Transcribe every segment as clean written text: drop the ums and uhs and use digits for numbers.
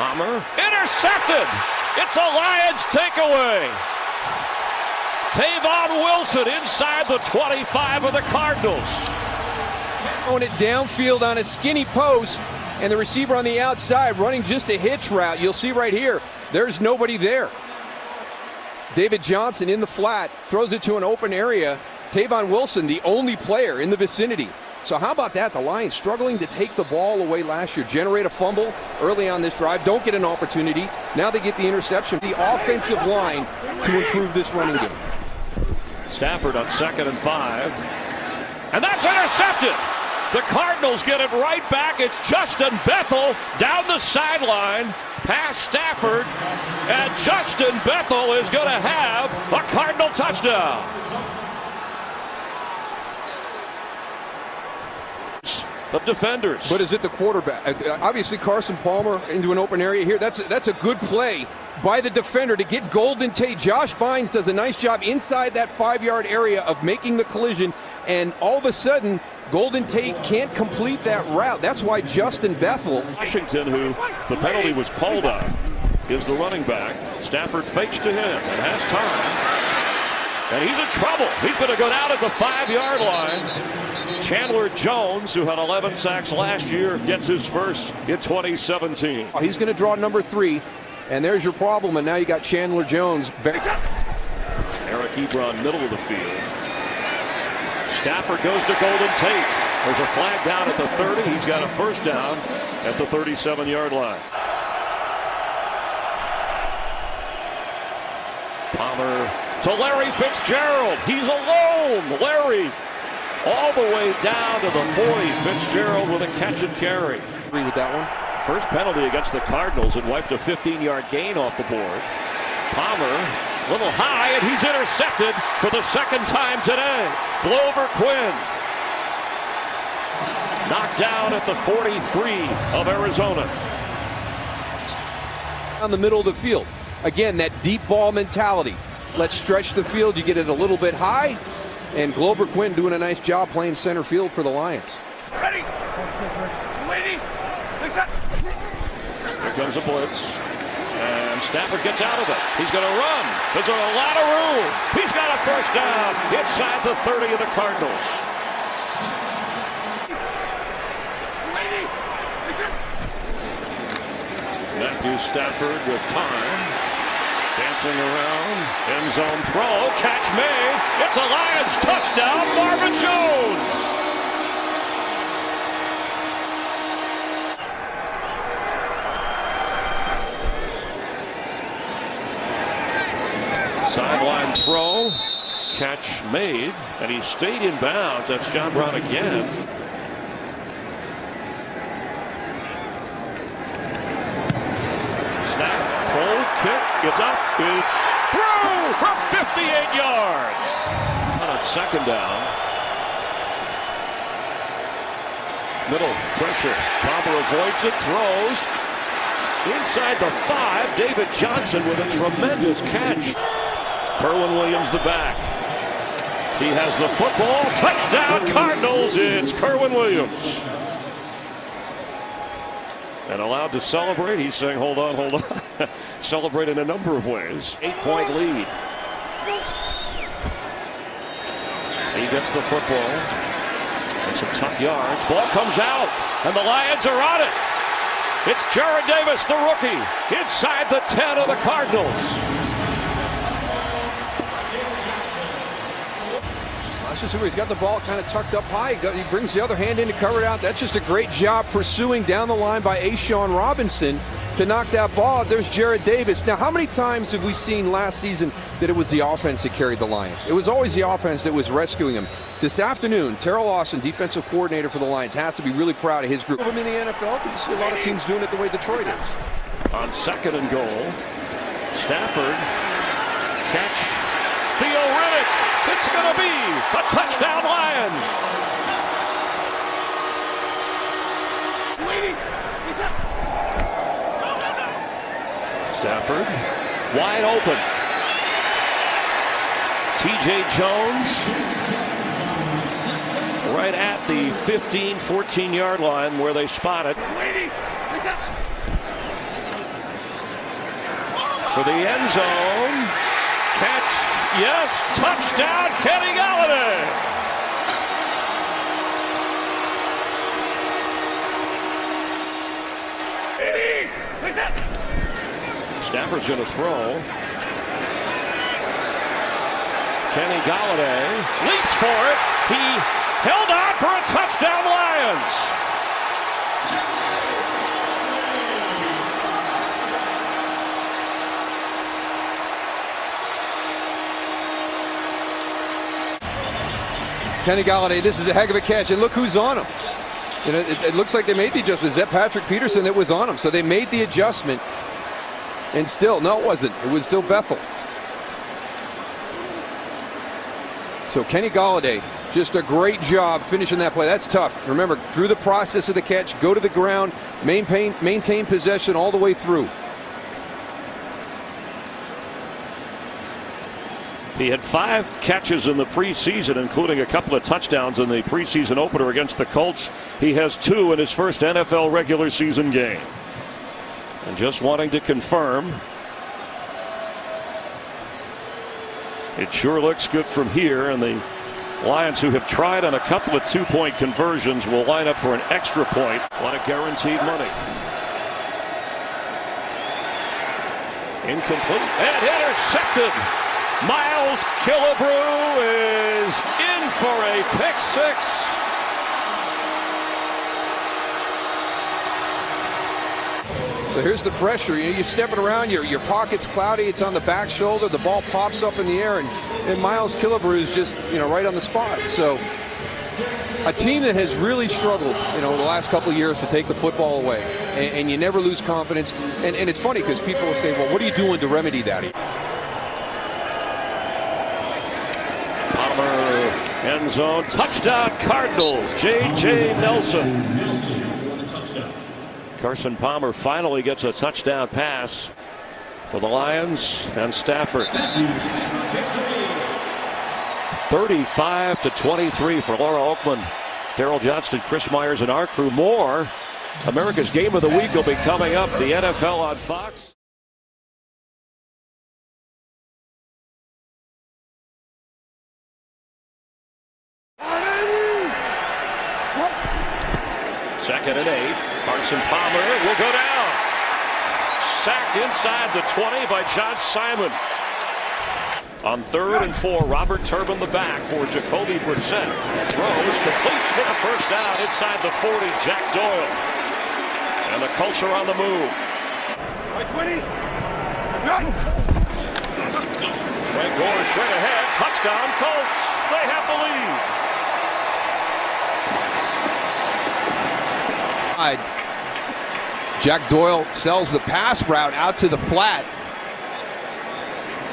Palmer, intercepted! It's a Lions takeaway! Tavon Wilson inside the 25 of the Cardinals. Throwing it downfield on a skinny post, and the receiver on the outside running just a hitch route. You'll see right here, there's nobody there. David Johnson in the flat, throws it to an open area. Tavon Wilson, the only player in the vicinity. So how about that? The Lions struggling to take the ball away last year, generate a fumble early on this drive, don't get an opportunity. Now they get the interception. The offensive line to improve this running game. Stafford on 2nd and 5. And that's intercepted! The Cardinals get it right back. It's Justin Bethel down the sideline, past Stafford, and Justin Bethel is going to have a Cardinal touchdown. Of defenders. But is it the quarterback? Obviously Carson Palmer into an open area here. That's a good play by the defender to get Golden Tate. Josh Bynes does a nice job inside that 5-yard area of making the collision, and all of a sudden Golden Tate can't complete that route. That's why Justin Bethel. Washington, who the penalty was called on, is the running back. Stafford fakes to him and has time. And he's in trouble. He's going to go down at the 5-yard line. Chandler Jones, who had 11 sacks last year, gets his first in 2017. He's going to draw number 3, and there's your problem. And now you got Chandler Jones. Eric Ebron, middle of the field. Stafford goes to Golden Tate. There's a flag down at the 30. He's got a first down at the 37-yard line. Palmer to Larry Fitzgerald. He's alone. Larry all the way down to the 40. Fitzgerald with a catch and carry. Agree with that one. First penalty against the Cardinals. It wiped a 15-yard gain off the board. Palmer, little high, and he's intercepted for the second time today. Glover Quinn knocked down at the 43 of Arizona. On the middle of the field. Again, that deep ball mentality. Let's stretch the field. You get it a little bit high. And Glover Quinn doing a nice job playing center field for the Lions. Ready. Waiting. Here comes a blitz. And Stafford gets out of it. He's going to run. There's a lot of room. He's got a first down inside the 30 of the Cardinals. Matthew Stafford with time. Dancing around. End zone throw. Catch made. It's a Lions touchdown. Marvin Jones. Sideline throw, catch made, and he stayed in bounds. That's John Brown again. Snap, hold, kick, it's up, it's through from 58 yards. On 2nd down. Middle pressure, Palmer avoids it, throws. Inside the 5, David Johnson with a tremendous catch. Kerwin Williams the back. He has the football. Touchdown Cardinals. It's Kerwin Williams. And allowed to celebrate. He's saying, hold on, hold on. Celebrate in a number of ways. 8-point lead. He gets the football. And some tough yards. Ball comes out. And the Lions are on it. It's Jared Davis, the rookie, inside the 10 of the Cardinals. He's got the ball kind of tucked up high. He brings the other hand in to cover it out. That's just a great job pursuing down the line by A'Shawn Robinson to knock that ball out. There's Jared Davis. Now, how many times have we seen last season that it was the offense that carried the Lions? It was always the offense that was rescuing them. This afternoon, Terrell Austin, defensive coordinator for the Lions, has to be really proud of his group. In the NFL, you see a lot of teams doing it the way Detroit is. On 2nd and goal, Stafford, catch, Theo Riddick. It's going to be a touchdown Lions. Stafford, wide open. T.J. Jones, right at the 15, 14-yard line where they spot it. for the end zone. Catch, yes, touchdown, Kenny Golladay. Stafford's going to throw. Kenny Golladay leaps for it. He held on for a touchdown, Lions. Kenny Golladay, this is a heck of a catch, and look who's on him. You know, it looks like they made the adjustment. Is that Patrick Peterson that was on him? So they made the adjustment, and still, no, it wasn't. It was still Bethel. So Kenny Golladay, just a great job finishing that play. That's tough. Remember, through the process of the catch, go to the ground, maintain possession all the way through. He had 5 catches in the preseason, including a couple of touchdowns in the preseason opener against the Colts. He has 2 in his first NFL regular season game. And just wanting to confirm, it sure looks good from here, and the Lions, who have tried on a couple of 2-point conversions, will line up for an extra point. A lot of guaranteed money. Incomplete and intercepted. Miles Killebrew is in for a pick 6. So here's the pressure. You're stepping around, your pocket's cloudy, it's on the back shoulder, the ball pops up in the air, and Miles Killebrew is just, right on the spot. So a team that has really struggled, the last couple of years to take the football away, and you never lose confidence. And it's funny because people will say, well, what are you doing to remedy that? End zone, touchdown Cardinals, J.J. Nelson. Carson Palmer finally gets a touchdown pass for the Lions, and Stafford. 35-23 for Laura Oakman, Daryl Johnston, Chris Myers, and our crew. More America's Game of the Week will be coming up. The NFL on Fox. Second and 8. Carson Palmer will go down. Sacked inside the 20 by John Simon. On 3rd and 4, Robert Turbin the back for Jacoby Brissett. Throws, completes for the first down inside the 40, Jack Doyle. And the Colts are on the move. 20. Frank Gore straight ahead. Touchdown Colts. They have the lead. Jack Doyle sells the pass route out to the flat.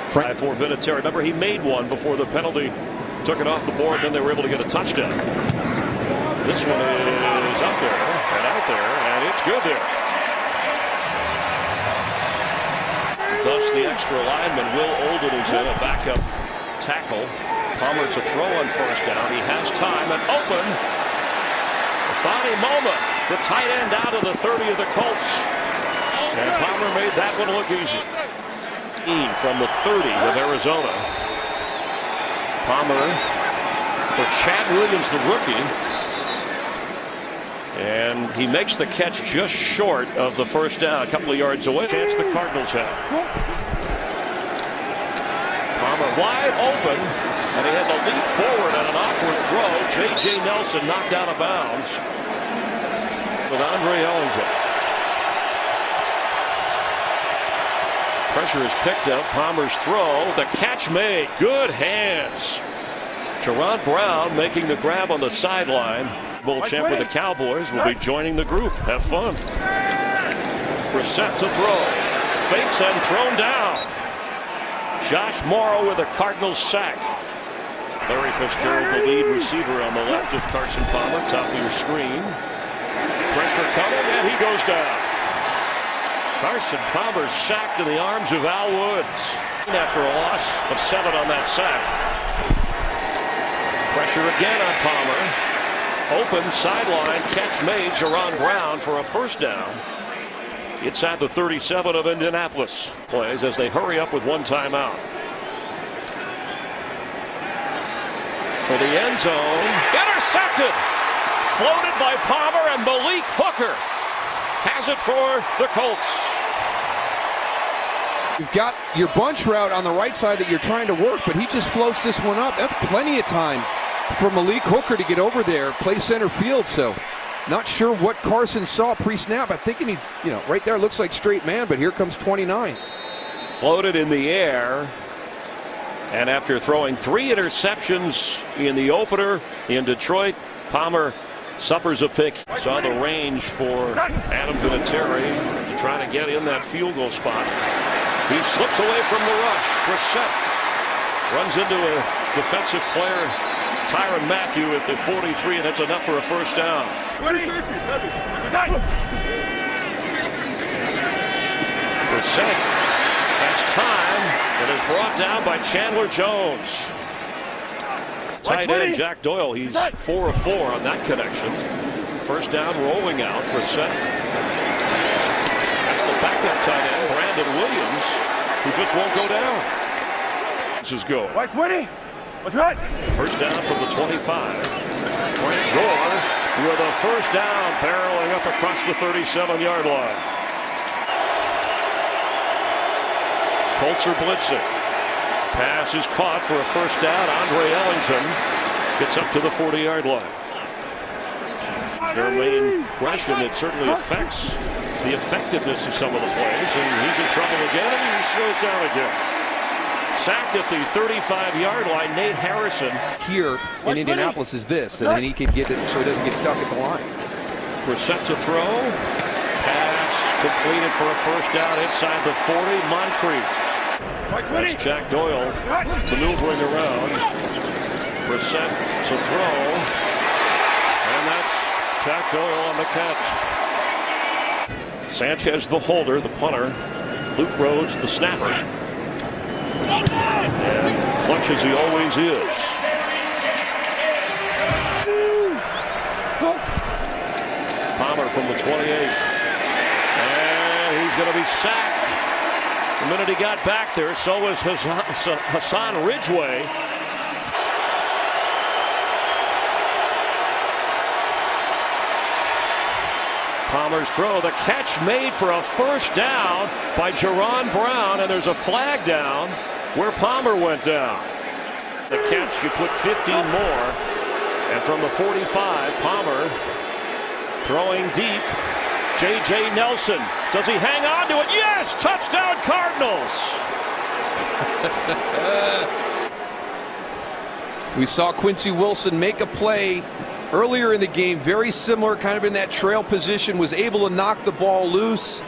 5-4 Vinatieri. Remember, he made one before the penalty took it off the board, then they were able to get a touchdown. This one is up there and out there, and it's good there. Thus the extra lineman, Will Olden, is in, a backup tackle. Palmer to throw on first down. He has time and open. Fani Moma, the tight end, out of the 30 of the Colts. And Palmer made that one look easy. From the 30 of Arizona. Palmer for Chad Williams, the rookie. And he makes the catch just short of the first down, a couple of yards away. Chance the Cardinals have. Palmer wide open, and he had to leap forward on an awkward throw. J.J. Nelson knocked out of bounds with Andre Ellington. Pressure is picked up. Palmer's throw. The catch made. Good hands. Jerron Brown making the grab on the sideline. Bowl champ with the Cowboys will be joining the group. Have fun. Brissett to throw. Fakes and thrown down. Josh Morrow with a Cardinals sack. Larry Fitzgerald, the lead receiver on the left of Carson Palmer. Top of your screen. Pressure coming, and he goes down. Carson Palmer sacked in the arms of Al Woods after a loss of 7 on that sack. Pressure again on Palmer. Open sideline catch made. Jerron Brown for a first down. inside the 37 of Indianapolis. Plays as they hurry up with one timeout. For the end zone. Intercepted. Floated by Palmer, and Malik Hooker has it for the Colts. You've got your bunch route on the right side that you're trying to work, but he just floats this one up. That's plenty of time for Malik Hooker to get over there, play center field. So not sure what Carson saw pre-snap. I'm thinking he's, right there looks like straight man, but here comes 29. Floated in the air. And after throwing 3 interceptions in the opener in Detroit, Palmer suffers a pick. Saw the range for Adam Vinatieri to try to get in that field goal spot. He slips away from the rush. Brissett runs into a defensive player, Tyrann Mathieu, at the 43, and that's enough for a first down. Brissett has time and is brought down by Chandler Jones. Tight end Jack Doyle, he's 4 of 4 on that connection. First down, rolling out. Brissett. That's the backup tight end, Brandon Williams, who just won't go down. This is go. White 20. What's right? First down from the 25. Frank Gore with a first down, barreling up across the 37-yard line. Colts are blitzing. Pass is caught for a first down. Andre Ellington gets up to the 40-yard line. Jermaine Gresham, it certainly affects the effectiveness of some of the plays, and he's in trouble again, and he slows down again. Sacked at the 35-yard line. Nate Harrison here in Indianapolis is this, and then he can get it so he doesn't get stuck at the line. Brissett to throw. Pass completed for a first down inside the 40. Moncrief. That's Jack Doyle maneuvering around. Brissett to throw. And that's Jack Doyle on the catch. Sanchez the holder, the punter. Luke Rhodes the snapper. And clutch as he always is. Palmer from the 28. And he's going to be sacked. The minute he got back there, so was Hassan Ridgeway. Palmer's throw, the catch made for a first down by Jaron Brown, and there's a flag down where Palmer went down. The catch, you put 15 more, and from the 45, Palmer throwing deep. J.J. Nelson, does he hang on to it? Yes! Touchdown Cardinals! We saw Quincy Wilson make a play earlier in the game, very similar, kind of in that trail position, was able to knock the ball loose.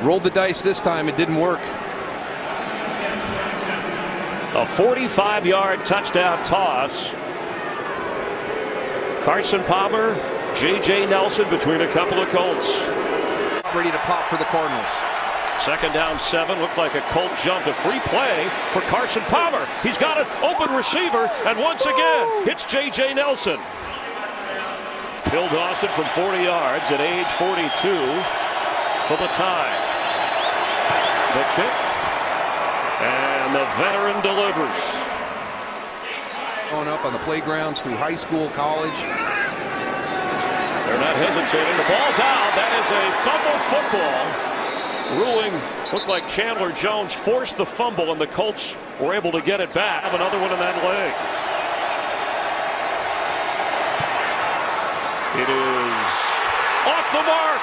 Rolled the dice this time, it didn't work. A 45-yard touchdown toss. Carson Palmer, J.J. Nelson between a couple of Colts. Ready to pop for the Cardinals. Second down 7, looked like a Colt jump. A free play for Carson Palmer. He's got an open receiver, and once again, it's J.J. Nelson. Bill Dawson from 40 yards at age 42 for the tie. The kick, and the veteran delivers. Going up on the playgrounds through high school, college. They're not hesitating. The ball's out. That is a fumble football. Ruling, looked like Chandler Jones forced the fumble, and the Colts were able to get it back. Have another one in that leg. It is off the mark.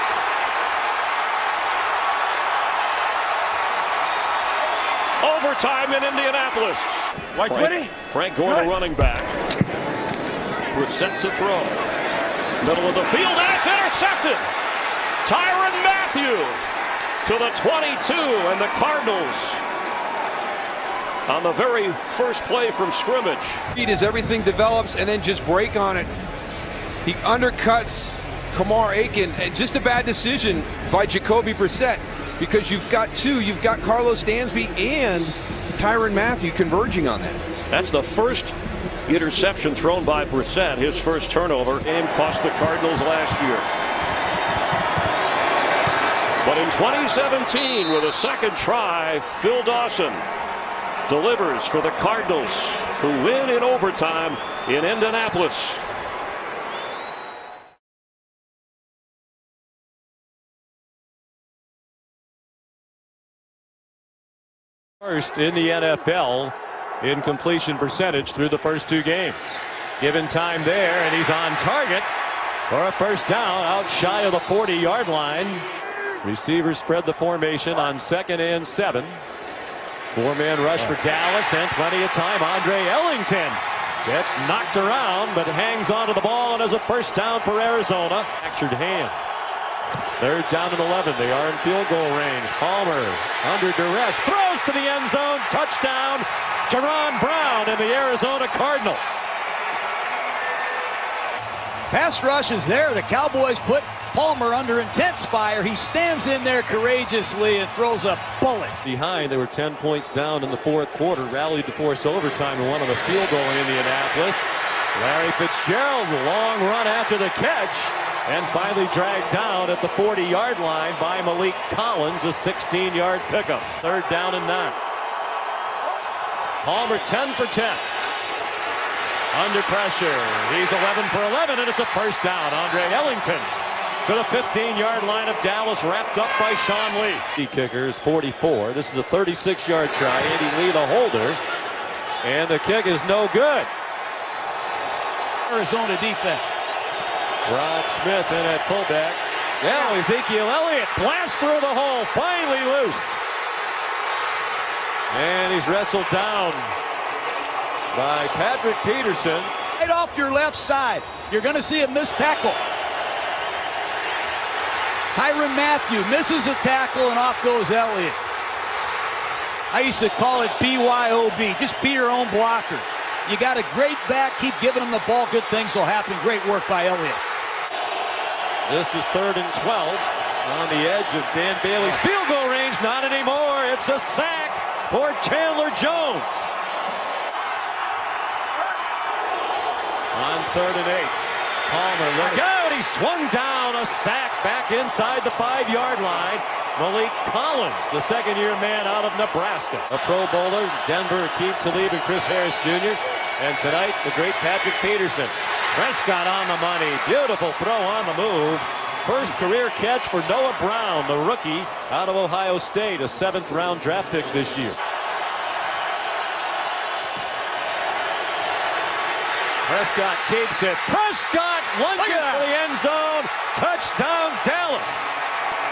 Overtime in Indianapolis. Frank Gore, the running back. Brissett to throw. Middle of the field, that's intercepted. Tyrann Mathieu to the 22, and the Cardinals on the very first play from scrimmage. As everything develops, and then just break on it. He undercuts Kamar Aiken, and just a bad decision by Jacoby Brissett, because you've got two. You've got Carlos Dansby and Tyrann Mathieu converging on that. That's the first interception thrown by Brissett, his first turnover. Game cost the Cardinals last year. But in 2017, with a second try, Phil Dawson delivers for the Cardinals, who win in overtime in Indianapolis. First in the NFL in completion percentage through the first 2 games. Given time there, and he's on target for a first down out shy of the 40-yard line. Receivers spread the formation on 2nd and 7. 4-man rush for Dallas, and plenty of time. Andre Ellington gets knocked around but hangs onto the ball and has a first down for Arizona. Fractured hand. 3rd down and 11. They are in field goal range. Palmer under duress throws to the end zone. Touchdown, Jaron Brown and the Arizona Cardinals. Pass rush is there. The Cowboys put Palmer under intense fire. He stands in there courageously and throws a bullet. Behind, they were 10 points down in the 4th quarter. Rallied to force overtime and won on a field goal in Indianapolis. Larry Fitzgerald, long run after the catch, and finally dragged down at the 40-yard line by Malik Collins, a 16-yard pickup. 3rd down and 9. Palmer 10 for 10. Under pressure. He's 11 for 11, and it's a first down. Andre Ellington to the 15-yard line of Dallas, wrapped up by Sean Lee. The kicker is 44. This is a 36-yard try. Andy Lee, the holder, and the kick is no good. Arizona defense. Rod Smith in at fullback. Now Ezekiel Elliott blasts through the hole, finally loose. And he's wrestled down by Patrick Peterson. Right off your left side. You're going to see a missed tackle. Tyrann Mathieu misses a tackle and off goes Elliott. I used to call it BYOB. Just be your own blocker. You got a great back. Keep giving him the ball. Good things will happen. Great work by Elliott. This is 3rd and 12 on the edge of Dan Bailey's field goal range. Not anymore. It's a sack for Chandler Jones. On 3rd and 8. Palmer look out. He swung down. A sack back inside the 5-yard line. Malik Collins, the 2nd-year man out of Nebraska. A Pro Bowler, Denver, Akeem Talib, and Chris Harris Jr. And tonight, the great Patrick Peterson. Prescott on the money. Beautiful throw on the move. First career catch for Noah Brown, the rookie out of Ohio State, a 7th-round draft pick this year. Prescott keeps it. Prescott lunges for the end zone. Touchdown, Dallas.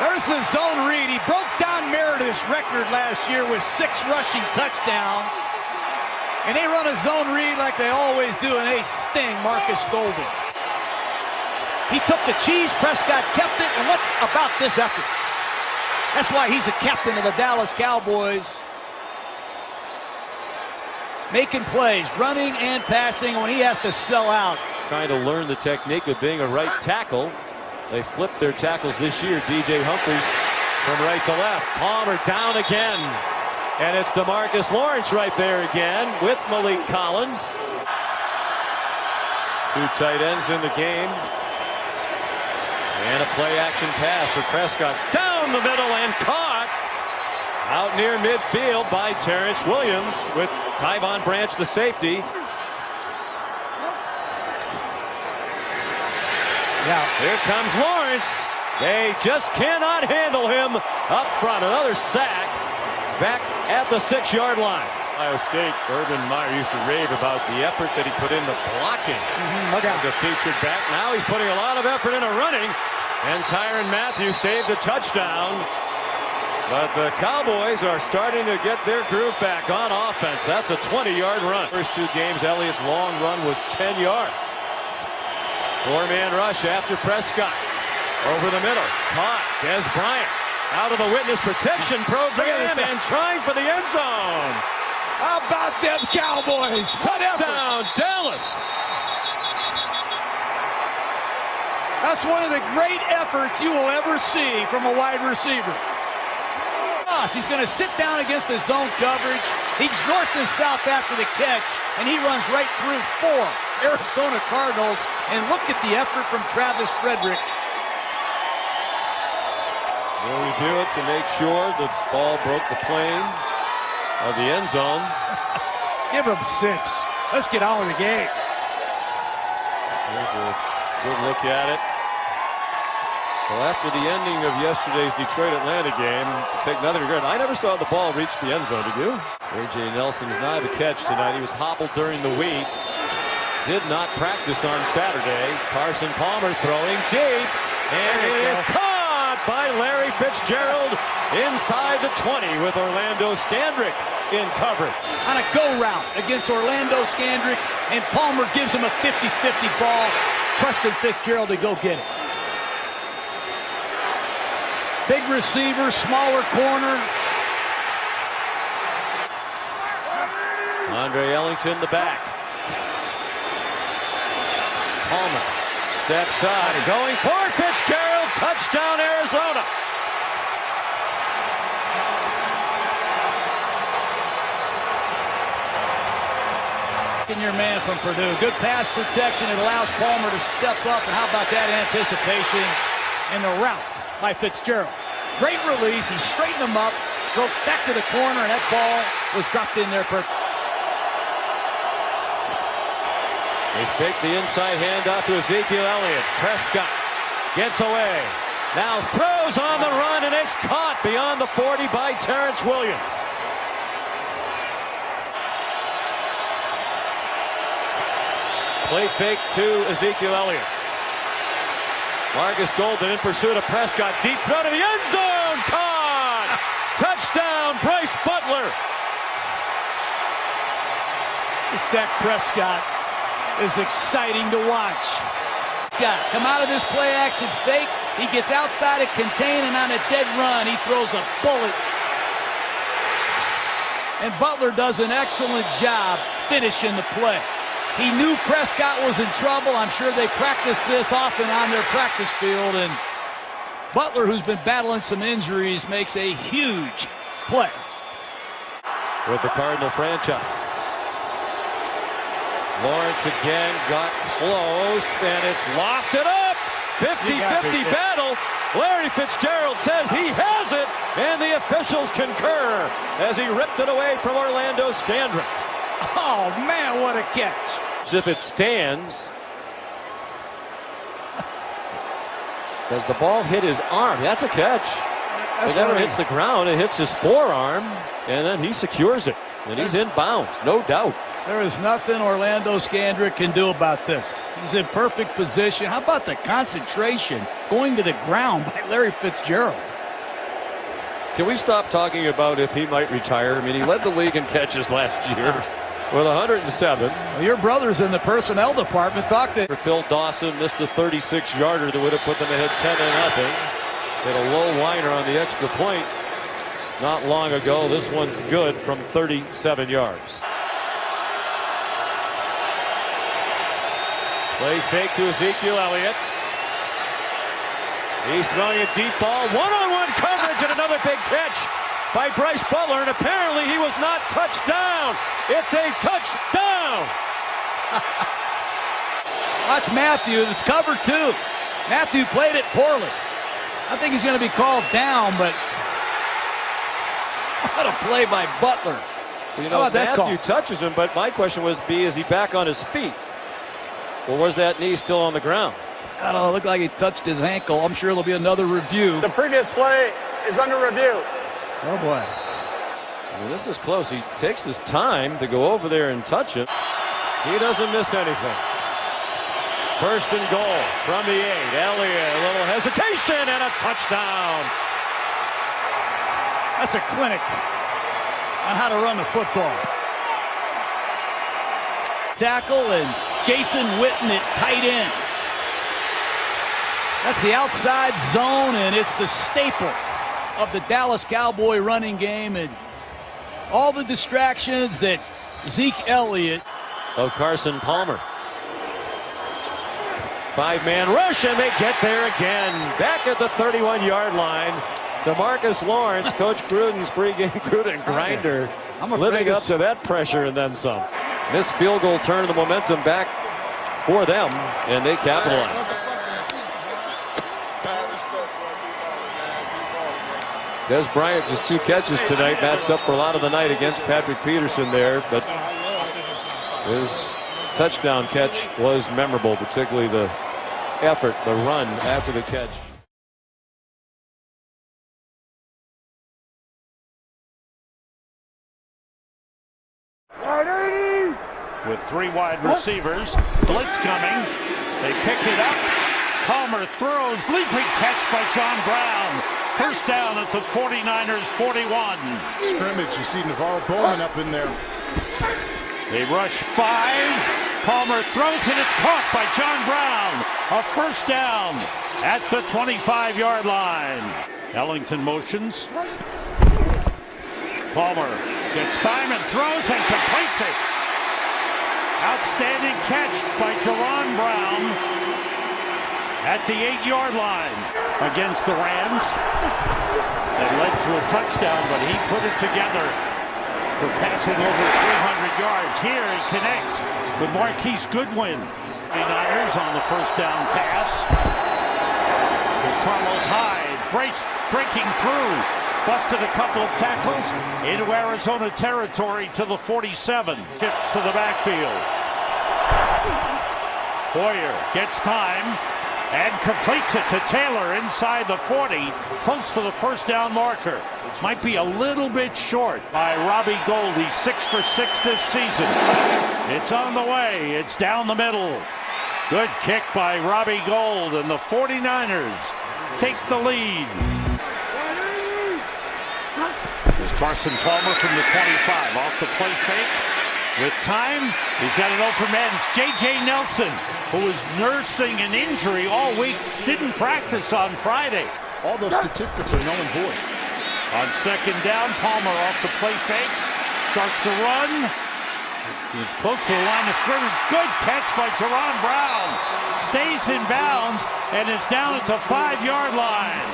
There's the zone read. He broke down Meredith's record last year with 6 rushing touchdowns. And they run a zone read like they always do, and they sting Marcus Golden. He took the cheese. Prescott kept it. And what about this effort? That's why he's a captain of the Dallas Cowboys. Making plays, running and passing when he has to sell out. Trying to learn the technique of being a right tackle. They flipped their tackles this year. DJ Humphries from right to left. Palmer down again. And it's DeMarcus Lawrence right there again with Malik Collins. 2 tight ends in the game. And a play action pass for Prescott. Down the middle and caught out near midfield by Terrence Williams with Tyvon Branch, the safety. Now, here comes Lawrence. They just cannot handle him up front. Another sack back at the 6-yard line. Ohio State, Urban Meyer used to rave about the effort that he put into blocking. As a featured back. Now he's putting a lot of effort into running. And Tyrann Mathieu saved a touchdown. But the Cowboys are starting to get their groove back on offense. That's a 20-yard run. First 2 games, Elliott's long run was 10 yards. 4-man rush after Prescott. Over the middle. Caught. Des Bryant out of the witness protection program and trying for the end zone. How about them Cowboys? Touchdown, Dallas. That's one of the great efforts you will ever see from a wide receiver. He's going to sit down against the zone coverage. He's north and south after the catch, and he runs right through 4 Arizona Cardinals. And look at the effort from Travis Frederick. We'll review it to make sure the ball broke the plane of the end zone. Give him 6. Let's get on with the game. Here's a good look at it. Well, after the ending of yesterday's Detroit-Atlanta game, take another regret. I never saw the ball reach the end zone, did you? A.J. Nelson's not the catch tonight. He was hobbled during the week. Did not practice on Saturday. Carson Palmer throwing deep. And it is caught by Larry Fitzgerald inside the 20 with Orlando Scandrick in coverage. On a go route against Orlando Scandrick, and Palmer gives him a 50-50 ball, trusting Fitzgerald to go get it. Big receiver, smaller corner. Andre Ellington, the back. Palmer steps side, going for Fitzgerald. Touchdown, Arizona. Your man from Purdue. Good pass protection. It allows Palmer to step up. And how about that anticipation in the route by Fitzgerald? Great release. He straightened him up, broke back to the corner, and that ball was dropped in there perfect. They fake the inside handoff to Ezekiel Elliott. Prescott gets away. Now throws on the run, and it's caught beyond the 40 by Terrence Williams. Play fake to Ezekiel Elliott. Marcus Golden in pursuit of Prescott. Deep throw to the end zone. Caught. Touchdown, Bryce Butler. This Dak Prescott is exciting to watch. Come out of this play action fake. He gets outside of contain, and on a dead run, he throws a bullet. And Butler does an excellent job finishing the play. He knew Prescott was in trouble. I'm sure they practiced this often on their practice field. And Butler, who's been battling some injuries, makes a huge play. With the Cardinal franchise. Lawrence again got close, and it's lofted up. 50-50 battle. Larry Fitzgerald says he has it, and the officials concur as he ripped it away from Orlando Scandrick. Oh, man, what a catch. If it stands, does the ball hit his arm? That's a catch. It never hits the ground. It hits his forearm, and then he secures it. And he's in bounds, no doubt. There is nothing Orlando Scandrick can do about this. He's in perfect position. How about the concentration going to the ground by Larry Fitzgerald? Can we stop talking about if he might retire? I mean, he led the league in catches last year with 107. Well, your brother's in the personnel department. Talk to Phil Dawson missed a 36-yarder that would have put them ahead 10-0. Hit a low liner on the extra point not long ago. This one's good from 37 yards. Play fake to Ezekiel Elliott. He's throwing a deep ball. One-on-one coverage and another big catch by Bryce Butler, and apparently he was not touched down. It's a touchdown. Watch Matthew. It's cover two. Matthew played it poorly. I think he's going to be called down, but what a play by Butler. You know, Matthew touches him, but my question was, is he back on his feet? Or was that knee still on the ground? I don't know. It looked like he touched his ankle. I'm sure there'll be another review. The previous play is under review. Oh, boy. I mean, this is close. He takes his time to go over there and touch it. He doesn't miss anything. First and goal from the 8. Elliott, a little hesitation, and a touchdown. That's a clinic on how to run the football. Tackle and Jason Witten at tight end. That's the outside zone, and it's the staple of the Dallas Cowboy running game, and all the distractions that Zeke Elliott. Of Carson Palmer. 5-man rush, and they get there again. Back at the 31-yard line. DeMarcus Lawrence, Coach Gruden's pregame Gruden grinder, living up to that pressure and then some. This field goal turned the momentum back for them, and they capitalized. Des Bryant just 2 catches tonight, matched up for a lot of the night against Patrick Peterson there, but his touchdown catch was memorable, particularly the effort, the run after the catch. With 3 wide receivers, blitz coming, they pick it up, Palmer throws, leaping catch by John Brown, first down at the 49ers 41. Scrimmage, you see Navarro Bowman up in there. They rush 5, Palmer throws and it's caught by John Brown, a first down at the 25-yard line. Ellington motions, Palmer gets time and throws and completes it. Outstanding catch by Jaron Brown at the 8-yard line against the Rams. That led to a touchdown, but he put it together for passing over 300 yards. Here he connects with Marquise Goodwin. The Niners on the first down pass. There's Carlos Hyde breaking through. Busted a couple of tackles into Arizona territory to the 47. Tips to the backfield. Hoyer gets time and completes it to Taylor inside the 40, close to the first down marker. Might be a little bit short by Robbie Gould. He's 6 for 6 this season. It's on the way. It's down the middle. Good kick by Robbie Gould, and the 49ers take the lead. There's Carson Palmer from the 25, off the play fake. With time, he's got an open man. It's J.J. Nelson, who was nursing an injury all week, didn't practice on Friday. All those statistics are null and void. On second down, Palmer off the play fake, starts to run. He's close to the line of scrimmage. Good catch by Jaron Brown. Stays in bounds and is down at the 5-yard line.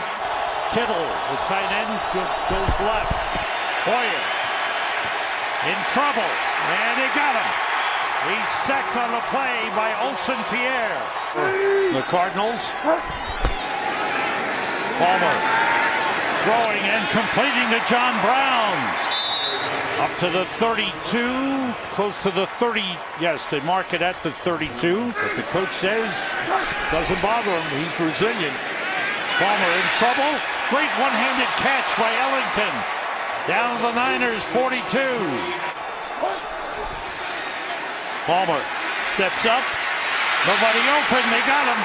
Kittle, the tight end, goes left. Hoyer in trouble, and they got him. He's sacked on the play by Olsen Pierre. The Cardinals. Palmer throwing and completing to John Brown. Up to the 32, close to the 30. Yes, they mark it at the 32. But the coach says doesn't bother him. He's resilient. Palmer in trouble. Great one-handed catch by Ellington. Down to the Niners 42. Palmer steps up. Nobody open. They got him.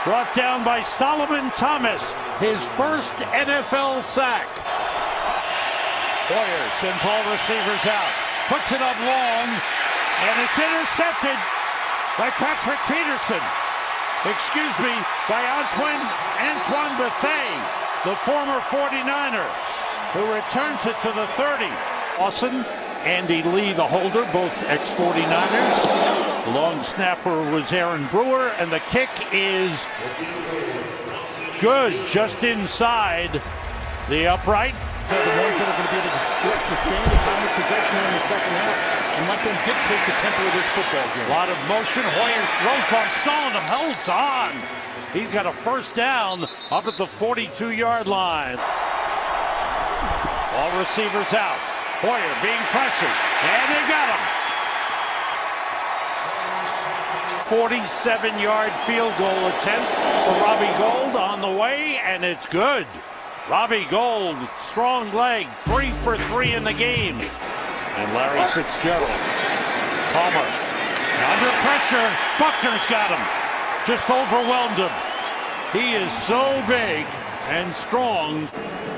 Brought down by Solomon Thomas. His first NFL sack. Hoyer sends all receivers out. Puts it up long. And it's intercepted by Patrick Peterson. Excuse me, by Antoine Bethea, the former 49er, who returns it to the 30. Lawson, Andy Lee, the holder, both ex-49ers. The long snapper was Aaron Brewer, and the kick is good, just inside the upright. They're the ones that are going to be able to sustain the time of possession in the second half and let them dictate the tempo of this football game. A lot of motion. Hoyer's throw. Garcon holds on. He's got a first down up at the 42-yard line. All receivers out. Hoyer being pressured, and they got him. 47-yard field goal attempt for Robbie Gould on the way, and it's good. Robbie Gould, strong leg, 3 for 3 in the game. And Larry Fitzgerald. Palmer under pressure. Buckner's got him. Just overwhelmed him. He is so big and strong.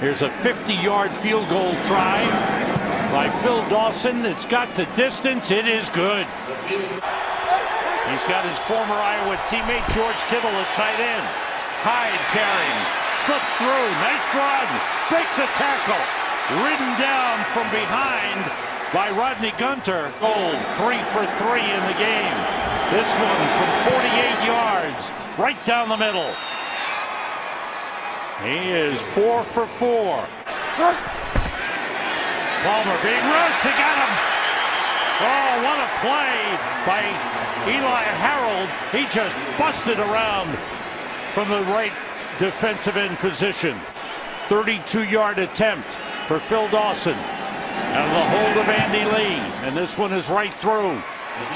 Here's a 50-yard field goal try by Phil Dawson. It's got to distance. It is good. He's got his former Iowa teammate George Kittle at tight end. Hyde carrying. Slips through. Nice run. Breaks a tackle. Ridden down from behind by Rodney Gunter. Gold, 3 for 3 in the game. This one from 48 yards. Right down the middle. He is 4 for 4. Palmer being rushed. They got him. Oh, what a play by Eli Harold. He just busted around from the right defensive end position. 32-yard attempt for Phil Dawson. Out of the hold of Andy Lee, and this one is right through.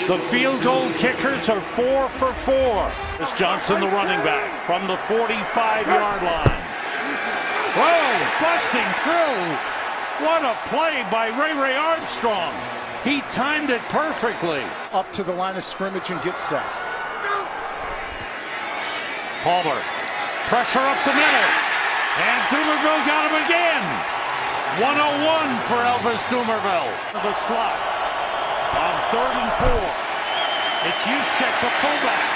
The field goal kickers are 4 for 4. Chris Johnson, the running back, from the 45-yard line. Whoa, busting through. What a play by Ray Armstrong. He timed it perfectly. Up to the line of scrimmage and get set. Palmer, pressure up the middle, and Dumerville got him again. 101 for Elvis Dumerville. The slot on 3rd and 4. It's Juszczyk to fullback.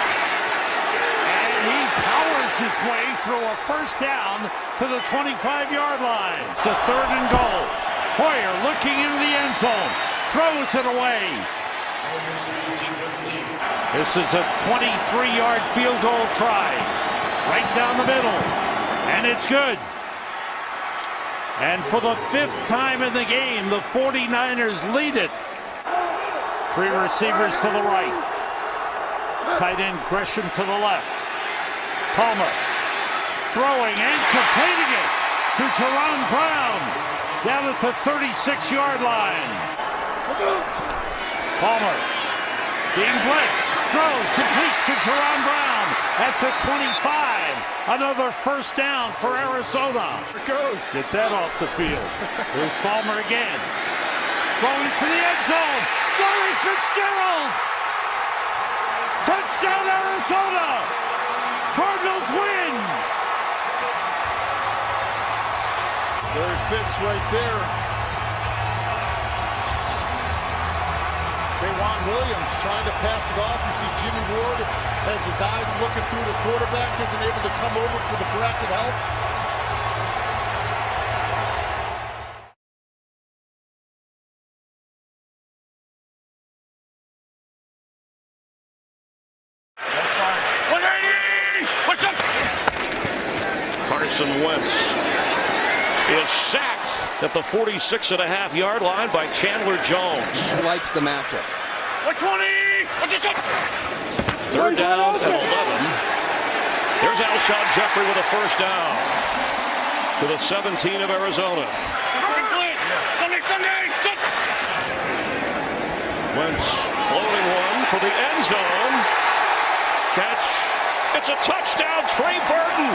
And he powers his way through a first down to the 25-yard line. It's a 3rd and goal. Hoyer looking into the end zone. Throws it away. This is a 23-yard field goal try. Right down the middle. And it's good. And for the 5th time in the game, the 49ers lead it. 3 receivers to the right. Tight end Gresham to the left. Palmer throwing and completing it to Jerron Brown down at the 36-yard line. Palmer being blitzed, throws, completes to Jerron Brown at the 25. Another first down for Arizona. It goes. Get that off the field. Here's Palmer again. Throwing for the end zone. Larry Fitzgerald. Touchdown Arizona. Cardinals win. There it fits right there. K'Wan Williams trying to pass it off. You see Jimmy Ward has his eyes looking through the quarterback, isn't able to come over for the bracket help. Carson Wentz is sacked at the 46.5-yard line by Chandler Jones. He likes the matchup. 3rd down and 11. There's Alshon Jeffrey with a first down to the 17 of Arizona. Wentz floating one for the end zone. Catch. It's a touchdown, Trey Burton.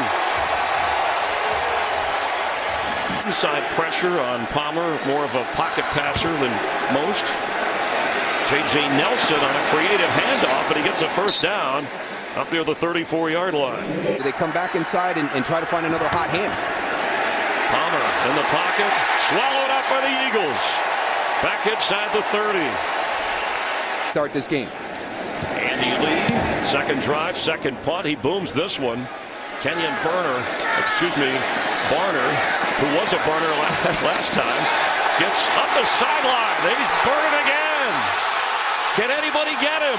Inside pressure on Palmer, more of a pocket passer than most. J.J. Nelson on a creative handoff, and he gets a first down up near the 34-yard line. They come back inside and try to find another hot hand. Palmer in the pocket, swallowed up by the Eagles. Back inside the 30. Start this game. Andy Lee, second drive, second punt. He booms this one. Kenyon Barner, who was a burner last time, gets up the sideline. He's burning again. Can anybody get him?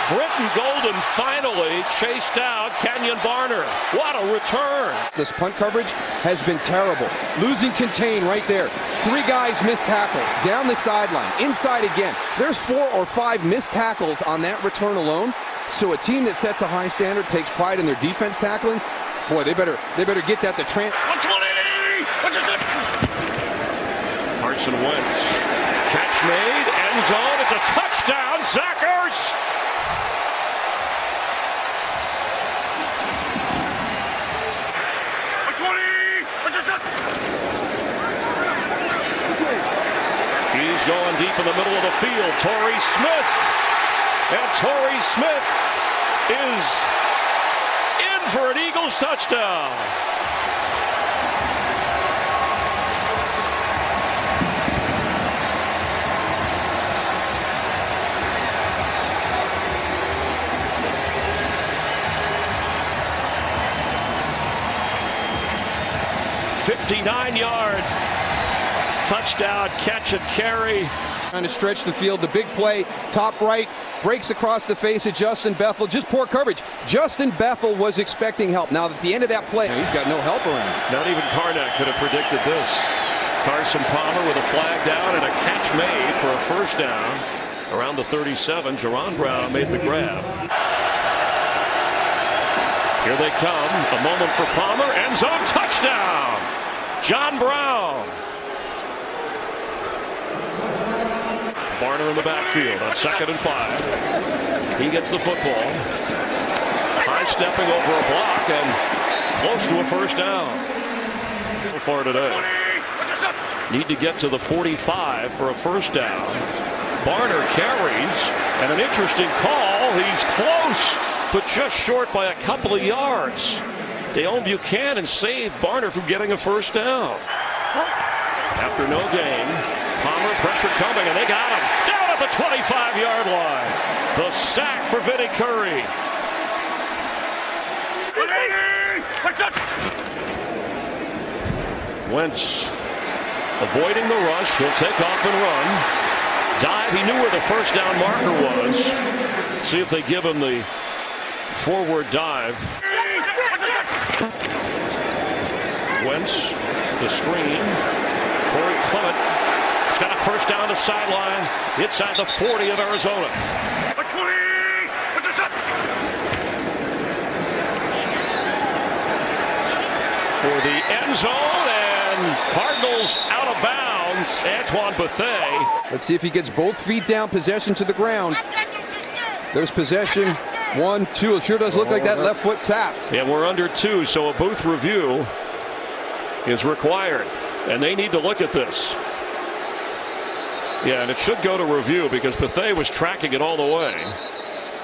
Britton Golden finally chased out Kenyon Barner. What a return. This punt coverage has been terrible. Losing contain right there. 3 guys missed tackles. Down the sideline. Inside again. There's 4 or 5 missed tackles on that return alone. So a team that sets a high standard, takes pride in their defense tackling. Boy, they better get that to Trent. 120! Carson Wentz. Catch made. End zone. It's a touchdown. Zach Ertz. He's going deep in the middle of the field. Torrey Smith. And Torrey Smith is in for an Eagles touchdown. $59-yard touchdown catch and carry. Trying to stretch the field. The big play, top right, breaks across the face of Justin Bethel. Just poor coverage. Justin Bethel was expecting help. Now, at the end of that play, he's got no help around. Not even Karnak could have predicted this. Carson Palmer with a flag down and a catch made for a first down. Around the 37, Jerron Brown made the grab. Here they come. A moment for Palmer. End zone touchdown. John Brown. Barner in the backfield on 2nd and 5. He gets the football. High stepping over a block and close to a first down. So far today. Need to get to the 45 for a first down. Barner carries, and an interesting call. He's close, but just short by a couple of yards. Dale Buchanan saved Barner from getting a first down. After no gain, Palmer, pressure coming, and they got him down at the 25-yard line. The sack for Vinnie Curry. Wentz avoiding the rush. He'll take off and run. Dive. He knew where the first down marker was. See if they give him the forward dive. Wentz, the screen. Corey Clement. He's got a first down to sideline. Inside the 40 of Arizona. For the end zone, and Cardinals out of bounds. Antoine Bethea. Let's see if he gets both feet down, possession to the ground. There's possession. 1, 2. It sure does look like that left foot tapped. And we're under 2, so a booth review is required. And they need to look at this. Yeah, and it should go to review because Bethea was tracking it all the way.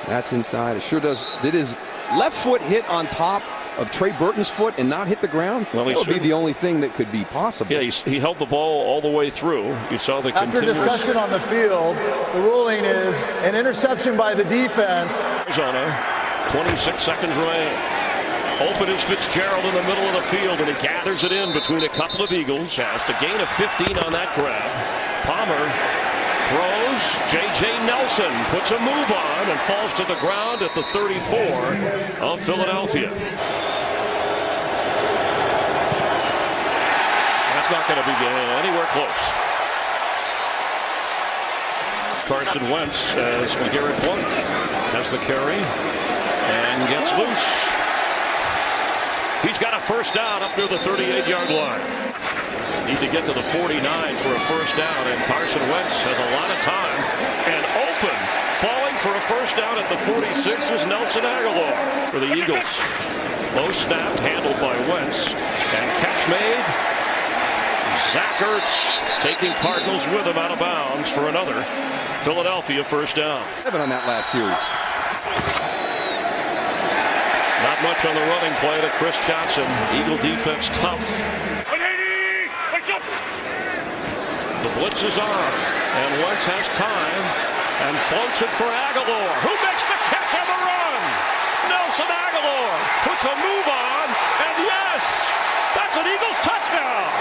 That's inside. It sure does. Did his left foot hit on top of Trey Burton's foot and not hit the ground? Well, that would be the only thing that could be possible. Yeah, he held the ball all the way through. You saw the After discussion on the field, the ruling is an interception by the defense. Arizona, 26 seconds remain. Open is Fitzgerald in the middle of the field, and he gathers it in between a couple of Eagles. Has to gain a 15 on that grab. Palmer throws. J.J. Nelson puts a move on and falls to the ground at the 34 of Philadelphia. That's not going to be anywhere close. Carson Wentz as Garrett Blount has the carry and gets loose. He's got a first down up near the 38-yard line. Need to get to the 49 for a first down, and Carson Wentz has a lot of time. And open, falling for a first down at the 46 is Nelson Aguilar for the Eagles. Low snap handled by Wentz, and catch made. Zach Ertz taking Cardinals with him out of bounds for another Philadelphia first down. 7 on that last series. Not much on the running play to Chris Johnson. Eagle defense tough. The blitz is on, and Wentz has time and floats it for Aguilar, who makes the catch on the run. Nelson Aguilar puts a move on, and yes, that's an Eagles touchdown.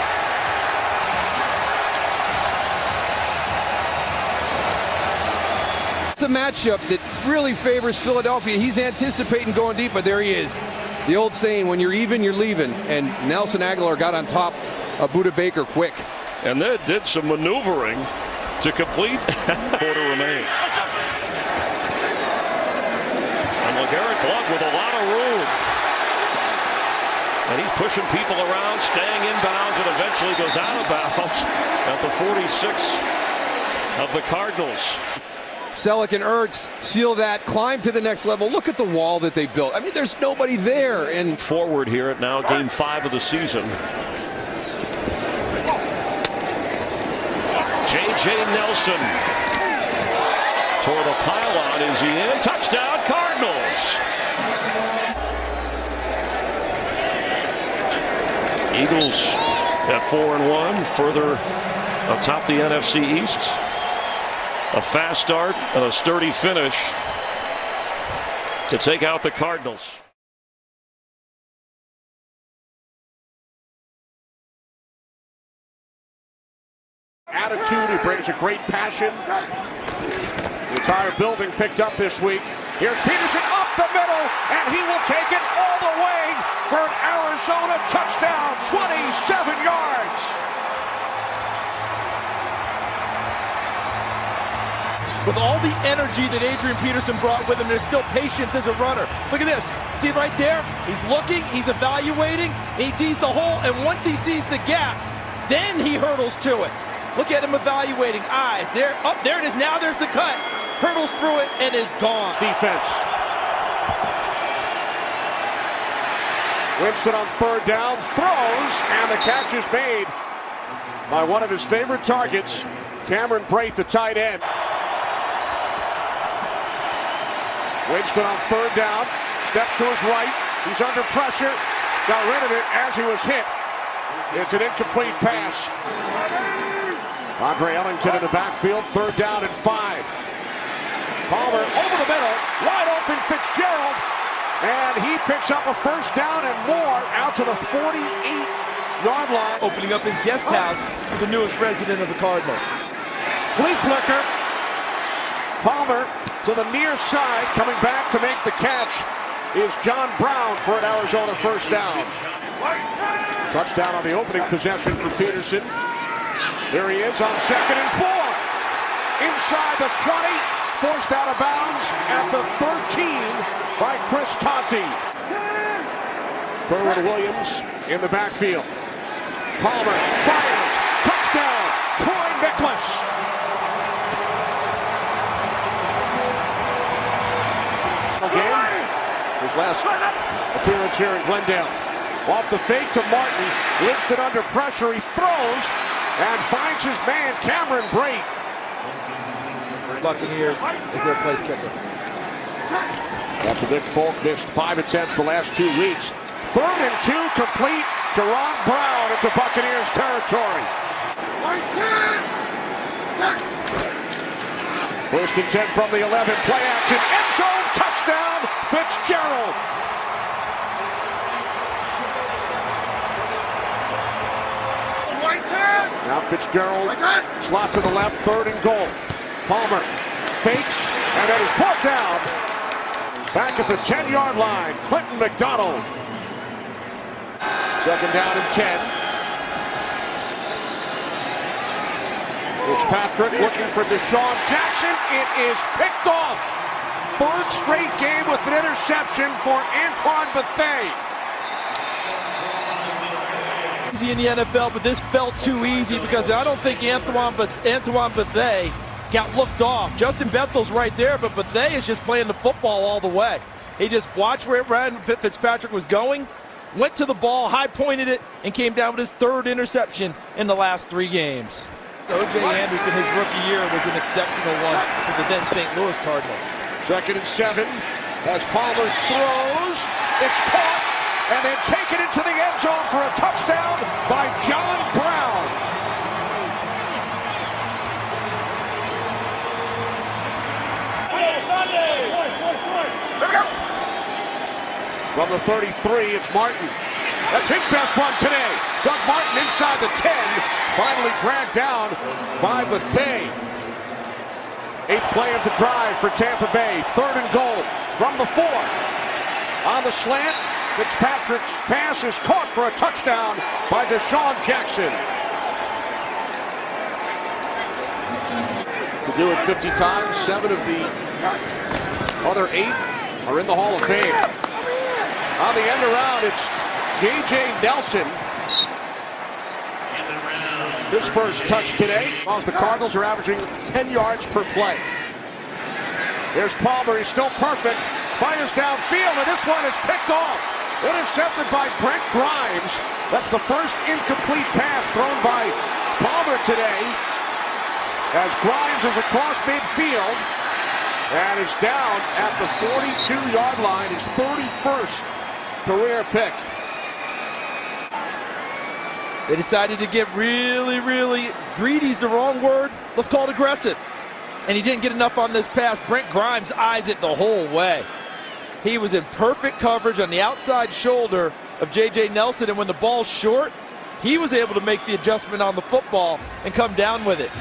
It's a matchup that really favors Philadelphia. He's anticipating going deep, but there he is. The old saying, when you're even, you're leaving. And Nelson Aguilar got on top of Budda Baker quick. And they did some maneuvering to complete quarter remain. And LeGarrette Blount with a lot of room. And he's pushing people around, staying inbounds, and eventually goes out of bounds at the 46 of the Cardinals. Selleck and Ertz seal that, climb to the next level. Look at the wall that they built. I mean, there's nobody there. And forward here at now game 5 of the season. J.J. Nelson toward the pylon. Is he in? Touchdown, Cardinals. Eagles at 4-1, further atop the NFC East. A fast start and a sturdy finish to take out the Cardinals. Attitude, he brings a great passion. The entire building picked up this week. Here's Peterson up the middle, and he will take it all the way for an Arizona touchdown, 27 yards. with all the energy that Adrian Peterson brought with him, there's still patience as a runner. Look at this. See right there? He's looking, he's evaluating, he sees the hole, and once he sees the gap, then he hurdles to it. Look at him evaluating. Eyes. There, up there it is. Now there's the cut. Hurdles through it and is gone. Defense. Winston on third down, throws, and the catch is made by one of his favorite targets, Cameron Brate, the tight end. Winston on third down, steps to his right, he's under pressure, got rid of it as he was hit. It's an incomplete pass. Andre Ellington in the backfield, third down and 5. Palmer over the middle, wide open Fitzgerald, and he picks up a first down and more out to the 48-yard line. Opening up his guest house for the newest resident of the Cardinals. Flea flicker. Palmer to the near side, coming back to make the catch is John Brown for an Arizona first down. Touchdown on the opening possession for Peterson. Here he is on 2nd and 4. Inside the 20, forced out of bounds at the 13 by Chris Conti. Kerwin-Williams in the backfield. Palmer fires, touchdown, Troy Nicholas. Again, his last appearance here in Glendale. Off the fake to Martin, Winston under pressure, he throws and finds his man, Cameron Brate. Buccaneers is their place kicker. After Nick Folk missed 5 attempts the last 2 weeks. 3rd and 2 complete to Ron Brown into Buccaneers territory. 1st and 10 from the 11, play action, end zone, touchdown, Fitzgerald. Now Fitzgerald, slot to the left, 3rd and goal. Palmer fakes, and that is brought down. Back at the 10-yard line, Clinton McDonald. 2nd down and 10. Fitzpatrick looking for Deshaun Jackson. It is picked off. 3rd straight game with an interception for Antoine Bethea. Easy in the NFL, but this felt too easy because I don't think Antoine Bethea got looked off. Justin Bethel's right there, but Bethea is just playing the football all the way. He just watched where Ryan Fitzpatrick was going, went to the ball, high-pointed it, and came down with his 3rd interception in the last 3 games. O.J. Anderson, his rookie year, was an exceptional one for the then St. Louis Cardinals. 2nd and 7 as Palmer throws. It's caught and then taken into the end zone for a touchdown by John Brown. From the 33, it's Martin. That's his best run today. Doug Martin inside the 10, finally dragged down by Bethea. 8th play of the drive for Tampa Bay. 3rd and goal from the 4. On the slant, Fitzpatrick's pass is caught for a touchdown by Deshaun Jackson. To do it 50 times, 7 of the other 8 are in the Hall of Fame. On the end around, it's J.J. Nelson. His first touch today, as the Cardinals are averaging 10 yards per play. Here's Palmer, he's still perfect. Fires downfield, and this one is picked off. Intercepted by Brent Grimes. That's the first incomplete pass thrown by Palmer today. As Grimes is across midfield. And it's down at the 42-yard line. His 31st career pick. They decided to get really greedy's the wrong word. Let's call it aggressive. And he didn't get enough on this pass. Brent Grimes eyes it the whole way. He was in perfect coverage on the outside shoulder of J.J. Nelson, and when the ball's short, he was able to make the adjustment on the football and come down with it.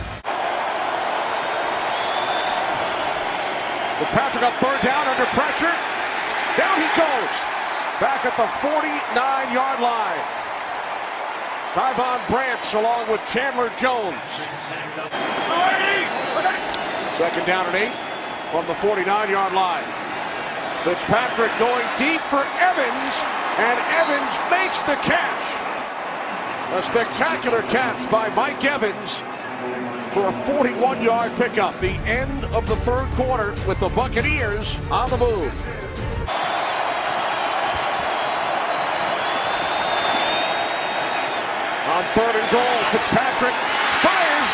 Fitzpatrick on 3rd down under pressure. Down he goes. Back at the 49-yard line. Tyvon Branch along with Chandler Jones. Second down and 8 from the 49-yard line. Fitzpatrick going deep for Evans, and Evans makes the catch. A spectacular catch by Mike Evans for a 41-yard pickup. The end of the third quarter with the Buccaneers on the move. On third and goal, Fitzpatrick fires.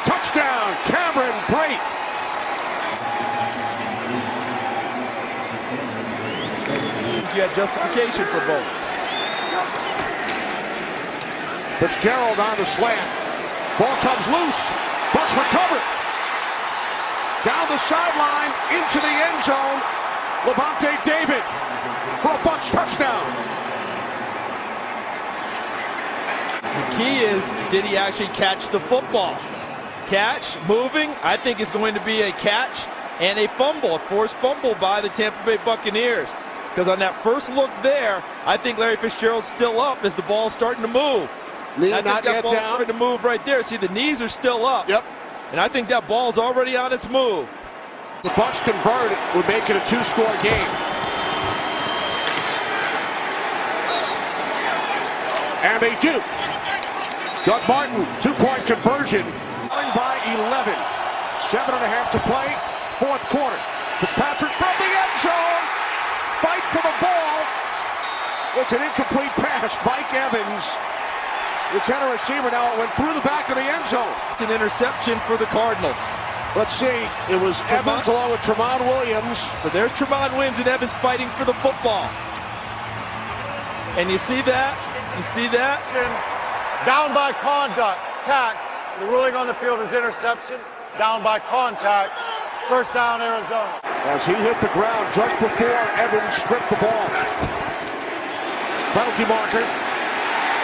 Touchdown, Cameron Brate. You had justification for both. Fitzgerald on the slant. Ball comes loose. Bucks recover. Down the sideline into the end zone. Levante David for a Bucks touchdown. The key is, did he actually catch the football? Catch, moving, I think is going to be a catch and a fumble, a forced fumble by the Tampa Bay Buccaneers. Because on that first look there, I think Larry Fitzgerald's still up as the ball's starting to move. Knee I think not that yet ball's down. starting to move right there. See, the knees are still up. Yep. And I think that ball's already on its move. The Bucks convert it, would make it a two-score game. And they do. Doug Martin, two-point conversion. By 11. 7.5 to play, fourth quarter. Fitzpatrick from the end zone. Fight for the ball. It's an incomplete pass. Mike Evans, the tender receiver. Now it went through the back of the end zone. It's an interception for the Cardinals. Let's see. It was Evans along with Tramon Williams. But there's Tramon Williams and Evans fighting for the football. And you see that? You see that? Down by contact. The ruling on the field is interception. Down by contact. First down, Arizona. As he hit the ground just before Evans stripped the ball. Penalty marker.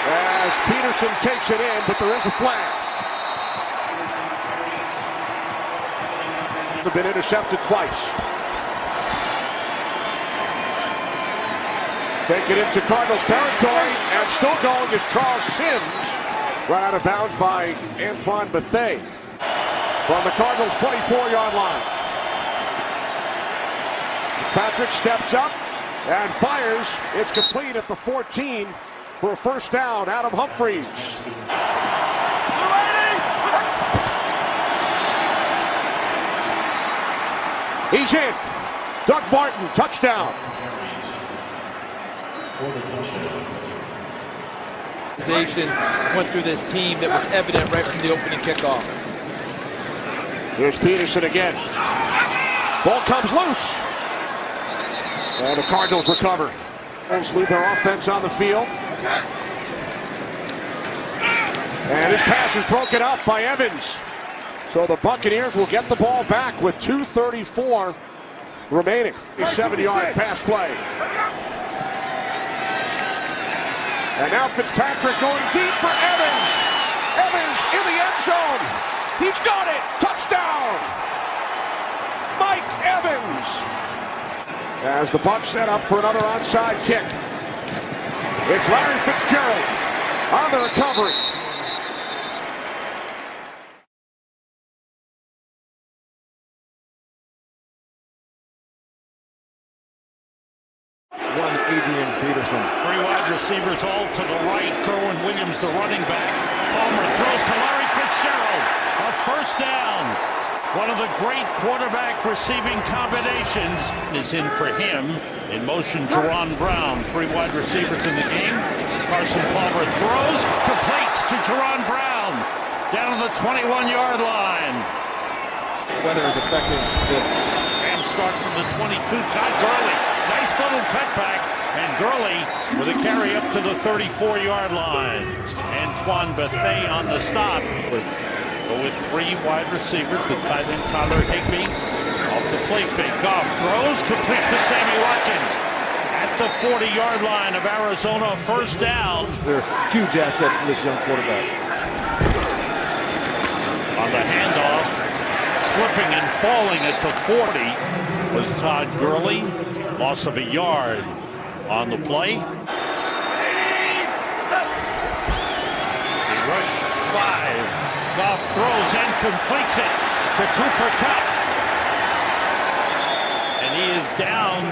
As Peterson takes it in, but there is a flag. It's been intercepted twice. Take it into Cardinals territory, and still going is Charles Sims. Run out of bounds by Antoine Bethea from the Cardinals' 24-yard line. Patrick steps up and fires. It's complete at the 14 for a first down. Adam Humphries. He's in. Doug Martin, touchdown. Went through this team that was evident right from the opening kickoff. Here's Peterson again. Ball comes loose. And the Cardinals recover. Cardinals leave their offense on the field. And his pass is broken up by Evans. So the Buccaneers will get the ball back with 2:34 remaining. A 7-yard pass play. And now Fitzpatrick going deep for Evans. Evans in the end zone. He's got it. Touchdown. Mike Evans. As the Bucs set up for another onside kick. It's Larry Fitzgerald on the recovery. Adrian Peterson. Three wide receivers all to the right. Kerwin Williams, the running back. Palmer throws to Larry Fitzgerald. A first down. One of the great quarterback receiving combinations is in for him. In motion, Jerron Brown. Three wide receivers in the game. Carson Palmer throws, completes to Jerron Brown. Down to the 21-yard line. Weather is affecting this. And start from the 22, Todd Gurley. Nice little cutback, and Gurley with a carry up to the 34-yard line. Antoine Bethea on the stop. Go with three wide receivers, the tight end Tyler Higbee. Off the play fake, Goff throws, completes to Sammy Watkins. At the 40-yard line of Arizona, first down. They're huge assets for this young quarterback. On the handoff, slipping and falling at the 40 was Todd Gurley. Loss of a yard on the play. They rush 5. Goff throws and completes it to Cooper Kupp. down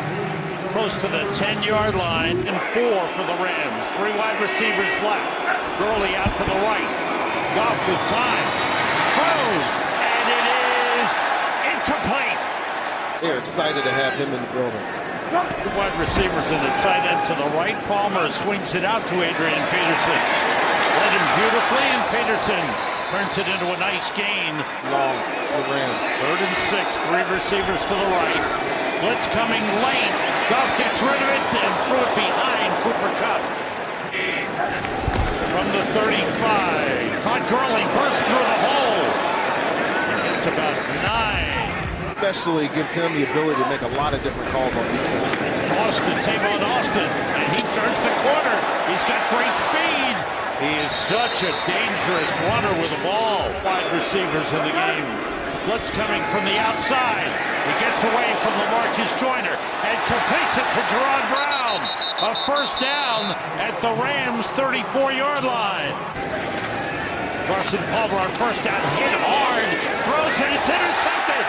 close to the 10-yard line, and 4 for the Rams. 3 wide receivers left. Gurley out to the right. Goff with time. Throws, and it is incomplete. They're excited to have him in the building. 2 wide receivers in the tight end to the right. Palmer swings it out to Adrian Peterson. Led him beautifully, and Peterson turns it into a nice gain. Long for the Rams. 3rd and 6, 3 receivers to the right. Blitz coming late. Goff gets rid of it and threw it behind Cooper Kupp. From the 35, Todd Gurley bursts through the hole. It's about 9. Especially gives him the ability to make a lot of different calls on defense. Austin, Tavon Austin, and he turns the corner. He's got great speed. He is such a dangerous runner with the ball. Wide receivers in the game. Blitz coming from the outside. He gets away from LaMarcus Joyner and completes it to Jerron Brown. A first down at the Rams' 34-yard line. Carson Palmer on first down, hit hard, throws it, it's intercepted.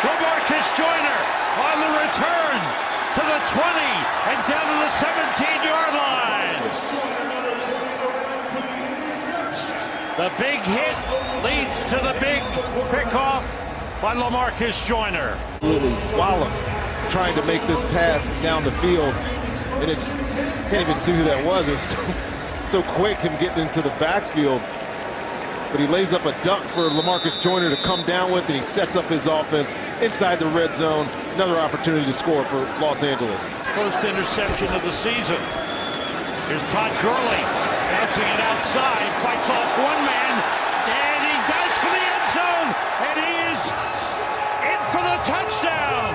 LaMarcus Joyner on the return to the 20 and down to the 17-yard line. The big hit leads to the big pickoff by LaMarcus Joyner. Really walloped trying to make this pass down the field, and it's can't even see who that was. It was so quick him getting into the backfield, but he lays up a duck for LaMarcus Joyner to come down with, and he sets up his offense inside the red zone. Another opportunity to score for Los Angeles. First interception of the season. Here's Todd Gurley bouncing it outside, fights off one man, and he dives for the end zone, and he is in for the touchdown.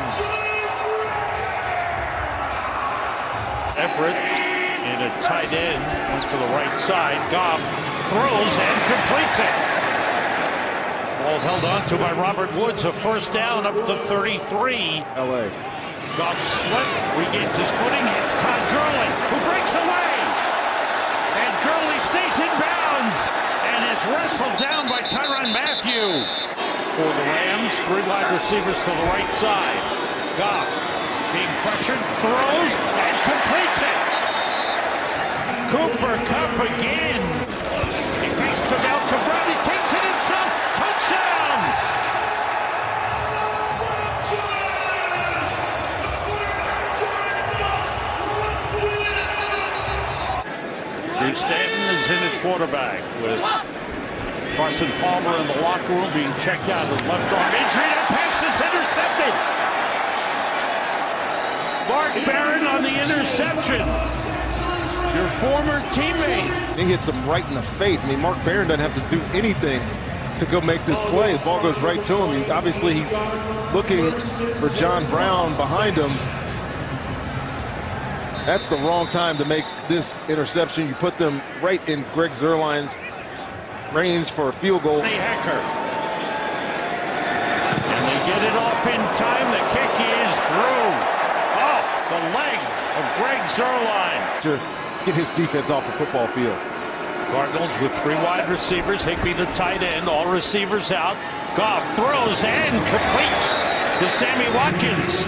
Everett in a tight end, went to the right side. Goff throws and completes it. Ball held on to by Robert Woods. A first down up to 33. L.A. Goff slip, regains his footing, hits Todd Gurley, who breaks away. And Gurley stays in bounds and is wrestled down by Tyrann Mathieu. For the Rams, 3 wide receivers to the right side. Goff being pressured, throws, and completes it. Cooper Kupp again. He fakes to Malcolm Brown, he takes it himself. Touchdown! Drew Stanton is in at quarterback with Carson Palmer in the locker room being checked out with left arm injury. That pass is intercepted. Mark Barron on the interception. Your former teammate. He hits him right in the face. I mean, Mark Barron doesn't have to do anything to go make this play. The ball goes right to him. Obviously, he's looking for John Brown behind him. That's the wrong time to make this interception. You put them right in Greg Zuerlein's range for a field goal. Hecker. And they get it off in time. The kick is through. Off the leg of Greg Zuerlein. Get his defense off the football field. Cardinals with 3 wide receivers. Higbee the tight end. All receivers out. Goff throws and completes to Sammy Watkins.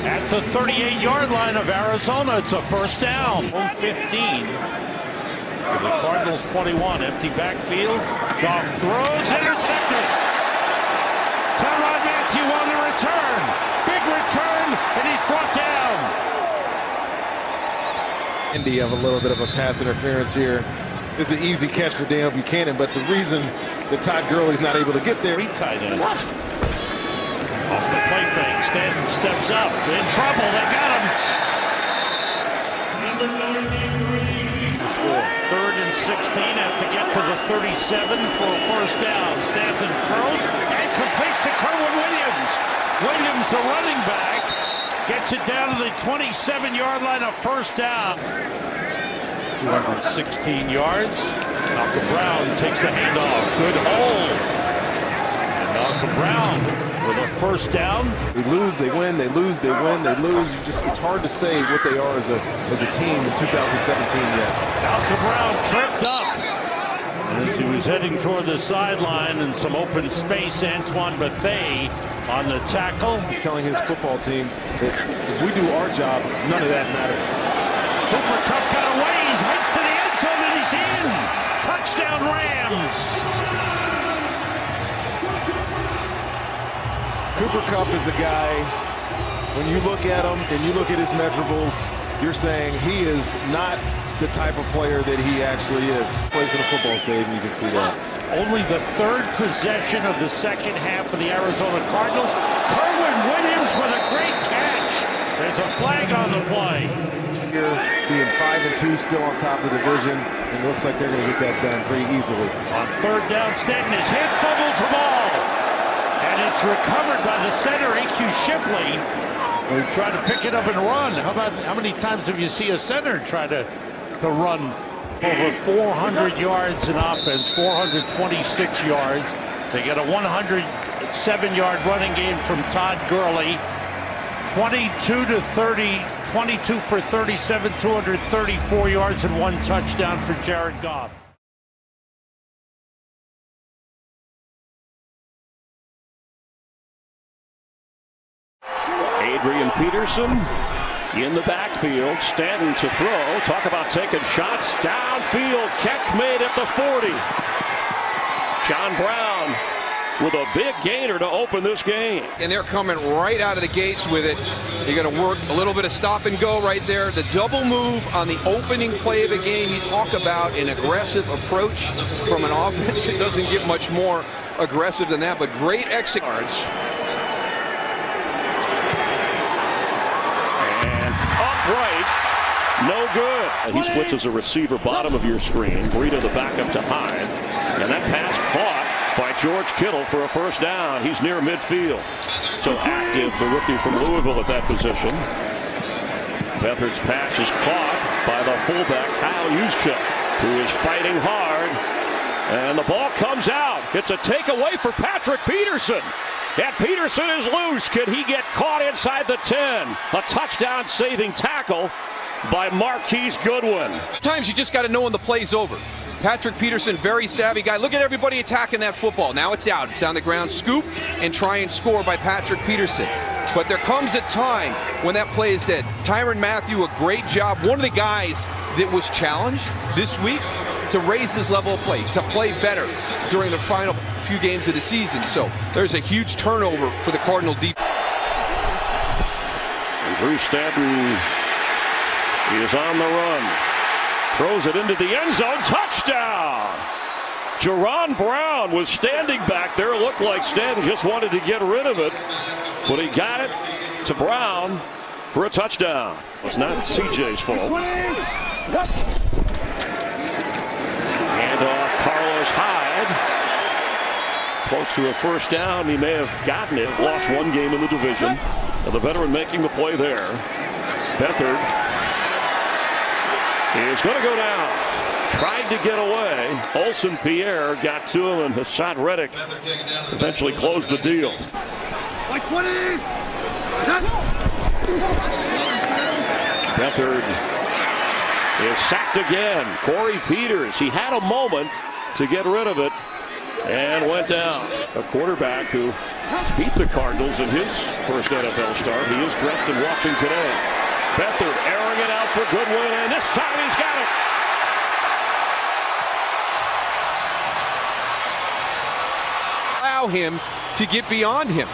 At the 38-yard line of Arizona, it's a first down. 15. For the Cardinals 21, empty backfield. Goff throws, intercepted. Tyrann Mathieu on the return. Big return, and he's brought down. Indy have a little bit of a pass interference here. It's an easy catch for Daniel Buchanan, but the reason that Todd Gurley's not able to get there. Tight end. Off the play fake, Stanton steps up. In trouble, they got him. Score. 3rd and 16, have to get to the 37 for a first down. Stanton throws and completes to Kerwin Williams. Williams, the running back, gets it down to the 27-yard line, a first down. 216 yards. Malcolm Brown takes the handoff. Good hold. And Malcolm Brown with a first down. They lose, they win, they lose, they win, they lose. It's hard to say what they are as a team in 2017 yet. Malcolm Brown tripped up as he was heading toward the sideline in some open space. Antoine Bethea on the tackle. He's telling his football team that if we do our job, none of that matters. Cooper Kupp got away. He heads to the end zone and he's in. Touchdown Rams. Cooper Kupp is a guy, when you look at him and you look at his measurables, you're saying he is not the type of player that he actually is. Plays in a football stadium, you can see that. Only the third possession of the second half for the Arizona Cardinals. Kerwin Williams with a great catch. There's a flag on the play. Here, being 5-2, still on top of the division, and it looks like they're going to get that done pretty easily. On third down, Stanton, his head fumbles the ball. And it's recovered by the center, A.Q. Shipley, who tried to pick it up and run. How many times have you seen a center try to run over 400 yards in offense, 426 yards. They get a 107-yard running game from Todd Gurley. 22 for 37, 234 yards and 1 touchdown for Jared Goff. Adrian Peterson in the backfield. Stanton to throw. Talk about taking shots downfield. Catch made at the 40. John Brown with a big gainer to open this game. And they're coming right out of the gates with it. You're going to work a little bit of stop and go right there. The double move on the opening play of a game. You talk about an aggressive approach from an offense. It doesn't get much more aggressive than that, but great execution. Upright, no good. He splits as a receiver, bottom of your screen. Breida the backup to Hyde. And that pass caught by George Kittle for a first down. He's near midfield. So active, the rookie from Louisville at that position. Beathard's pass is caught by the fullback, Kyle Juszczyk, who is fighting hard. And the ball comes out. It's a takeaway for Patrick Peterson. And Peterson is loose. Can he get caught inside the 10? A touchdown-saving tackle by Marquise Goodwin. Sometimes you just got to know when the play's over. Patrick Peterson, very savvy guy. Look at everybody attacking that football. Now it's out. It's on the ground. Scoop and try and score by Patrick Peterson. But there comes a time when that play is dead. Tyrann Mathieu, a great job. One of the guys that was challenged this week to raise his level of play, to play better during the final few games of the season. So there's a huge turnover for the Cardinal defense. And Drew Stanton is on the run. Throws it into the end zone. Touchdown! Jaron Brown was standing back there. It looked like Stanton just wanted to get rid of it, but he got it to Brown for a touchdown. It's not CJ's fault. Handoff, Carlos Hyde. Close to a first down. He may have gotten it. Lost one game in the division. Now the veteran making the play there. Beathard is going to go down. Tried to get away. Olsen Pierre got to him, and Hassan Reddick eventually closed the deal. Beathard is sacked again. Corey Peters, he had a moment to get rid of it and went down. A quarterback who beat the Cardinals in his first NFL start. He is dressed and watching today. Beathard airing it out for Goodwin, and this time he's got it. Allow him to get beyond him.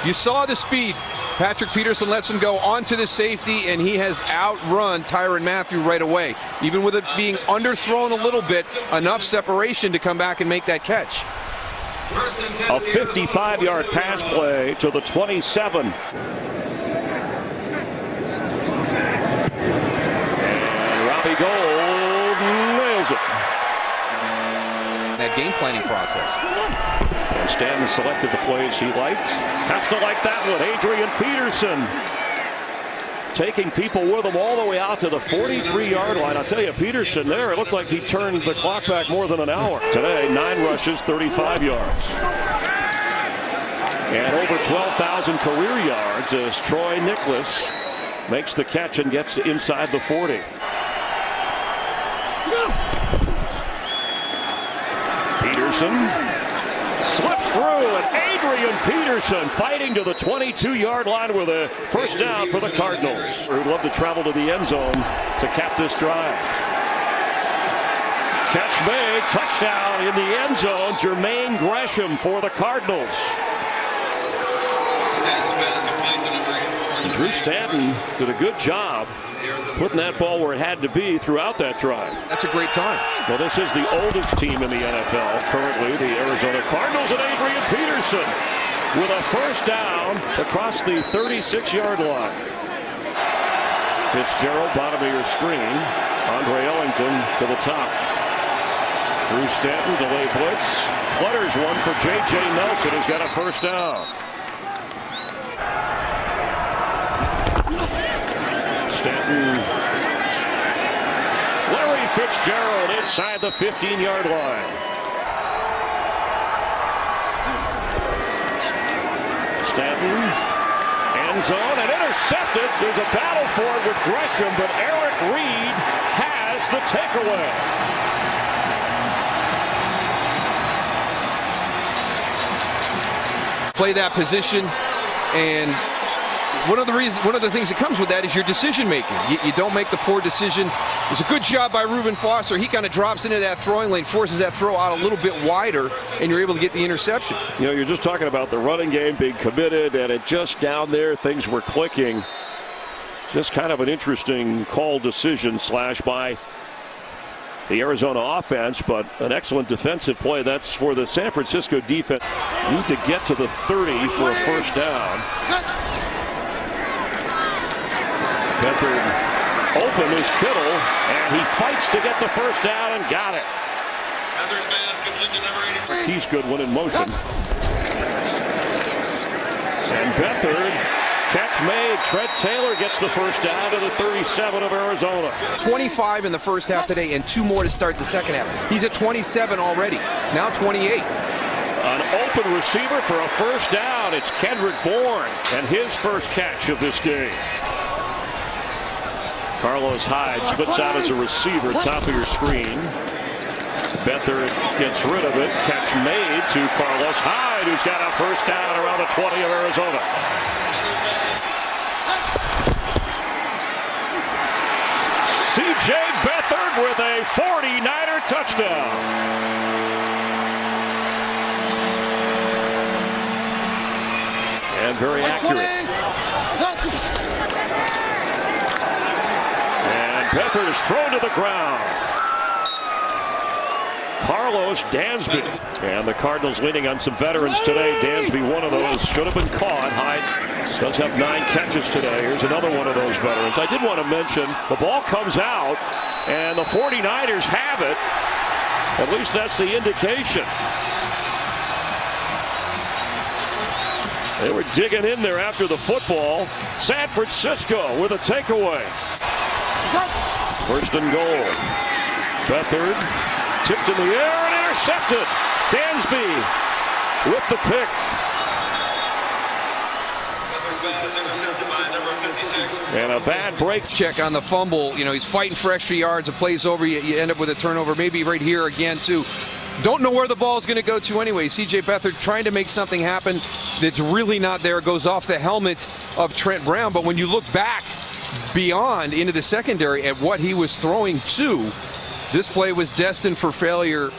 You saw the speed. Patrick Peterson lets him go onto the safety, and he has outrun Tyrann Mathieu right away. Even with it being underthrown a little bit, enough separation to come back and make that catch. A 55-yard pass play to the 27. And Robbie Gould nails it. That game planning process. And Stanton selected the plays he liked. Has to like that one. Adrian Peterson taking people with him all the way out to the 43-yard line. I'll tell you, Peterson there, it looked like he turned the clock back more than an hour. Today, 9 rushes, 35 yards. And over 12,000 career yards as Troy Nicholas makes the catch and gets inside the 40. Peterson Slips through, and Adrian Peterson fighting to the 22-yard line with a first down for the Cardinals, who'd love to travel to the end zone to cap this drive. Catch made, touchdown in the end zone. Jermaine Gresham for the Cardinals. Drew Stanton did a good job putting that ball where it had to be throughout that drive. That's a great time. Well, this is the oldest team in the NFL currently, the Arizona Cardinals, and Adrian Peterson with a first down across the 36-yard line. Fitzgerald, bottom of your screen. Andre Ellington to the top. Drew Stanton, delay blitz. Flutters one for J.J. Nelson, who's got a first down. Stanton. Larry Fitzgerald inside the 15-yard line. Stanton, end zone, and intercepted. There's a battle for it with Gresham, but Eric Reed has the takeaway. Play that position, and one of the things that comes with that is your decision making. You don't make the poor decision. It's a good job by Reuben Foster. He kind of drops into that throwing lane, forces that throw out a little bit wider, and you're able to get the interception. You know, you're just talking about the running game being committed, and it just down there things were clicking. Just kind of an interesting call decision by the Arizona offense, but an excellent defensive play. That's for the San Francisco defense. Need to get to the 30 for a first down. Beathard open is Kittle, and he fights to get the first down and got it. He's Goodwin in motion. And Beathard, catch made. Trent Taylor gets the first down to the 37 of Arizona. 25 in the first half today, and 2 more to start the second half. He's at 27 already. Now 28. An open receiver for a first down. It's Kendrick Bourne, and his first catch of this game. Carlos Hyde splits out as a receiver, top of your screen. Beathard gets rid of it. Catch made to Carlos Hyde, who's got a first down around the 20 of Arizona. C.J. Beathard with a 49er touchdown. And very accurate. And Beathard is thrown to the ground. Carlos Dansby. And the Cardinals leaning on some veterans today. Dansby, one of those, should have been caught. Hyde does have 9 catches today. Here's another one of those veterans. I did want to mention the ball comes out, and the 49ers have it. At least that's the indication. They were digging in there after the football. San Francisco with a takeaway. First and goal. Beathard tipped in the air and intercepted. Dansby with the pick. And a bad break check on the fumble. You know, he's fighting for extra yards. The play's over. You end up with a turnover. Maybe right here again, too. Don't know where the ball is going to go to anyway. C.J. Beathard trying to make something happen that's really not there. It goes off the helmet of Trent Brown. But when you look back beyond into the secondary at what he was throwing to, this play was destined for failure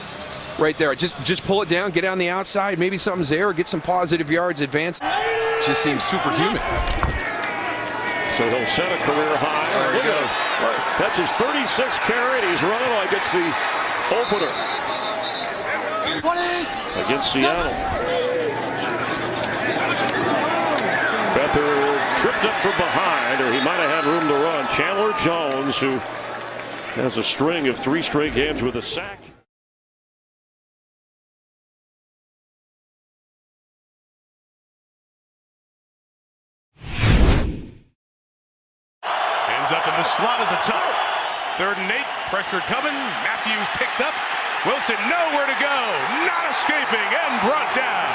right there. Just pull it down, get on the outside. Maybe something's there. Get some positive yards, advance. Just seems superhuman. So he'll set a career high. There he goes. That's his 36th carry. He's running like it's the opener against Seattle. Beathard tripped up from behind, or he might have had room to run. Chandler Jones, who has a string of 3 straight games with a sack. Up in the slot at the top. 3rd and 8. Pressure coming. Matthews picked up. Wilson nowhere to go. Not escaping and brought down.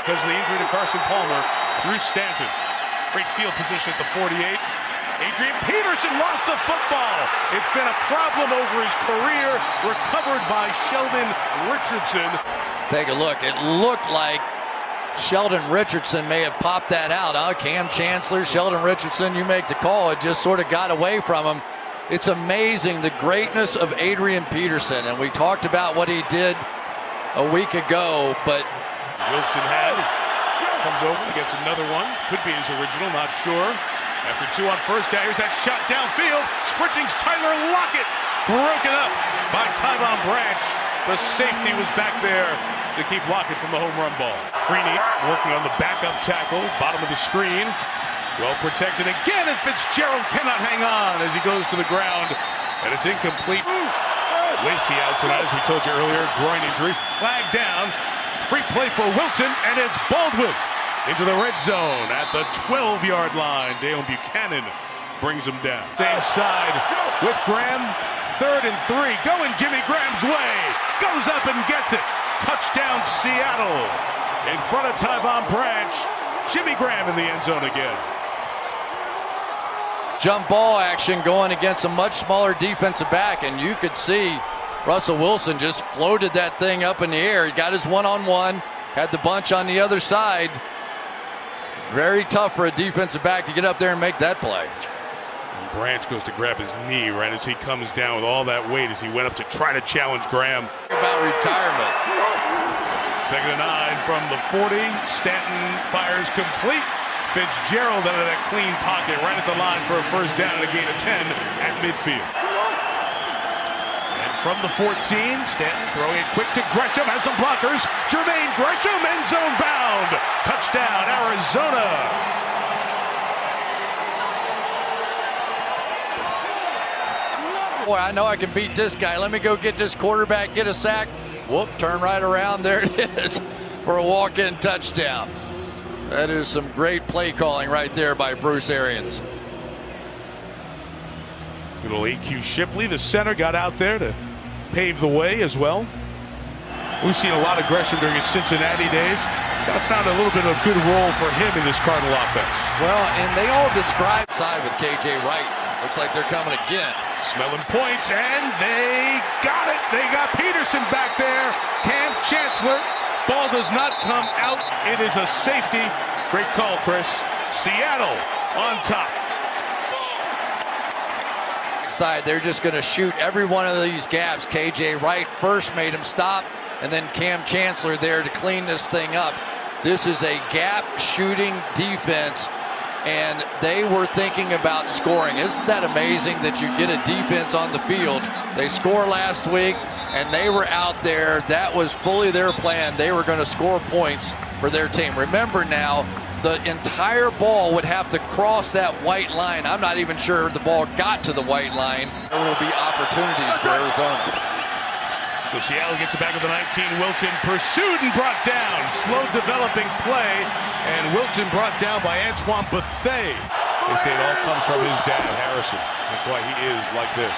Because of the injury to Carson Palmer, Drew Stanton. Great field position at the 48. Adrian Peterson lost the football. It's been a problem over his career. Recovered by Sheldon Richardson. Let's take a look. It looked like Sheldon Richardson may have popped that out. Cam Chancellor, Sheldon Richardson, you make the call. It just sort of got away from him. It's amazing the greatness of Adrian Peterson, and we talked about what he did a week ago, but Wilson comes over, gets another one. Could be his original, not sure. After 2 on first down, here's that shot downfield. Sprinting Tyler Lockett, broken up by Tyvon Branch. The safety was back there to keep Lockett from the home run ball. Freeney working on the backup tackle, bottom of the screen. Well protected again, and Fitzgerald cannot hang on as he goes to the ground, and it's incomplete. Lacey out tonight, as we told you earlier, groin injury, flag down. Free play for Wilson, and it's Baldwin into the red zone at the 12-yard line. Dale Buchanan brings him down. Same side with Graham, 3rd and 3, going Jimmy Graham's way, goes up and gets it. Touchdown Seattle in front of Tyvon Branch. Jimmy Graham in the end zone again. jump ball action going against a much smaller defensive back, and you could see Russell Wilson just floated that thing up in the air. He got his one-on-one, had the bunch on the other side. Very tough for a defensive back to get up there and make that play. And Branch goes to grab his knee right as he comes down with all that weight as he went up to try to challenge Graham. About retirement. 2nd and 9 from the 40. Stanton fires complete. Fitzgerald out of that clean pocket right at the line for a first down and a gain of 10 at midfield. And from the 14, Stanton throwing it quick to Gresham, has some blockers. Jermaine Gresham, end zone bound. Touchdown, Arizona. Boy, I know I can beat this guy. Let me go get this quarterback, get a sack. Whoop, turn right around. There it is for a walk-in touchdown. That is some great play calling right there by Bruce Arians. Little A.Q. Shipley, the center, got out there to pave the way as well. We've seen a lot of Gresham during his Cincinnati days. Got found a little bit of a good role for him in this Cardinal offense. Well, and they all describe side with K.J. Wright. Looks like they're coming again. Smelling points, and they got it. They got Peterson back there. Cam Chancellor. Ball does not come out. It is a safety. Great call, Chris. Seattle on top. Side, they're just going to shoot every one of these gaps. K.J. Wright first made him stop, and then Cam Chancellor there to clean this thing up. This is a gap shooting defense, and they were thinking about scoring. Isn't that amazing that you get a defense on the field? They scored last week, and they were out there. That was fully their plan. They were going to score points for their team. Remember now, the entire ball would have to cross that white line. I'm not even sure the ball got to the white line. There will be opportunities for Arizona. So Seattle gets it back with the 19. Wilson pursued and brought down. Slow developing play, and Wilson brought down by Antoine Bethea. They say it all comes from his dad, Harrison. That's why he is like this.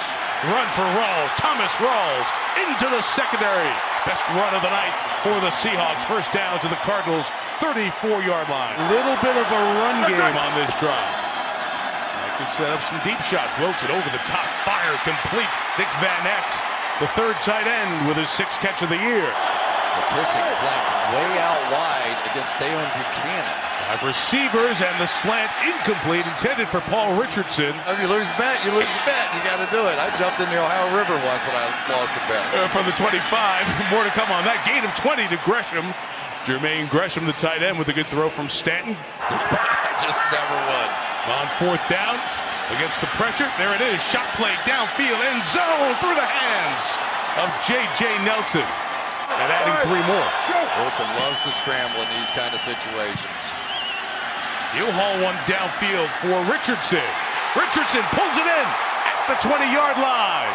Run for Rawls. Thomas Rawls into the secondary. Best run of the night for the Seahawks. First down to the Cardinals' 34-yard line. Little bit of a run game on this drive. I can set up some deep shots. Wilson over the top. Fire complete. Nick Van Ness, the third tight end with his 6th catch of the year. McKissick flanked way out wide against Dale Buchanan. 5 receivers, and the slant incomplete, intended for Paul Richardson. If you lose a bet, you lose a bet. You got to do it. I jumped in the Ohio River once when I lost a bet. From the 25, more to come on that. Gain of 20 to Gresham. Jermaine Gresham, the tight end, with a good throw from Stanton. Just never won. On 4th down, against the pressure. There it is. Shot play downfield, end zone, through the hands of J.J. Nelson. And adding 3 more. Wilson loves to scramble in these kind of situations. He'll haul one downfield for Richardson. Richardson pulls it in at the 20-yard line.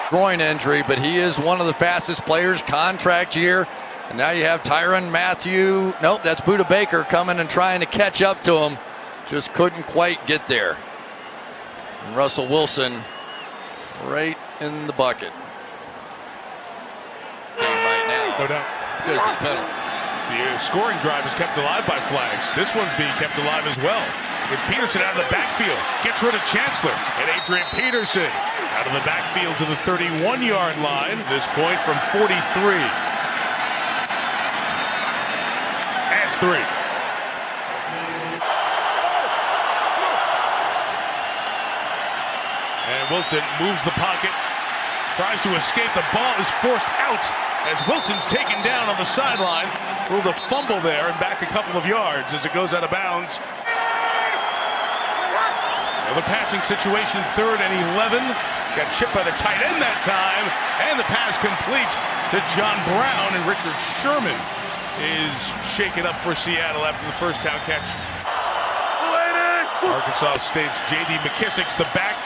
Groin injury, but he is one of the fastest players, contract year. And now you have Tyrann Mathieu. Nope, that's Budda Baker coming and trying to catch up to him. Just couldn't quite get there. And Russell Wilson right in the bucket. Right now. No doubt. Because of penalties. The scoring drive is kept alive by flags. This one's being kept alive as well. It's Peterson out of the backfield. Gets rid of Chancellor. And Adrian Peterson out of the backfield to the 31-yard line. This point from 43. 3. And Wilson moves the pocket, tries to escape. The ball is forced out as Wilson's taken down on the sideline. A little fumble there and back a couple of yards as it goes out of bounds. Another passing situation, 3rd and 11. Got chipped by the tight end that time. And the pass complete to John Brown. And Richard Sherman is shaken up for Seattle after the first down catch. Arkansas State's J.D. McKissic's the back.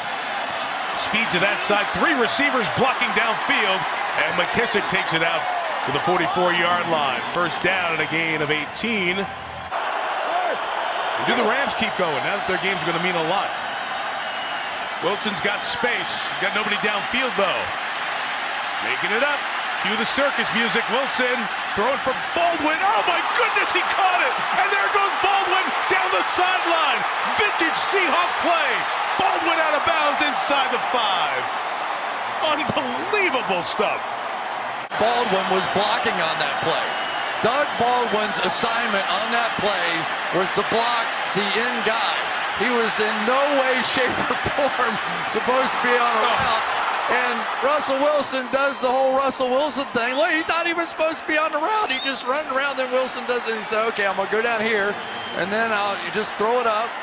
Speed to that side. 3 receivers blocking downfield. And McKissic takes it out to the 44-yard line. First down and a gain of 18. And do the Rams keep going now that their game's going to mean a lot? Wilson's got space. Got nobody downfield, though. Making it up. Cue the circus music. Wilson throwing for Baldwin. Oh, my goodness, he caught it. And there goes Baldwin down the sideline. Vintage Seahawk play. Baldwin out of bounds inside the 5. Unbelievable stuff. Baldwin was blocking on that play. Doug Baldwin's assignment on that play was to block the in guy. He was in no way, shape, or form supposed to be on a route. And Russell Wilson does the whole Russell Wilson thing. Look, he's not even supposed to be on the route. He just runs around, then Wilson does it. He said, okay, I'm going to go down here, and then I'll just throw it up.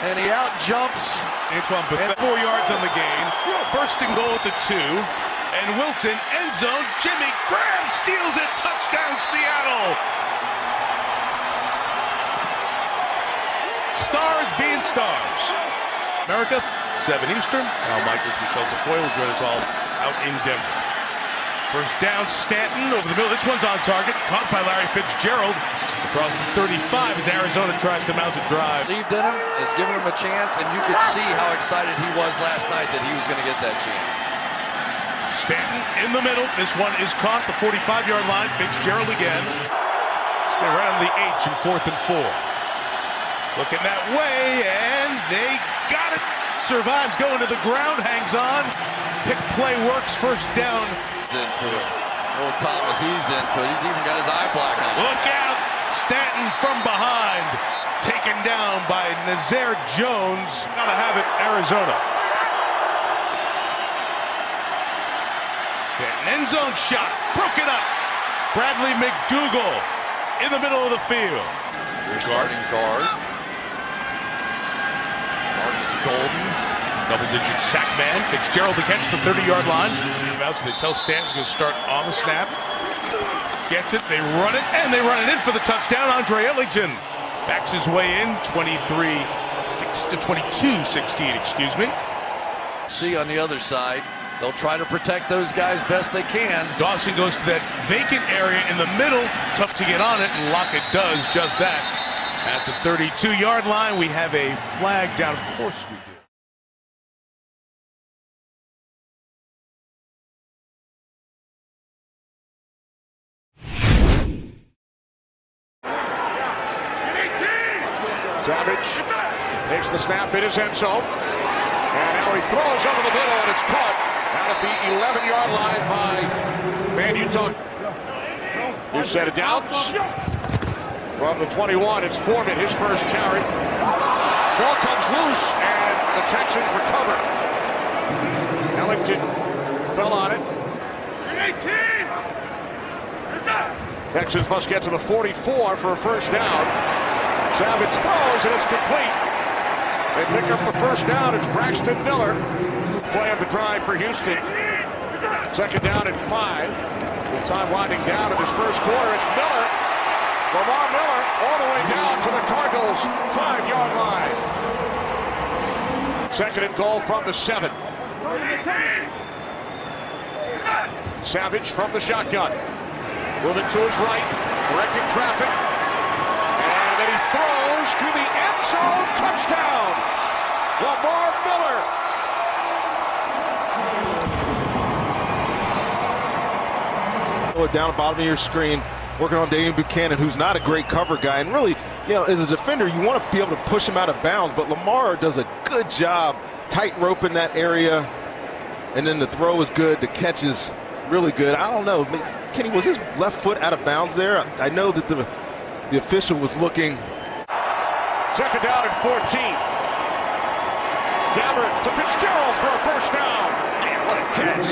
And he out jumps. Antoine Buffett, 4 yards on the gain. First and goal at the 2. And Wilson, end zone. Jimmy Graham steals it. Touchdown, Seattle. Stars being stars. America, 7 Eastern. Now Michaels, Michelle Tafoya will join us all out in Denver. First down, Stanton over the middle. This one's on target. Caught by Larry Fitzgerald. Across the 35 as Arizona tries to mount a drive. Steve Denham is giving him a chance, and you could see how excited he was last night that he was going to get that chance. Stanton in the middle. This one is caught the 45-yard line. Fitzgerald again. Stay right on the H in 4th and 4. Looking that way, and they got it. Survives going to the ground, hangs on. Pick play works, first down. He's into it. Old Thomas, he's into it. He's even got his eye black on. Look out! Stanton from behind. Taken down by Nazir Jones. Gotta have it, Arizona. Stanton end zone shot. Broke it up. Bradley McDougal in the middle of the field. Starting guard. Guard is Golden. Double-digit sack man. Fitzgerald the catch the 30-yard line. So they tell Stanton's going to start on the snap. Gets it, they run it, and they run it in for the touchdown. Andre Ellington backs his way in, 22-16, excuse me. See on the other side, they'll try to protect those guys best they can. Dawson goes to that vacant area in the middle. Tough to get on it, and Lockett does just that. At the 32-yard line, we have a flag down. Of course we do. Savage takes the snap in his end zone. And now he throws over the middle, and it's caught out at the 11-yard line by Man Utah. New set of downs. From the 21, it's Foreman, his first carry. Ball comes loose, and the Texans recover. Ellington fell on it. 18! Texans must get to the 44 for a first down. Savage throws, and it's complete. They pick up the first down. It's Braxton Miller. Play of the drive for Houston. Second down at 5. With time winding down in this first quarter, it's Miller. Lamar Miller all the way down to the Cardinals' 5-yard line. Second and goal from the 7. Savage from the shotgun. Moving to his right, directing traffic. And then he throws to the end zone. Touchdown! Lamar Miller. Down the bottom of your screen, working on Damian Buchanan, who's not a great cover guy. And really, you know, as a defender, you want to be able to push him out of bounds. But Lamar does a good job tight roping that area. And then the throw is good. The catch is really good. I don't know. Kenny, was his left foot out of bounds there? I know that the the official was looking. Second down and 14. Gabbert to Fitzgerald for a first down. Man, what a catch.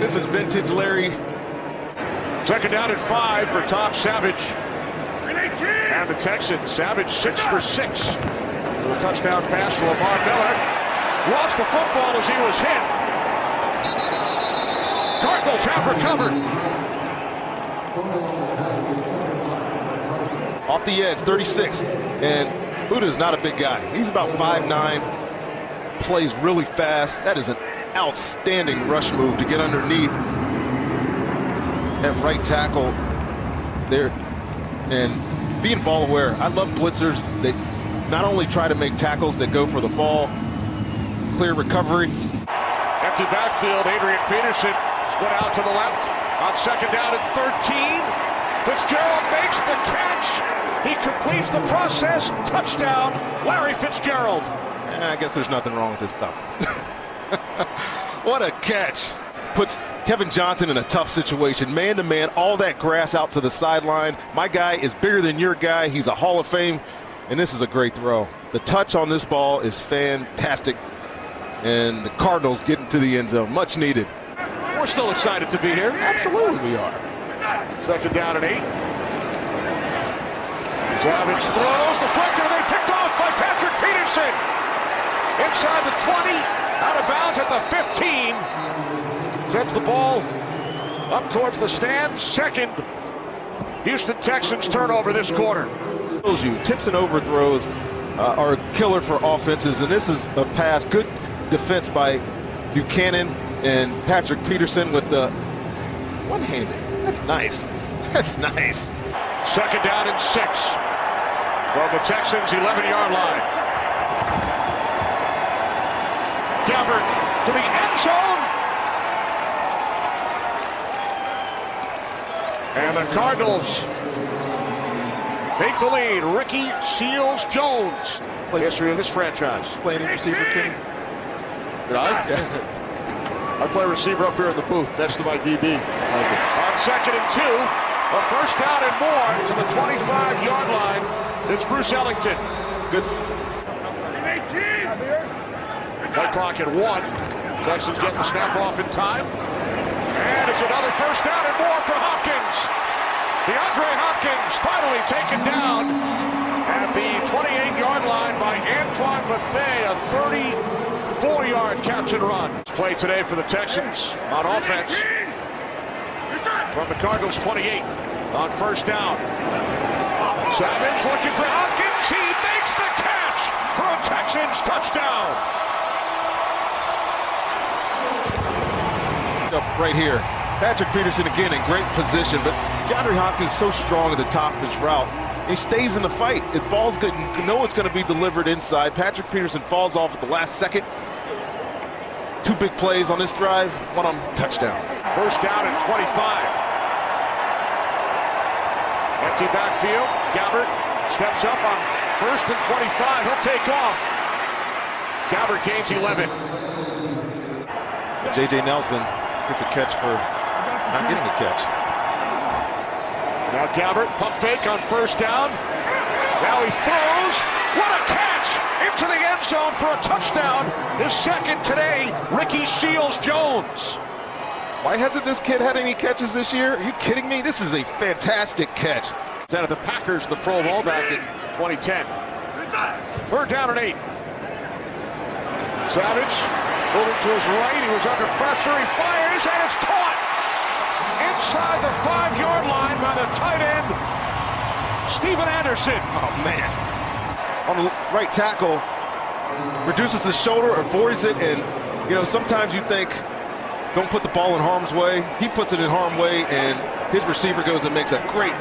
This is vintage Larry. Second down and 5 for Tom Savage. And the Texans, Savage 6 for 6. With a touchdown pass to Lamar Miller. Lost the football as he was hit. Cardinals have recovered. Off the edge, 36. And Buddha is not a big guy. He's about 5'9", plays really fast. That is an outstanding rush move to get underneath at right tackle there. And being ball aware, I love blitzers that not only try to make tackles that go for the ball, clear recovery. Empty backfield, Adrian Peterson split out to the left on second down at 13. Fitzgerald makes the catch. He completes the process. Touchdown, Larry Fitzgerald. I guess there's nothing wrong with this thumb. What a catch. Puts Kevin Johnson in a tough situation. Man-to-man, all that grass out to the sideline. My guy is bigger than your guy. He's a Hall of Fame, and this is a great throw. The touch on this ball is fantastic, and the Cardinals get into the end zone. Much needed. We're still excited to be here. Absolutely we are. Second down and 8. Savage throws, deflected, and then picked off by Patrick Peterson. Inside the 20, out of bounds at the 15. Sends the ball up towards the stands. Second Houston Texans turnover this quarter. Tips and overthrows are a killer for offenses, and this is a pass. Good defense by Buchanan and Patrick Peterson with the one-handed. That's nice. That's nice. Second down and 6 from the Texans' 11-yard line. Gabbert to the end zone. And the Cardinals take the lead. Ricky Seals-Jones. The history of this franchise. Playing receiver, Kenny. Did I? I play receiver up here in the booth next to my DB. On second and 2, a first down and more to the 25-yard line. It's Bruce Ellington. Good. Play clock at 1. Texans get the snap off in time. And it's another first down and more for Hopkins. DeAndre Hopkins finally taken down at the 28-yard line by Antoine Bethea, a 34-yard catch and run. Play today for the Texans on offense from the Cardinals 28 on first down. Savage looking for Hopkins. He makes the catch for a Texans touchdown. Right here. Patrick Peterson again in great position, but DeAndre Hopkins so strong at the top of his route. He stays in the fight. If ball's good, you know it's going to be delivered inside. Patrick Peterson falls off at the last second. 2 big plays on this drive, one on touchdown. First down and 25. Empty backfield. Gabbert steps up on first and 25. He'll take off. Gabbert gains 11. J.J. Nelson gets a catch for not getting a catch. Now Gabbert, pump fake on first down. Now he throws. What a catch! Into the end zone for a touchdown. His second today, Ricky Seals-Jones. Why hasn't this kid had any catches this year? Are you kidding me? This is a fantastic catch. Out of the Packers, the Pro Bowl back in 2010. Third down and 8. Savage moving to his right. He was under pressure. He fires, and it's caught inside the 5-yard line by the tight end, Steven Anderson. Oh, man. On the right tackle, reduces his shoulder, avoids it, and, you know, sometimes you think, don't put the ball in harm's way. He puts it in harm's way, and his receiver goes and makes a great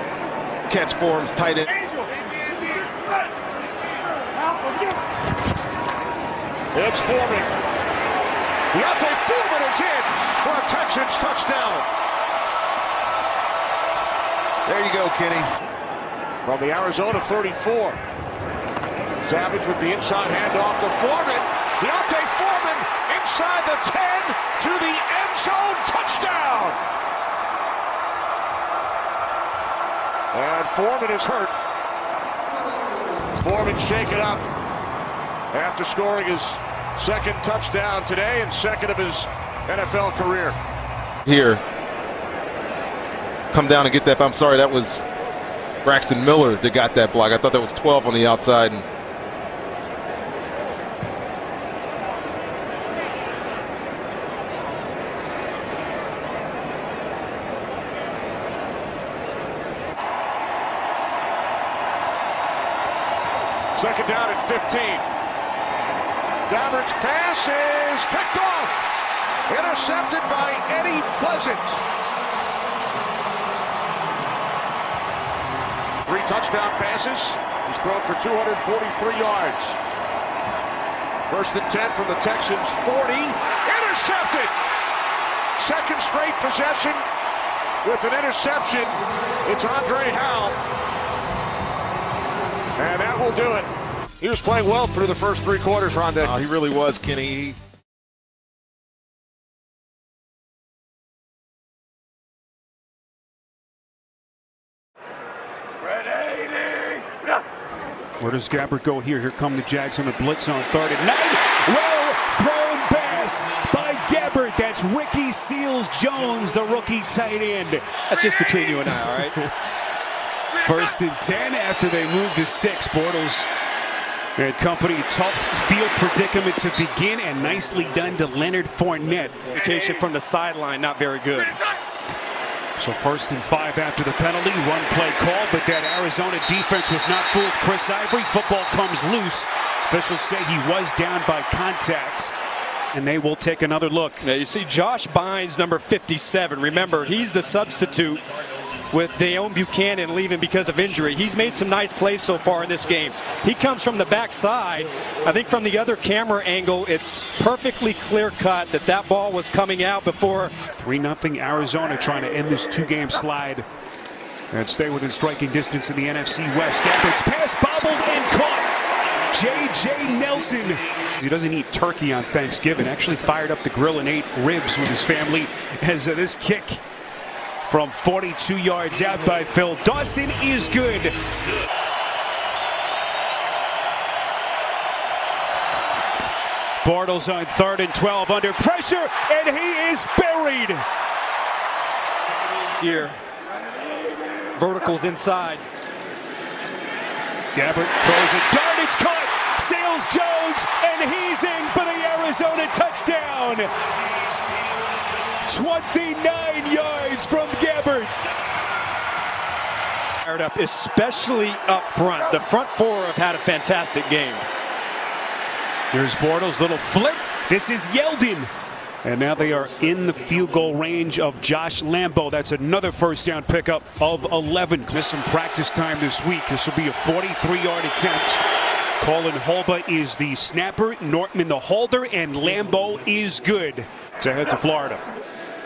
catch for him, tight end. It's Foreman. Deontay Foreman is in for a Texans touchdown. There you go, Kenny. From the Arizona 34. Savage with the inside handoff to Foreman. Deontay Foreman inside the 10 to the end zone. Touchdown. And Foreman is hurt. Foreman shaken up after scoring his second touchdown today and second of his NFL career. Here. Come down and get that. I'm sorry, that was Braxton Miller that got that block. I thought that was 12 on the outside. And second down at 15. Gabbert's pass is picked off. Intercepted by Eddie Pleasant. 3 touchdown passes. He's thrown for 243 yards. First and 10 from the Texans. 40. Intercepted. Second straight possession with an interception. It's Andre Howell. And that will do it. He was playing well through the first 3 quarters, Rondé. he really was, Kenny. Where does Gabbert go here? Here come the Jags on the blitz on 3rd and 9. Well thrown pass by Gabbert. That's Ricky Seals-Jones, the rookie tight end. That's just between you and I, all right? 1st and 10 after they move the sticks. Bortles and company, tough field predicament to begin, and nicely done to Leonard Fournette. Indication from the sideline, not very good. So 1st and 5 after the penalty, run play call, but that Arizona defense was not fooled. Chris Ivory, football comes loose. Officials say he was down by contact, and they will take another look. Now you see Josh Bynes, number 57. Remember, he's the substitute with Deone Buchanan leaving because of injury. He's made some nice plays so far in this game. He comes from the backside. I think from the other camera angle, it's perfectly clear cut that that ball was coming out before. 3-0 Arizona trying to end this 2-game slide and stay within striking distance in the NFC West. Gabbert's pass bobbled and caught. J.J. Nelson. He doesn't eat turkey on Thanksgiving. Actually fired up the grill and ate ribs with his family as this kick from 42 yards out by Phil Dawson is good. Bortles on 3rd and 12 under pressure, and he is buried. Here, verticals inside. Gabbert throws a dart, it's caught. Seals-Jones, and he's in for the Arizona touchdown. 29 yards from Gabbert. Fired up, especially up front. The front 4 have had a fantastic game. There's Bortles' little flip. This is Yeldon. And now they are in the field goal range of Josh Lambo. That's another first down pickup of 11. Missed some practice time this week. This will be a 43-yard attempt. Colin Holba is the snapper, Nortman the holder, and Lambo is good to head to Florida.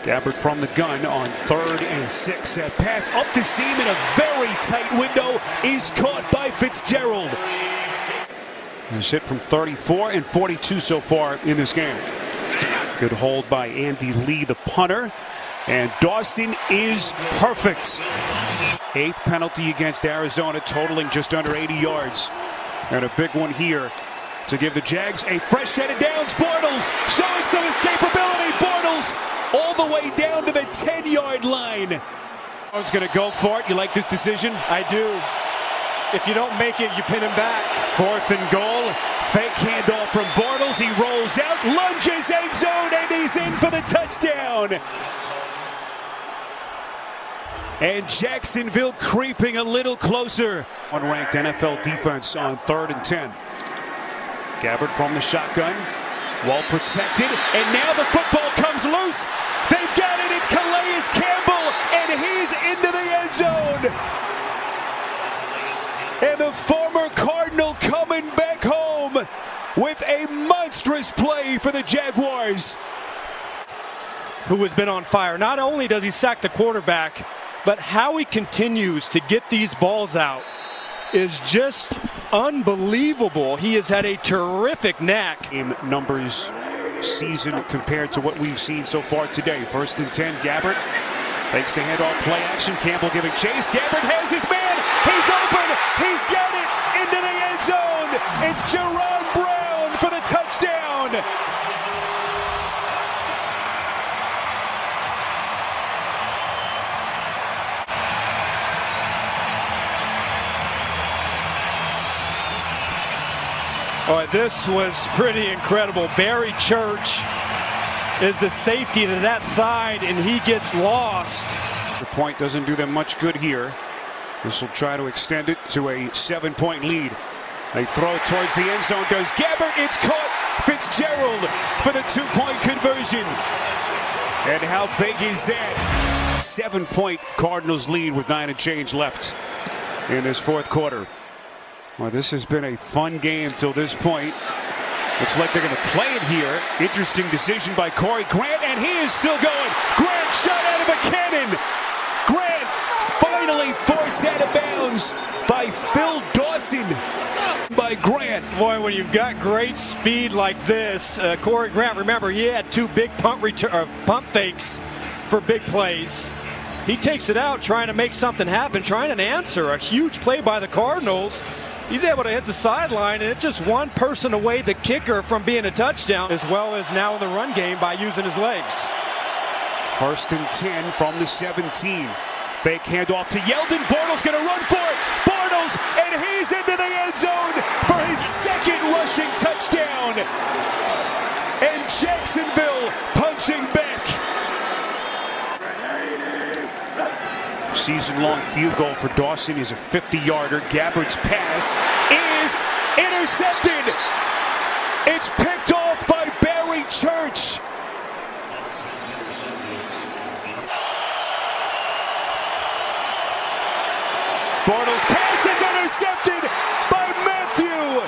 Gabbert from the gun on 3rd and 6. That pass up the seam in a very tight window is caught by Fitzgerald. He's hit from 34 and 42 so far in this game. Good hold by Andy Lee, the punter. And Dawson is perfect. 8th penalty against Arizona, totaling just under 80 yards. And a big one here to give the Jags a fresh set of downs. Bortles showing some escapability. Bortles all the way down to the 10-yard line. He's going to go for it. You like this decision? I do. If you don't make it, you pin him back. 4th and goal. Fake handoff from Bortles. He rolls out, lunges end zone, and he's in for the touchdown. And Jacksonville creeping a little closer. Unranked NFL defense on 3rd and 10. Gabbert from the shotgun. Well protected, and now the football comes loose. They've got it, it's Calais Campbell, and he's into the end zone. And the former Cardinal coming back home with a monstrous play for the Jaguars. Who has been on fire. Not only does he sack the quarterback, but how he continues to get these balls out is just unbelievable. He has had a terrific knack. Game numbers season compared to what we've seen so far today. 1st and 10, Gabbert Fakes the handoff, play action. Campbell giving chase. Gabbert has his man. He's open. He's got it into the end zone. It's Jerron Brown for the touchdown. All right, this was pretty incredible. Barry Church is the safety to that side, and he gets lost. The point doesn't do them much good here. This will try to extend it to a 7-point lead. They throw towards the end zone. Does Gabbert? It's caught. Fitzgerald for the 2-point conversion. And how big is that? 7-point Cardinals lead with 9 and change left in this fourth quarter. Well, this has been a fun game till this point. Looks like they're going to play it here. Interesting decision by Corey Grant, and he is still going. Grant shot out of a cannon. Grant finally forced out of bounds by Phil Dawson. By Grant. Boy, when you've got great speed like this, Corey Grant, remember, he had 2 big pump fakes for big plays. He takes it out, trying to make something happen, trying to answer a huge play by the Cardinals. He's able to hit the sideline, and it's just one person away, the kicker, from being a touchdown, as well as now in the run game by using his legs. 1st and 10 from the 17. Fake handoff to Yeldon. Bortles going to run for it. Bortles, and he's into the end zone for his 2nd rushing touchdown. And Jacksonville punching back. Season-long field goal for Dawson is a 50-yarder. Gabbert's pass is intercepted. It's picked off by Barry Church. Bortles' pass is intercepted by Matthew.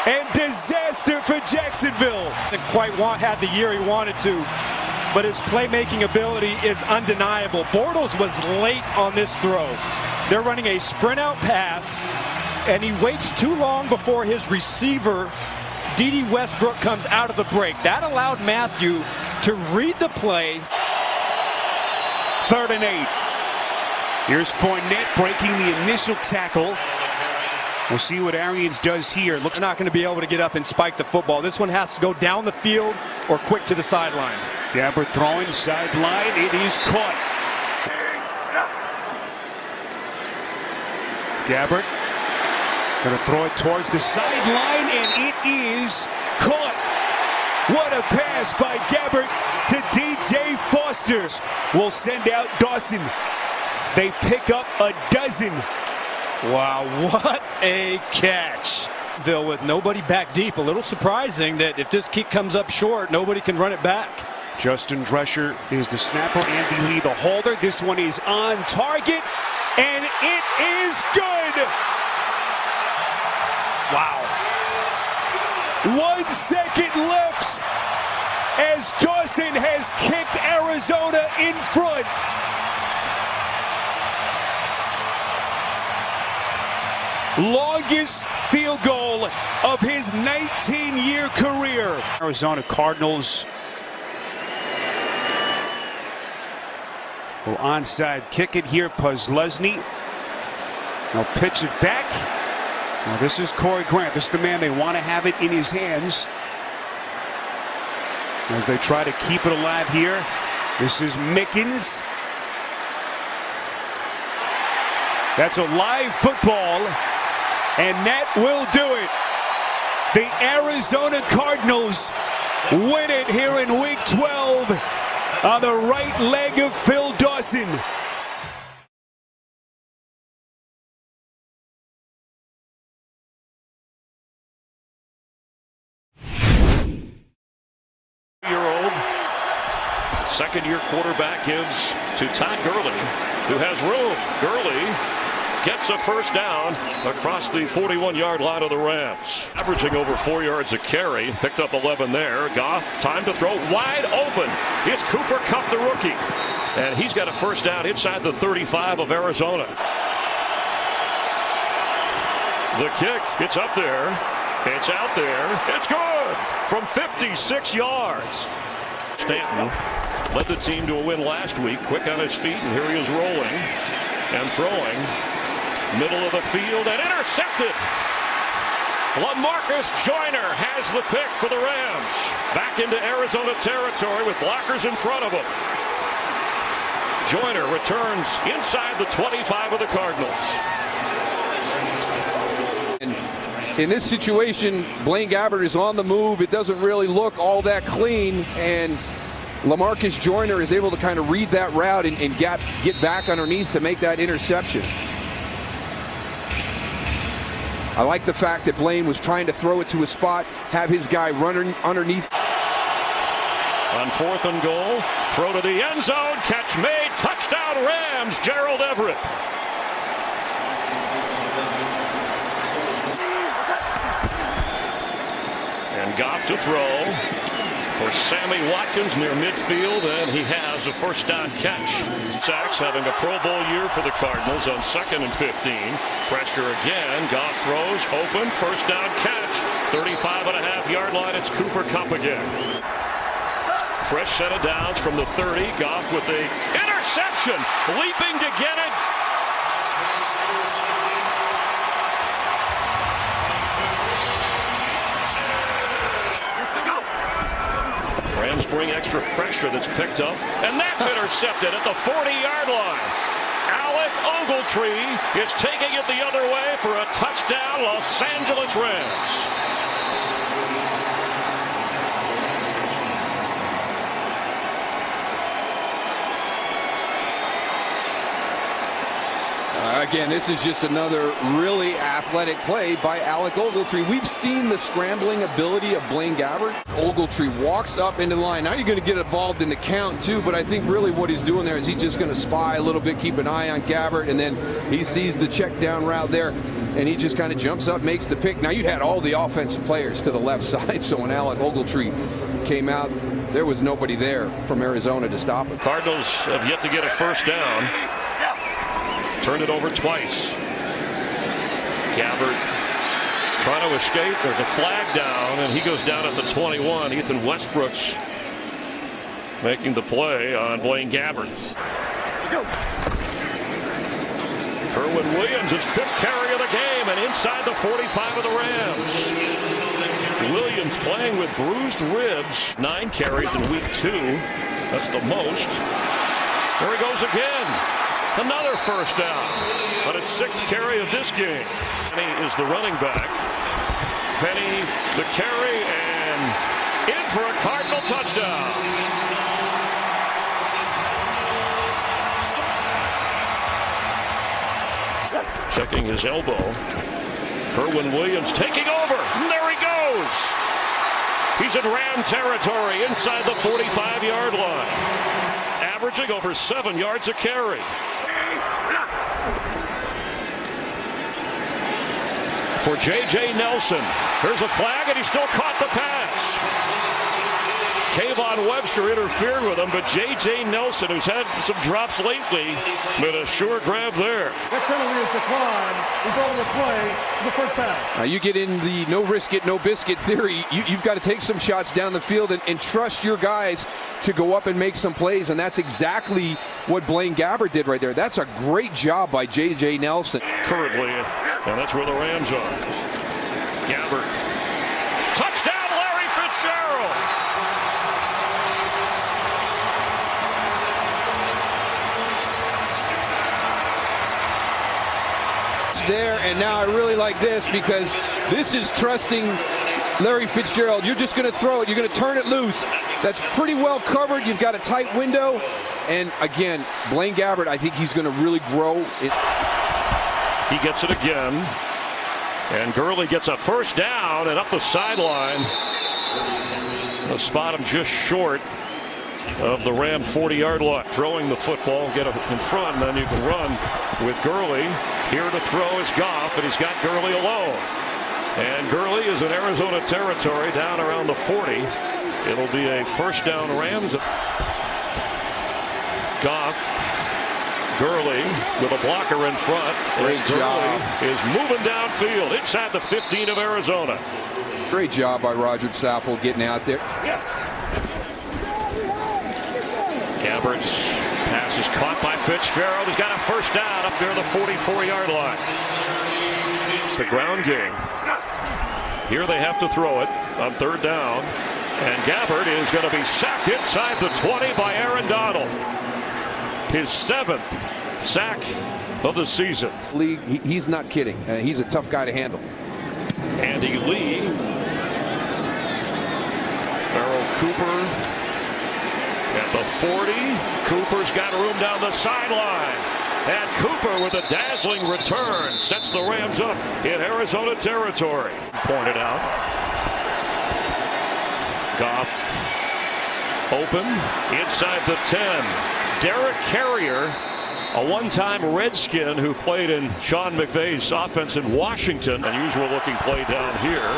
And disaster for Jacksonville. Didn't quite had the year he wanted to, but his playmaking ability is undeniable. Bortles was late on this throw. They're running a sprint out pass, and he waits too long before his receiver, D.D. Westbrook, comes out of the break. That allowed Matthew to read the play. 3rd and 8. Here's Fournette breaking the initial tackle. We'll see what Arians does here. Looks not going to be able to get up and spike the football. This one has to go down the field or quick to the sideline. Gabbert throwing sideline. It is caught. Gabbert going to throw it towards the sideline, and it is caught. What a pass by Gabbert to DJ Foster. Will send out Dawson. They pick up a dozen. Wow, what a catch. Ville with nobody back deep. A little surprising that if this kick comes up short, nobody can run it back. Justin Drescher is the snapper. Andy Lee the holder. This one is on target, and it is good. Wow. 1 second left as Dawson has kicked Arizona in front. Longest field goal of his 19-year career. Arizona Cardinals will onside kick it here. Puzlesny. They'll pitch it back. Now this is Corey Grant. This is the man they want to have it in his hands as they try to keep it alive here. This is Mickens. That's a live football. And that will do it. The Arizona Cardinals win it here in Week 12 on the right leg of Phil Dawson. Second-year quarterback gives to Todd Gurley, who has room. Gurley gets a first down across the 41-yard line of the Rams. Averaging over 4 yards a carry. Picked up 11 there. Goff, time to throw, wide open. It's Cooper Kupp, the rookie. And he's got a first down inside the 35 of Arizona. The kick, it's up there. It's out there. It's good from 56 yards. Stanton led the team to a win last week. Quick on his feet, and here he is rolling and throwing. Middle of the field and intercepted. LaMarcus Joyner has the pick for the Rams. Back into Arizona territory with blockers in front of him. Joyner returns inside the 25 of the Cardinals. In this situation, Blaine Gabbert is on the move. It doesn't really look all that clean, and LaMarcus Joyner is able to kind of read that route and get back underneath to make that interception. I like the fact that Blaine was trying to throw it to a spot, have his guy run underneath. On 4th and goal, throw to the end zone, catch made, touchdown Rams, Gerald Everett. And Goff to throw for Sammy Watkins near midfield, and he has a first down catch. Sacks having a Pro Bowl year for the Cardinals on 2nd and 15. Pressure again. Goff throws, open, first down catch. 35.5-yard line. It's Cooper Kupp again. Fresh set of downs from the 30. Goff with the interception, leaping to get it. Rams bring extra pressure that's picked up, and that's intercepted at the 40-yard line. Alec Ogletree is taking it the other way for a touchdown, Los Angeles Rams. Again, this is just another really athletic play by Alec Ogletree. We've seen the scrambling ability of Blaine Gabbert. Ogletree walks up into the line. Now you're going to get involved in the count too, but I think really what he's doing there is he's just going to spy a little bit, keep an eye on Gabbert, and then he sees the check down route there, and he just kind of jumps up, makes the pick. Now you had all the offensive players to the left side, so when Alec Ogletree came out, there was nobody there from Arizona to stop him. Cardinals have yet to get a first down. Turned it over twice. Gabbert trying to escape. There's a flag down, and he goes down at the 21. Ethan Westbrook's making the play on Blaine Gabbert. Kerwin Williams, his 5th carry of the game, and inside the 45 of the Rams. Williams playing with bruised ribs. 9 carries in week 2. That's the most. There he goes again. Another first down on his 6th carry of this game. Penny is the running back. Penny the carry and in for a Cardinal touchdown. Checking his elbow. Kerwin Williams taking over. And there he goes. He's in Ram territory inside the 45-yard line. Averaging over 7 yards a carry. For J.J. Nelson. There's a flag, and he still caught the pass. Kayvon Webster interfered with him, but J.J. Nelson, who's had some drops lately, made a sure grab there. That penalty is declined. We're going to play the first down. Now you get in the no risk it, no biscuit theory. You've got to take some shots down the field and trust your guys to go up and make some plays, and that's exactly what Blaine Gabbert did right there. That's a great job by J.J. Nelson. Currently, and that's where the Rams are. Gabbert. Touchdown, Larry Fitzgerald. There, and now I really like this because this is trusting Larry Fitzgerald. You're just going to throw it. You're going to turn it loose. That's pretty well covered. You've got a tight window. And again, Blaine Gabbert, I think he's going to really grow. He gets it again. And Gurley gets a first down and up the sideline. They'll spot him just short of the Ram 40-yard line. Throwing the football, get it in front, and then you can run with Gurley. Here to throw is Goff, and he's got Gurley alone. And Gurley is in Arizona territory down around the 40. It'll be a first down Rams. Goff Gurley with a blocker in front. Great job. Is moving downfield inside the 15 of Arizona. Great job by Roger Saffold getting out there. Gabbert's pass is caught by Fitzgerald. He's got a first down up there the 44-yard line. It's the ground game. Here they have to throw it on third down. And Gabbert is going to be sacked inside the 20 by Aaron Donald. His 7th sack of the season. League, he's not kidding. He's a tough guy to handle. Andy Lee. Farrell Cooper at the 40. Cooper's got room down the sideline. And Cooper with a dazzling return sets the Rams up in Arizona territory. Pointed out. Goff open inside the 10. Derek Carrier, a one-time Redskin who played in Sean McVay's offense in Washington. Unusual looking play down here.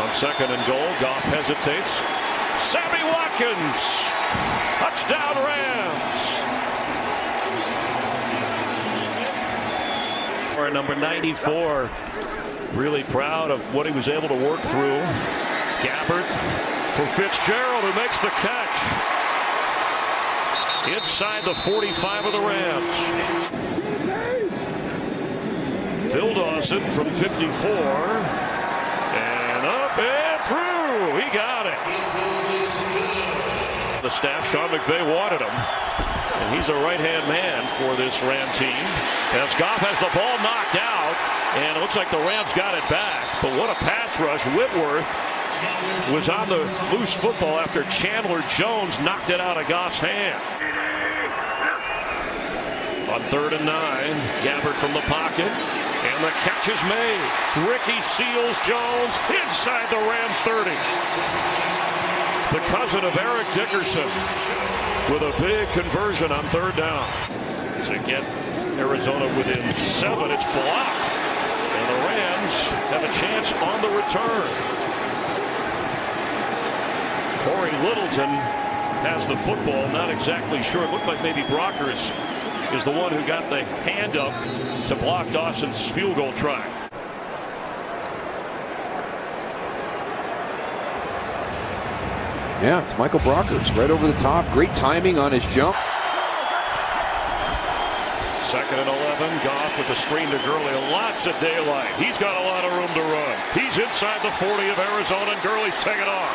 On second and goal, Goff hesitates. Sammy Watkins, touchdown Rams. Or number 94, really proud of what he was able to work through. Gabbert for Fitzgerald, who makes the catch. Inside the 45 of the Rams. Phil Dawson from 54. And up and through. He got it. The staff, Sean McVay, wanted him. And he's a right-hand man for this Ram team. As Goff has the ball knocked out. And it looks like the Rams got it back. But what a pass rush. Whitworth was on the loose football after Chandler Jones knocked it out of Goff's hand. On third and 9, Gabbert from the pocket, and the catch is made. Ricky Seals Jones inside the Rams 30. The cousin of Eric Dickerson with a big conversion on third down. To get Arizona within 7, it's blocked. And the Rams have a chance on the return. Corey Littleton has the football, not exactly sure. It looked like maybe Brockers is the one who got the hand up to block Dawson's field goal try. Yeah, it's Michael Brockers right over the top. Great timing on his jump. Second and 11, Goff with the screen to Gurley. Lots of daylight. He's got a lot of room to run. He's inside the 40 of Arizona, and Gurley's taking off.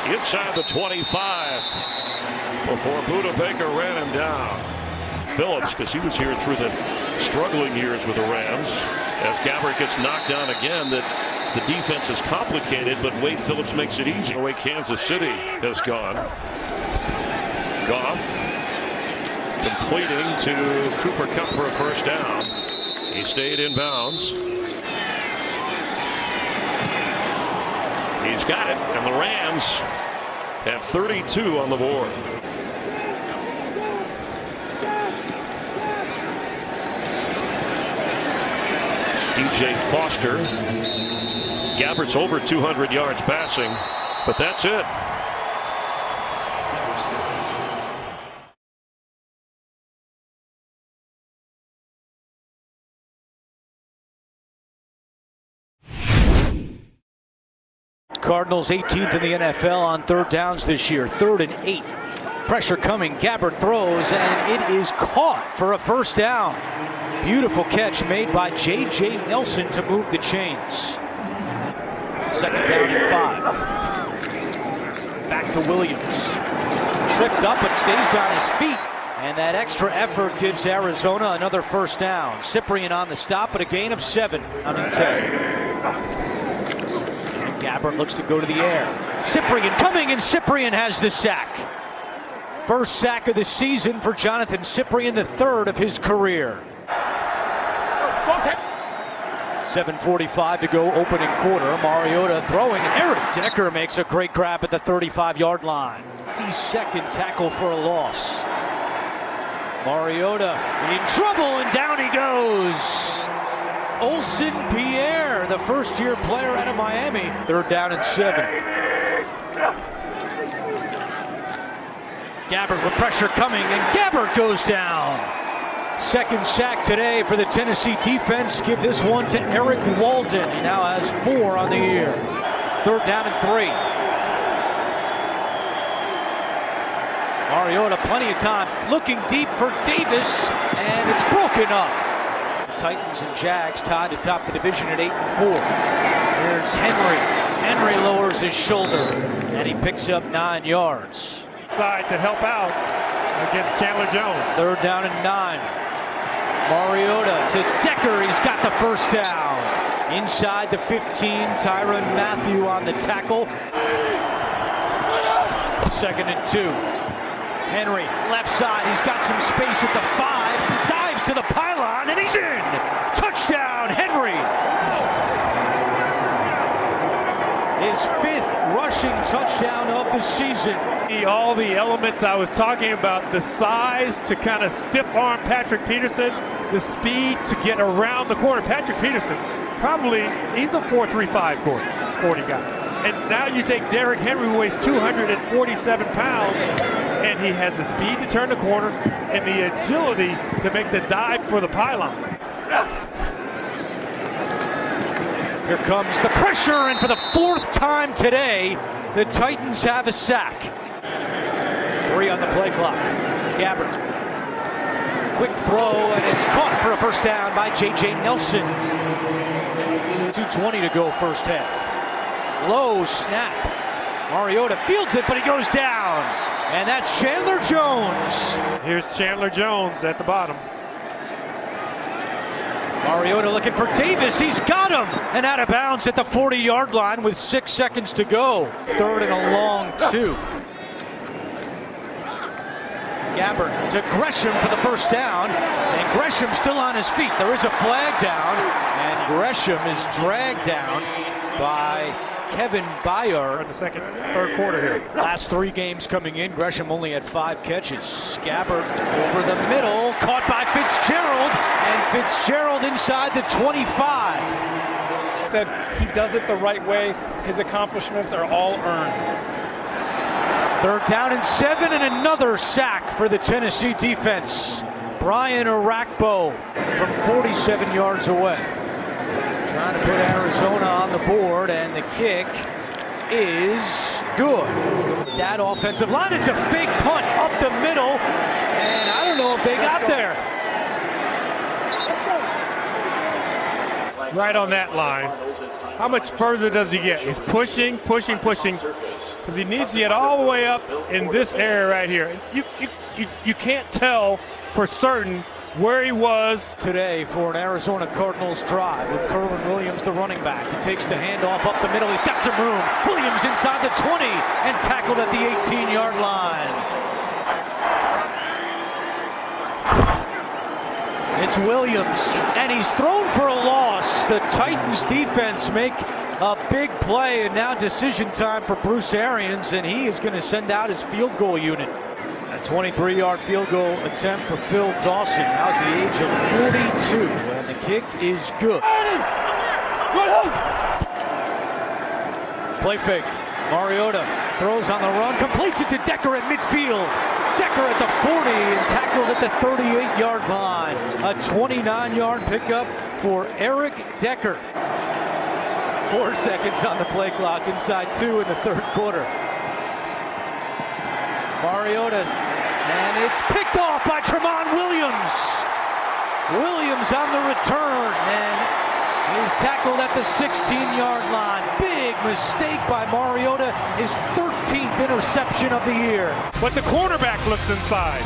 Inside the 25 before Buda Baker ran him down. Phillips, because he was here through the struggling years with the Rams. As Gabbert gets knocked down again, that the defense is complicated, but Wade Phillips makes it easy. The way Kansas City has gone. Goff completing to Cooper Kupp for a first down. He stayed in bounds. He's got it, and the Rams have 32 on the board. DJ Foster. Gabbert's over 200 yards passing, but that's it. Cardinals 18th in the NFL on third downs this year. 3rd and 8. Pressure coming. Gabbert throws, and it is caught for a first down. Beautiful catch made by J.J. Nelson to move the chains. Second down and 5. Back to Williams. Tripped up but stays on his feet. And that extra effort gives Arizona another first down. Cyprien on the stop, but a gain of 7 on intended. Gabbert looks to go to the air. Cyprien coming, and Cyprien has the sack. First sack of the season for Jonathan Cyprien, the 3rd of his career. 7:45 to go, opening quarter. Mariota throwing. Eric Decker makes a great grab at the 35-yard line. 52nd tackle for a loss. Mariota in trouble, and down he goes. Olsen Pierre, the first-year player out of Miami. 3rd down and 7. Gabbert with pressure coming, and Gabbert goes down. Second sack today for the Tennessee defense. Give this one to Eric Walden. He now has 4 on the year. Third down and 3. Mariota, plenty of time, looking deep for Davis, and it's broken up. Titans and Jags tied atop the division at 8-4. Here's Henry. Henry lowers his shoulder, and he picks up 9 yards. Side to help out against Chandler Jones. Third down and 9. Mariota to Decker. He's got the first down. Inside the 15, Tyrann Mathieu on the tackle. Second and 2. Henry, left side. He's got some space at the 5. Dives to the pylon, and he's in. Touchdown, Henry. His 5th rushing touchdown of the season. All the elements I was talking about, the size to kind of stiff arm Patrick Peterson, the speed to get around the corner. Patrick Peterson, probably, he's a 4.35 40 guy. And now you take Derrick Henry, who weighs 247 pounds, and he has the speed to turn the corner and the agility to make the dive for the pylon. Here comes the pressure, and for the 4th time today, the Titans have a sack. 3 on the play clock. Gabbert. Quick throw, and it's caught for a first down by J.J. Nelson. 2:20 to go first half. Low snap. Mariota fields it, but he goes down. And that's Chandler Jones. Here's Chandler Jones at the bottom. Mariota looking for Davis. He's got him. And out of bounds at the 40-yard line with 6 seconds to go. Third and a long 2. Gabbert to Gresham for the first down. And Gresham still on his feet. There is a flag down. And Gresham is dragged down by Kevin Byard in the third quarter here. Last 3 games coming in, Gresham only had 5 catches. Gabbert over the middle, caught by Fitzgerald, and Fitzgerald inside the 25. Said he does it the right way. His accomplishments are all earned. Third down and 7, and another sack for the Tennessee defense. Brian Arakpo from 47 yards away. Trying to put Arizona on the board, and the kick is good. That offensive line, it's a fake punt up the middle, and I don't know if they got there. Right on that line. How much further does he get? He's pushing, because he needs to get all the way up in this area right here. You can't tell for certain where he was today for an Arizona Cardinals drive with Kerwin Williams, the running back. He takes the handoff up the middle. He's got some room. Williams inside the 20 and tackled at the 18-yard line. It's Williams, and he's thrown for a loss. The Titans defense make a big play, and now decision time for Bruce Arians, and he is going to send out his field goal unit. A 23-yard field goal attempt for Phil Dawson, now at the age of 42, and the kick is good. Play fake. Mariota throws on the run, completes it to Decker at midfield. Decker at the 40 and tackled at the 38-yard line. A 29-yard pickup for Eric Decker. 4 seconds on the play clock, inside 2 in the third quarter. Mariota, and it's picked off by Tramon Williams. Williams on the return, and he's tackled at the 16-yard line. Big mistake by Mariota, his 13th interception of the year. But the cornerback looks inside.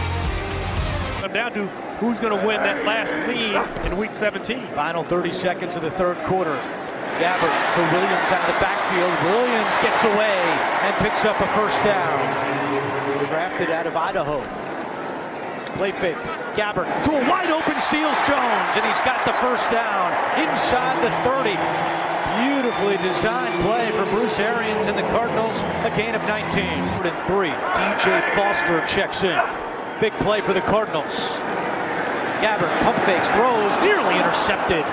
I'm down to who's going to win that last lead in week 17. Final 30 seconds of the third quarter. Gabbert to Williams out of the backfield. Williams gets away and picks up a first down. Drafted out of Idaho. Play fake. Gabbert to a wide open Seals Jones, and he's got the first down inside the 30. Beautifully designed play for Bruce Arians and the Cardinals. A gain of 19. 3. DJ Foster checks in. Big play for the Cardinals. Gabbert pump fakes, throws, nearly intercepted.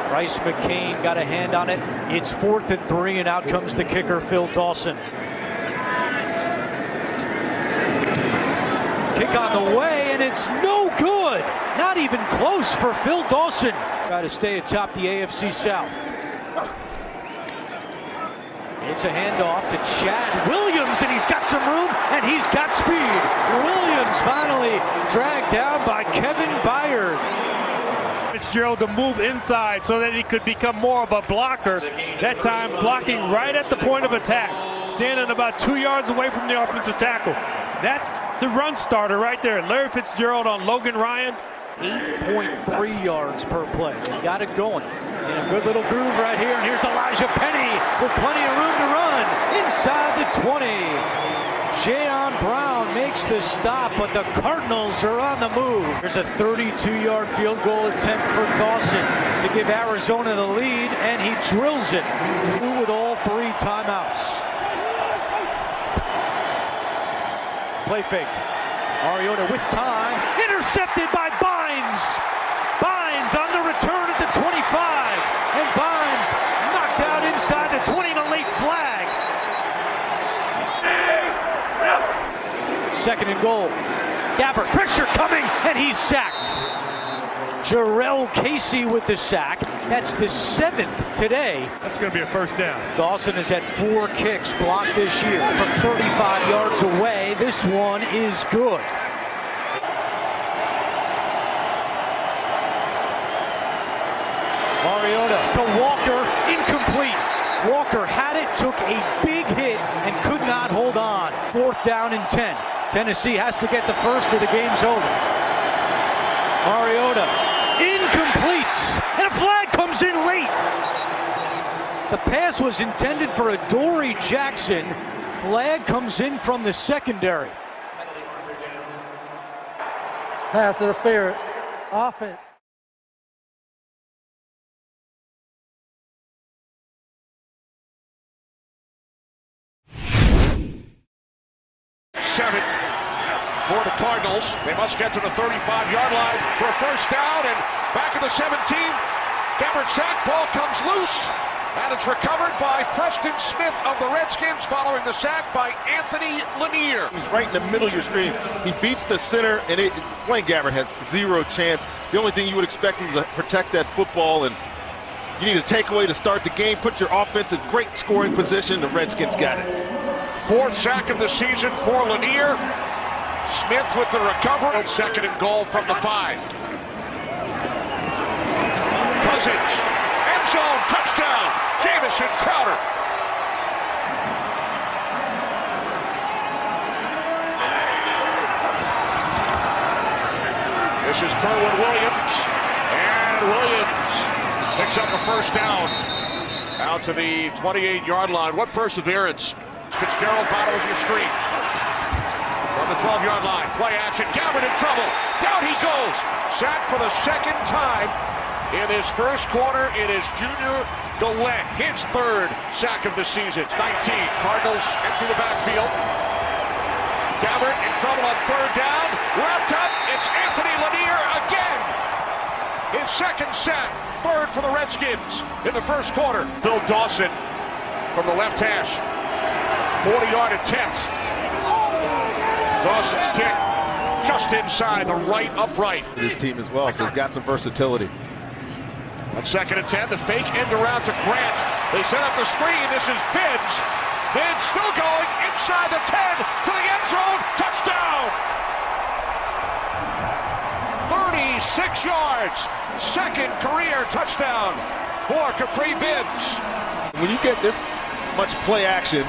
Bryce McCain got a hand on it. It's 4th and 3, and out comes the kicker, Phil Dawson. Kick on the way, and it's no good. Not even close for Phil Dawson. Try to stay atop the AFC South. It's a handoff to Chad Williams, and he's got some room, and he's got speed. Williams finally dragged down by Kevin Byard. Fitzgerald to move inside so that he could become more of a blocker. That time blocking right at the point of attack, standing about 2 yards away from the offensive tackle. That's the run starter right there. Larry Fitzgerald on Logan Ryan. 8.3 yards per play. He got it going. In a good little groove right here, and here's Elijah Penny with plenty of room to run inside the 20. Jayon Brown makes the stop, but the Cardinals are on the move. There's a 32-yard field goal attempt for Dawson to give Arizona the lead, and he drills it through with all 3 timeouts. Play fake. Mariota with time. Intercepted by Bynes. Bynes on the return at the 25. And Bynes knocked out inside the 20 and a late flag. Second and goal. Gabbert, pressure coming, and he's sacked. Jarrell Casey with the sack. That's the 7th today. That's going to be a first down. Dawson has had 4 kicks blocked this year from 35 yards away. This one is good. Mariota to Walker, incomplete. Walker had it, took a big hit, and could not hold on. 4th down and 10. Tennessee has to get the first or the game's over. Mariota, incomplete, and a flag comes in late. The pass was intended for Adoree Jackson. Flag comes in from the secondary. Pass interference, offense. For the Cardinals, they must get to the 35-yard line for a first down, and back at the 17, Gabbert sack, ball comes loose, and it's recovered by Preston Smith of the Redskins following the sack by Anthony Lanier. He's right in the middle of your screen. He beats the center, and Blaine Gabbert has 0 chance. The only thing you would expect him is to protect that football, and you need a takeaway to start the game, put your offense in great scoring position. The Redskins got it. 4th sack of the season for Lanier. Smith with the recovery. 2nd and goal from the 5. Cousins, end zone, touchdown, Jamison Crowder. This is Kerwin Williams, and Williams picks up a first down out to the 28-yard line. What perseverance. Fitzgerald, bottom of your screen. On the 12-yard line, play action, Gabbert in trouble, down he goes. Sacked for the 2nd time in his first quarter. It is Junior Galette, his 3rd sack of the season. 19, Cardinals empty the backfield. Gabbert in trouble on 3rd down, wrapped up, it's Anthony Lanier again. His 2nd sack, 3rd for the Redskins in the first quarter. Phil Dawson from the left hash, 40-yard attempt. Dawson's kick just inside the right upright. This team as well, so he's got some versatility. On 2nd and 10, the fake end around to Grant. They set up the screen. This is Bibbs. Bibbs still going inside the 10 to the end zone. Touchdown! 36 yards. 2nd career touchdown for Capri Bibbs. When you get this much play action,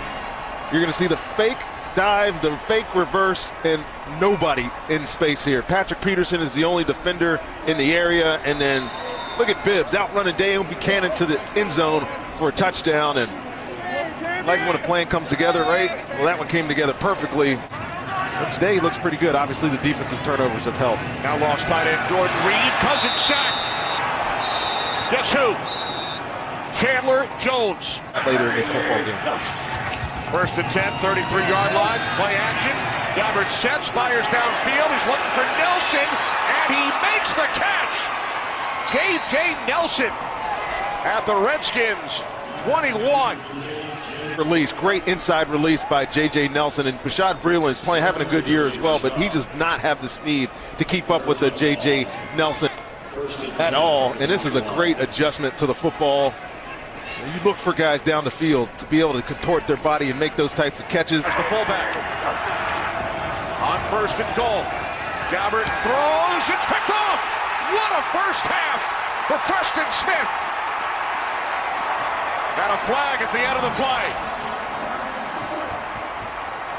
you're going to see the fake dive, the fake reverse, and nobody in space here. Patrick Peterson is the only defender in the area, and then look at Bibbs outrunning Dale Buchanan to the end zone for a touchdown. And like when a plan comes together, right? Well, that one came together perfectly. But today he looks pretty good. Obviously, the defensive turnovers have helped. Now lost tight end Jordan Reed. Cousins sacked. Guess who? Chandler Jones. Later in this football game. 1st and 10, 33-yard line, play action. Gabbert sets, fires downfield. He's looking for Nelson, and he makes the catch. J.J. Nelson at the Redskins 21. Release, great inside release by J.J. Nelson, and Bashaud Breeland is having a good year as well, but he does not have the speed to keep up with the J.J. Nelson at all, and this is a great adjustment to the football. You look for guys down the field to be able to contort their body and make those types of catches. The fullback on 1st and goal. Gabbert throws, it's picked off. What a first half for Preston Smith. And a flag at the end of the play.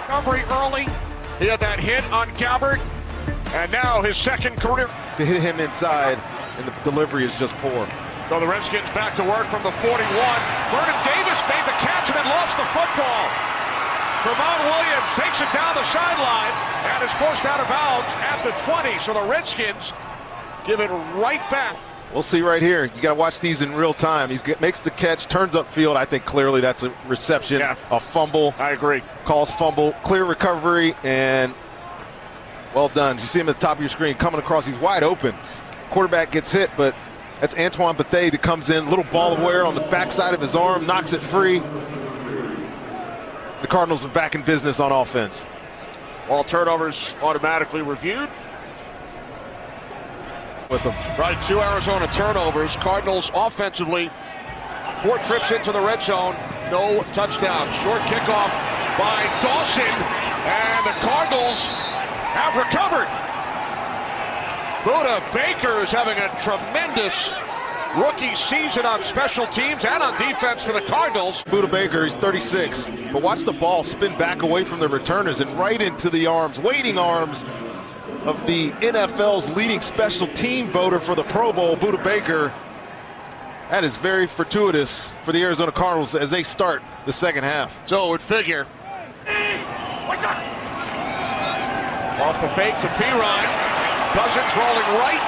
Recovery early. He had that hit on Gabbert, and now his second career. To hit him inside, and the delivery is just poor. So the Redskins back to work from the 41. Vernon Davis made the catch and then lost the football. Tramon Williams takes it down the sideline and is forced out of bounds at the 20. So the Redskins give it right back. We'll see right here. You got to watch these in real time. He makes the catch, turns upfield. I think clearly that's a reception, a fumble. I agree. Calls fumble, clear recovery, and well done. You see him at the top of your screen coming across. He's wide open. Quarterback gets hit, but that's Antoine Bethea that comes in. Little ball aware on the backside of his arm, knocks it free. The Cardinals are back in business on offense. All turnovers automatically reviewed. With them. Right, 2 Arizona turnovers. Cardinals offensively, 4 trips into the red zone, no touchdowns. Short kickoff by Dawson, and the Cardinals have recovered. Buda Baker is having a tremendous rookie season on special teams and on defense for the Cardinals. Buda Baker, he's 36, but watch the ball spin back away from the returners and right into the arms, waiting arms of the NFL's leading special team voter for the Pro Bowl, Buda Baker. That is very fortuitous for the Arizona Cardinals as they start the second half. So it would figure. Off the fake to Pirine. Cousins rolling right.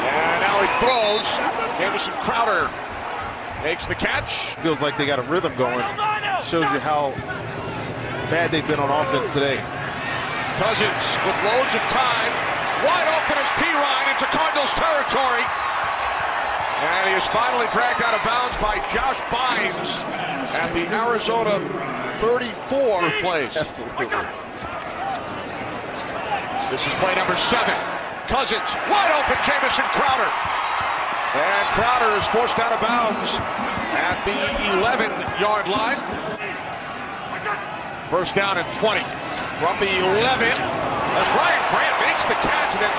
And now he throws. Jamison Crowder makes the catch. Feels like they got a rhythm going. Shows you how bad they've been on offense today. Cousins with loads of time. Wide open is Pirine into Cardinals territory. And he is finally dragged out of bounds by Josh Bynes at the Arizona 34 place. Absolutely. This is play number 7. Cousins, wide open, Jamison Crowder. And Crowder is forced out of bounds at the 11-yard line. First down and 20. From the 11, as Ryan Grant makes the catch and then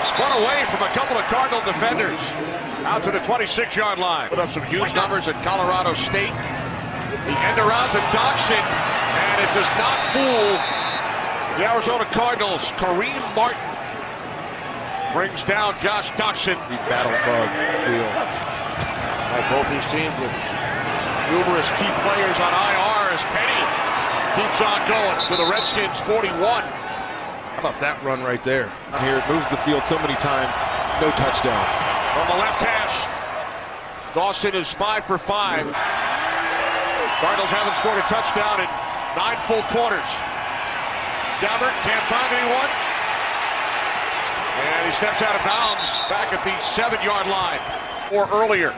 spun away from a couple of Cardinal defenders out to the 26-yard line. Put up some huge numbers at Colorado State. The end around to Doxson, and it does not fool the Arizona Cardinals. Kareem Martin brings down Josh Doxson. The battle bug deal. Both these teams with numerous key players on IR as Penny keeps on going to the Redskins 41. How about that run right there? Here it moves the field so many times, no touchdowns. From the left hash, Dawson is 5 for 5. Cardinals haven't scored a touchdown in 9 full quarters. Gabbert can't find anyone. And he steps out of bounds back at the 7-yard line or earlier.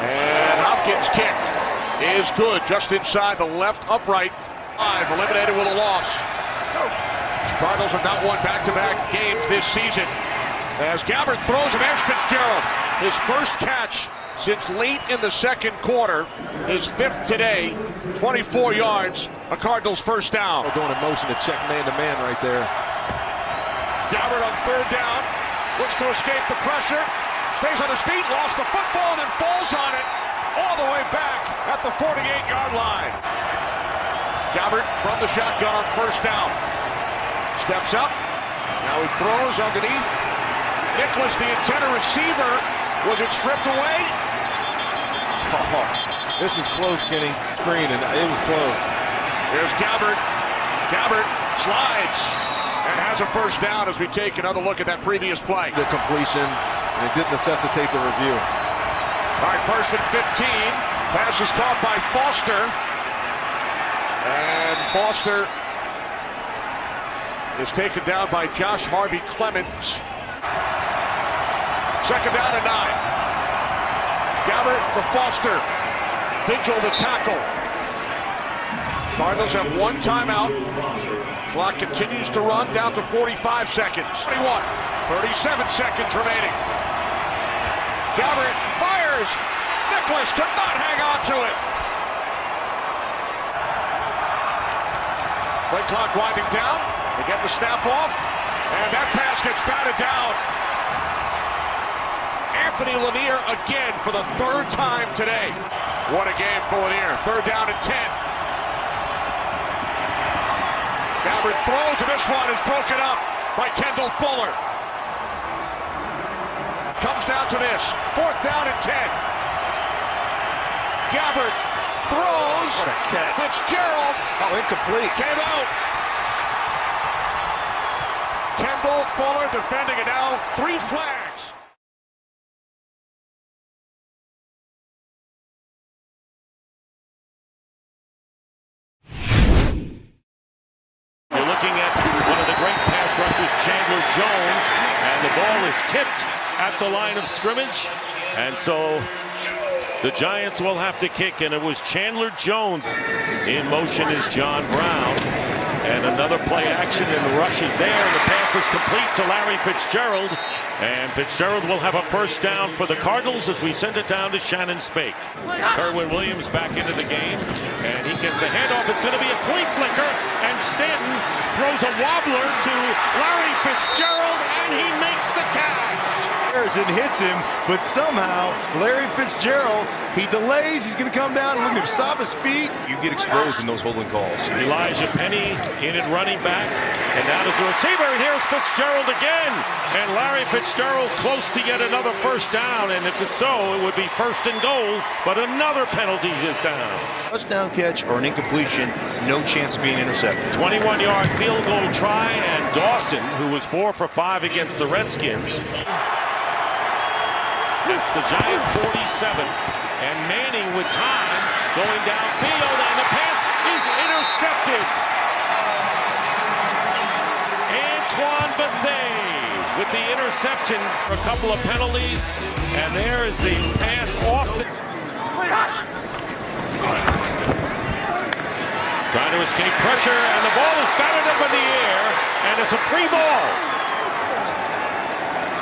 And Hopkins' kick is good, just inside the left upright. 5 eliminated with a loss. Cardinals have not won back-to-back games this season. As Gabbert throws, and there's Fitzgerald. His first catch since late in the second quarter. His 5th today, 24 yards, a Cardinals first down. They're doing a motion to check man-to-man right there. Gabbert on 3rd down, looks to escape the pressure, stays on his feet, lost the football, and then falls on it all the way back at the 48-yard line. Gabbert from the shotgun on 1st down. Steps up, now he throws underneath. Nicholas, the intended receiver, was it stripped away? Oh, this is close, Kenny. Screen, and it was close. There's Gabbert. Gabbert slides and has a first down as we take another look at that previous play. The completion, and it didn't necessitate the review. All right, 1st and 15. Pass is caught by Foster. And Foster is taken down by Josh Harvey Clemens. 2nd down and 9. Gabbert to Foster. Vigil the tackle. Cardinals have one timeout. Clock continues to run down to 45 seconds. 21. 37 seconds remaining. Gabbert fires. Nicholas could not hang on to it. Play clock winding down. They get the snap off. And that pass gets batted down. Anthony Lanier again for the third time today. What a game for Lanier. Third down and 10. Gabbert throws, and this one is broken up by Kendall Fuller. Comes down to this. Fourth down and 10. Gabbert throws. What a catch. Fitzgerald. Oh, incomplete. Came out. Kendall Fuller defending it now. 3 flags. You're looking at one of the great pass rushers, Chandler Jones, and the ball is tipped at the line of scrimmage. And so the Giants will have to kick, and it was Chandler Jones. In motion is John Brown. And another play action, and the rush is there, and the pass is complete to Larry Fitzgerald. And Fitzgerald will have a first down for the Cardinals as we send it down to Shannon Spake. Kerwin Williams back into the game, and he gets the handoff. It's going to be a flea flicker, and Stanton throws a wobbler to Larry Fitzgerald, and he makes the catch. And hits him, but somehow Larry Fitzgerald, he delays, he's going to come down and look at him stop his feet. You get exposed in those holding calls. Elijah Penny in at running back, and now there's a receiver, and here's Fitzgerald again, and Larry Fitzgerald close to get another first down, and if it's so, it would be first and goal, but another penalty is down. Touchdown catch or an incompletion, no chance of being intercepted. 21-yard field goal try, and Dawson, who was 4 for 5 against the Redskins, at the Giant 47, and Manning with time going downfield, and the pass is intercepted. Antoine Bethea with the interception, a couple of penalties, and there is the pass off. Trying to escape pressure, and the ball is batted up in the air, and it's a free ball.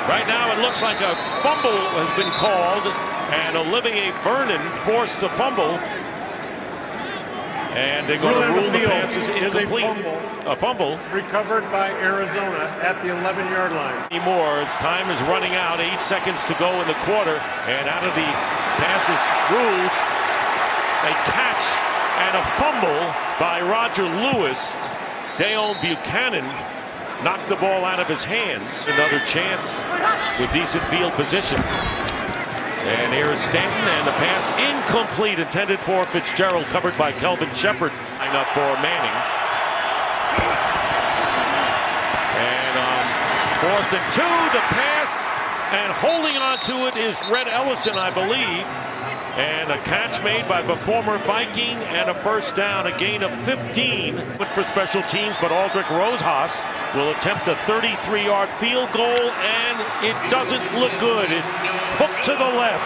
Right now it looks like a fumble has been called, and Olivier Vernon forced the fumble. And they're going to rule the pass is incomplete. A fumble. Recovered by Arizona at the 11-yard line. Anymore as time is running out, 8 seconds to go in the quarter, and out of the pass is ruled a catch and a fumble by Roger Lewis. Dale Buchanan knocked the ball out of his hands. Another chance with decent field position. And here is Stanton, and the pass incomplete, intended for Fitzgerald, covered by Kelvin Shepard. Line up for Manning. And on 4th and 2, the pass, and holding on to it is Red Ellison, I believe. And a catch made by the former Viking, and a first down, a gain of 15. For special teams, but Aldrich Rosehaus will attempt a 33-yard field goal, and it doesn't look good. It's hooked to the left.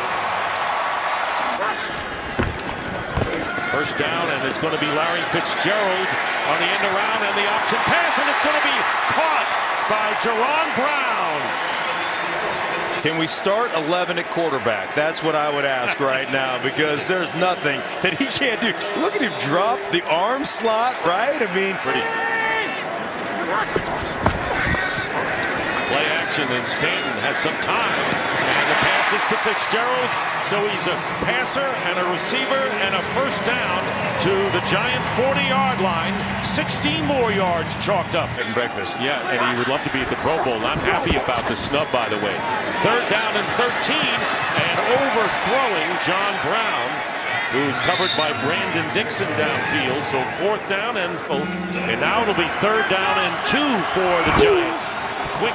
First down, and it's going to be Larry Fitzgerald on the end around, and the option pass, and it's going to be caught by Jaron Brown. Can we start 11 at quarterback? That's what I would ask right now, because there's nothing that he can't do. Look at him drop the arm slot, right? I mean, pretty. Play action, and Stanton has some time, and the pass is to Fitzgerald, so he's a passer and a receiver and a first down to the Giant 40-yard line. 16 more yards chalked up. Getting breakfast. Yeah, and he would love to be at the Pro Bowl. Not happy about the snub, by the way. Third down and 13, and overthrowing John Brown, who's covered by Brandon Dixon downfield. So 4th down, and now it'll be 3rd down and 2 for the Giants. Quick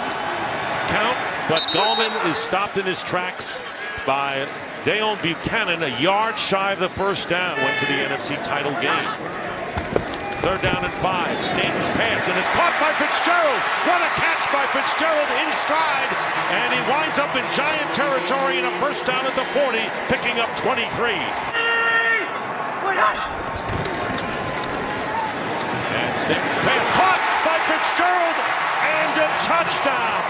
count, but Gallman is stopped in his tracks by Dale Buchanan, a yard shy of the first down. Went to the NFC title game. 3rd down and 5. Stanton's pass, and it's caught by Fitzgerald. What a catch by Fitzgerald in stride. And he winds up in Giant territory in a 1st down at the 40, picking up 23. And Stanton's pass caught by Fitzgerald, and a touchdown.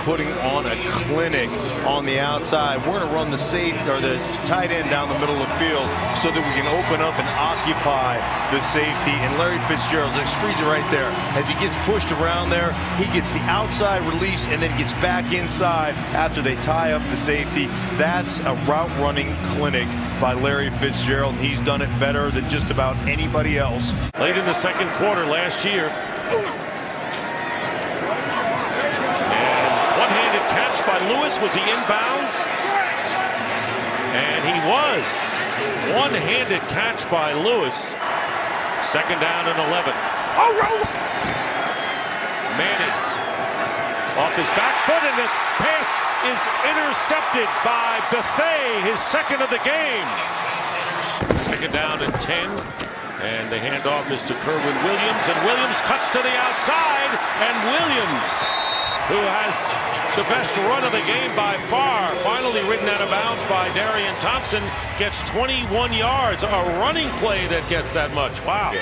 Putting on a clinic on the outside. We're going to run the tight end down the middle of the field so that we can open up and occupy the safety. And Larry Fitzgerald just frees it right there. As he gets pushed around there, he gets the outside release and then gets back inside after they tie up the safety. That's a route running clinic by Larry Fitzgerald. He's done it better than just about anybody else. Late in the 2nd quarter last year. By Lewis, was he inbounds? And he was. One-handed catch by Lewis. 2nd down and 11. Manning off his back foot, and the pass is intercepted by Bethea, his 2nd of the game. 2nd down and 10. And the handoff is to Kerwin Williams, and Williams cuts to the outside, and Williams, who has the best run of the game by far, finally ridden out of bounds by Darian Thompson, gets 21 yards. A running play that gets that much. Wow.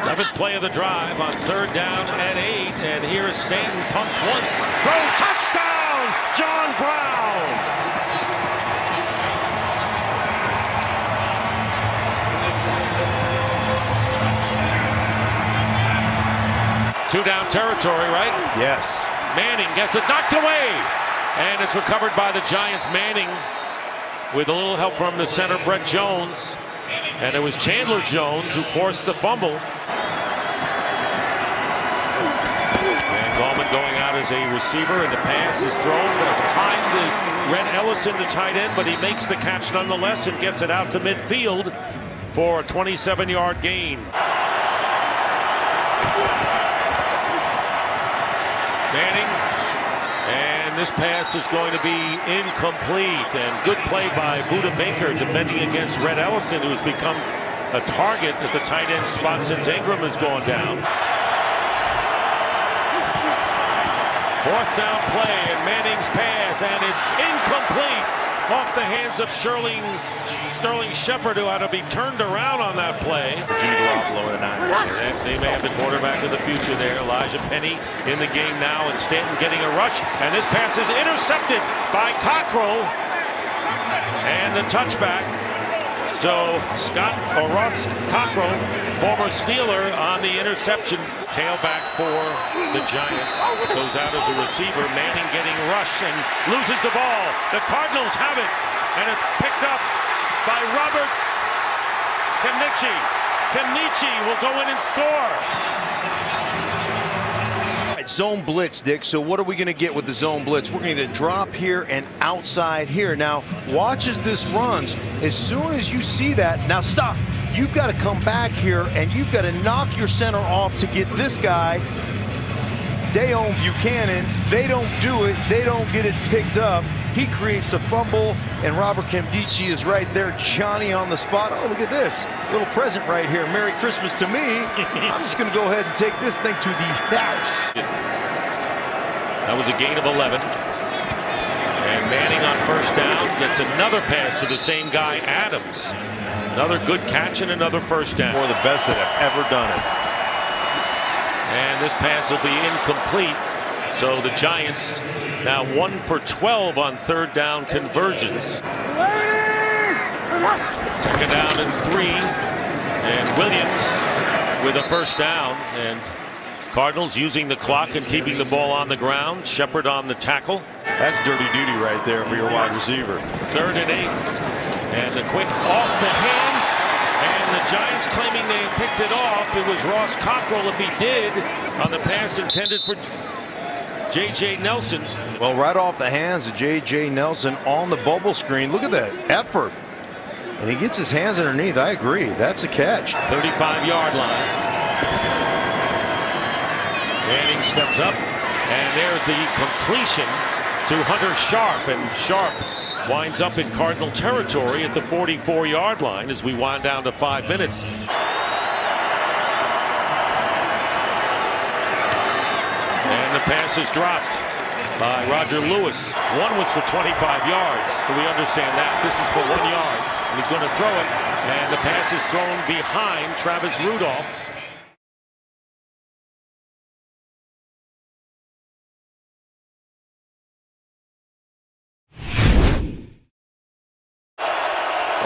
11th play of the drive on 3rd down and 8. And here is Stanton, pumps once, throws, touchdown, John Brown. 2-down territory, right? Yes. Manning gets it knocked away, and it's recovered by the Giants. Manning with a little help from the center, Brett Jones, and it was Chandler Jones who forced the fumble. And Gallman going out as a receiver, and the pass is thrown behind the Red Ellison, the tight end, but he makes the catch nonetheless and gets it out to midfield for a 27-yard gain. Manning, and this pass is going to be incomplete, and good play by Buda Baker defending against Red Ellison, who has become a target at the tight end spot since Ingram has gone down. 4th down play, and Manning's pass, and it's incomplete off the hands of Sterling Shepard, who had to be turned around on that play. They may have the quarterback of the future there. Elijah Penny in the game now, and Stanton getting a rush, and this pass is intercepted by Cockrell, and the touchback. So Ross Cockrell, former Steeler, on the interception. Tailback for the Giants goes out as a receiver. Manning getting rushed and loses the ball. The Cardinals have it, and it's picked up by Robert Kenichi. Kenichi will go in and score. Zone blitz, Dick. So what are we going to get with the zone blitz? We're going to drop here and outside here. Now, watch as this runs. As soon as you see that, now stop. You've got to come back here, and you've got to knock your center off to get this guy, Dayon Buchanan. They don't do it. They don't get it picked up. He creates a fumble, and Robert Kemdichi is right there. Johnny on the spot. Oh, look at this. Little present right here. Merry Christmas to me. I'm just going to go ahead and take this thing to the house. That was a gain of 11. And Manning on 1st down gets another pass to the same guy, Adams. Another good catch and another 1st down. One of the best that have ever done it. And this pass will be incomplete. So the Giants now 1 for 12 on 3rd down conversions. 2nd down and 3. And Williams with a 1st down. And Cardinals using the clock and keeping the ball on the ground. Shepard on the tackle. That's dirty duty right there for your wide receiver. 3rd and 8. And the quick off the hands, and the Giants claiming they picked it off. It was Ross Cockrell, if he did, on the pass intended for J.J. Nelson. Well, right off the hands of J.J. Nelson on the bubble screen. Look at that effort. And he gets his hands underneath. I agree. That's a catch. 35-yard line. Manning steps up, and there's the completion to Hunter Sharp, and Sharp winds up in Cardinal territory at the 44-yard line as we wind down to 5 minutes. And the pass is dropped by Roger Lewis. One was for 25 yards, so we understand that. This is for 1 yard, and he's going to throw it, and the pass is thrown behind Travis Rudolph.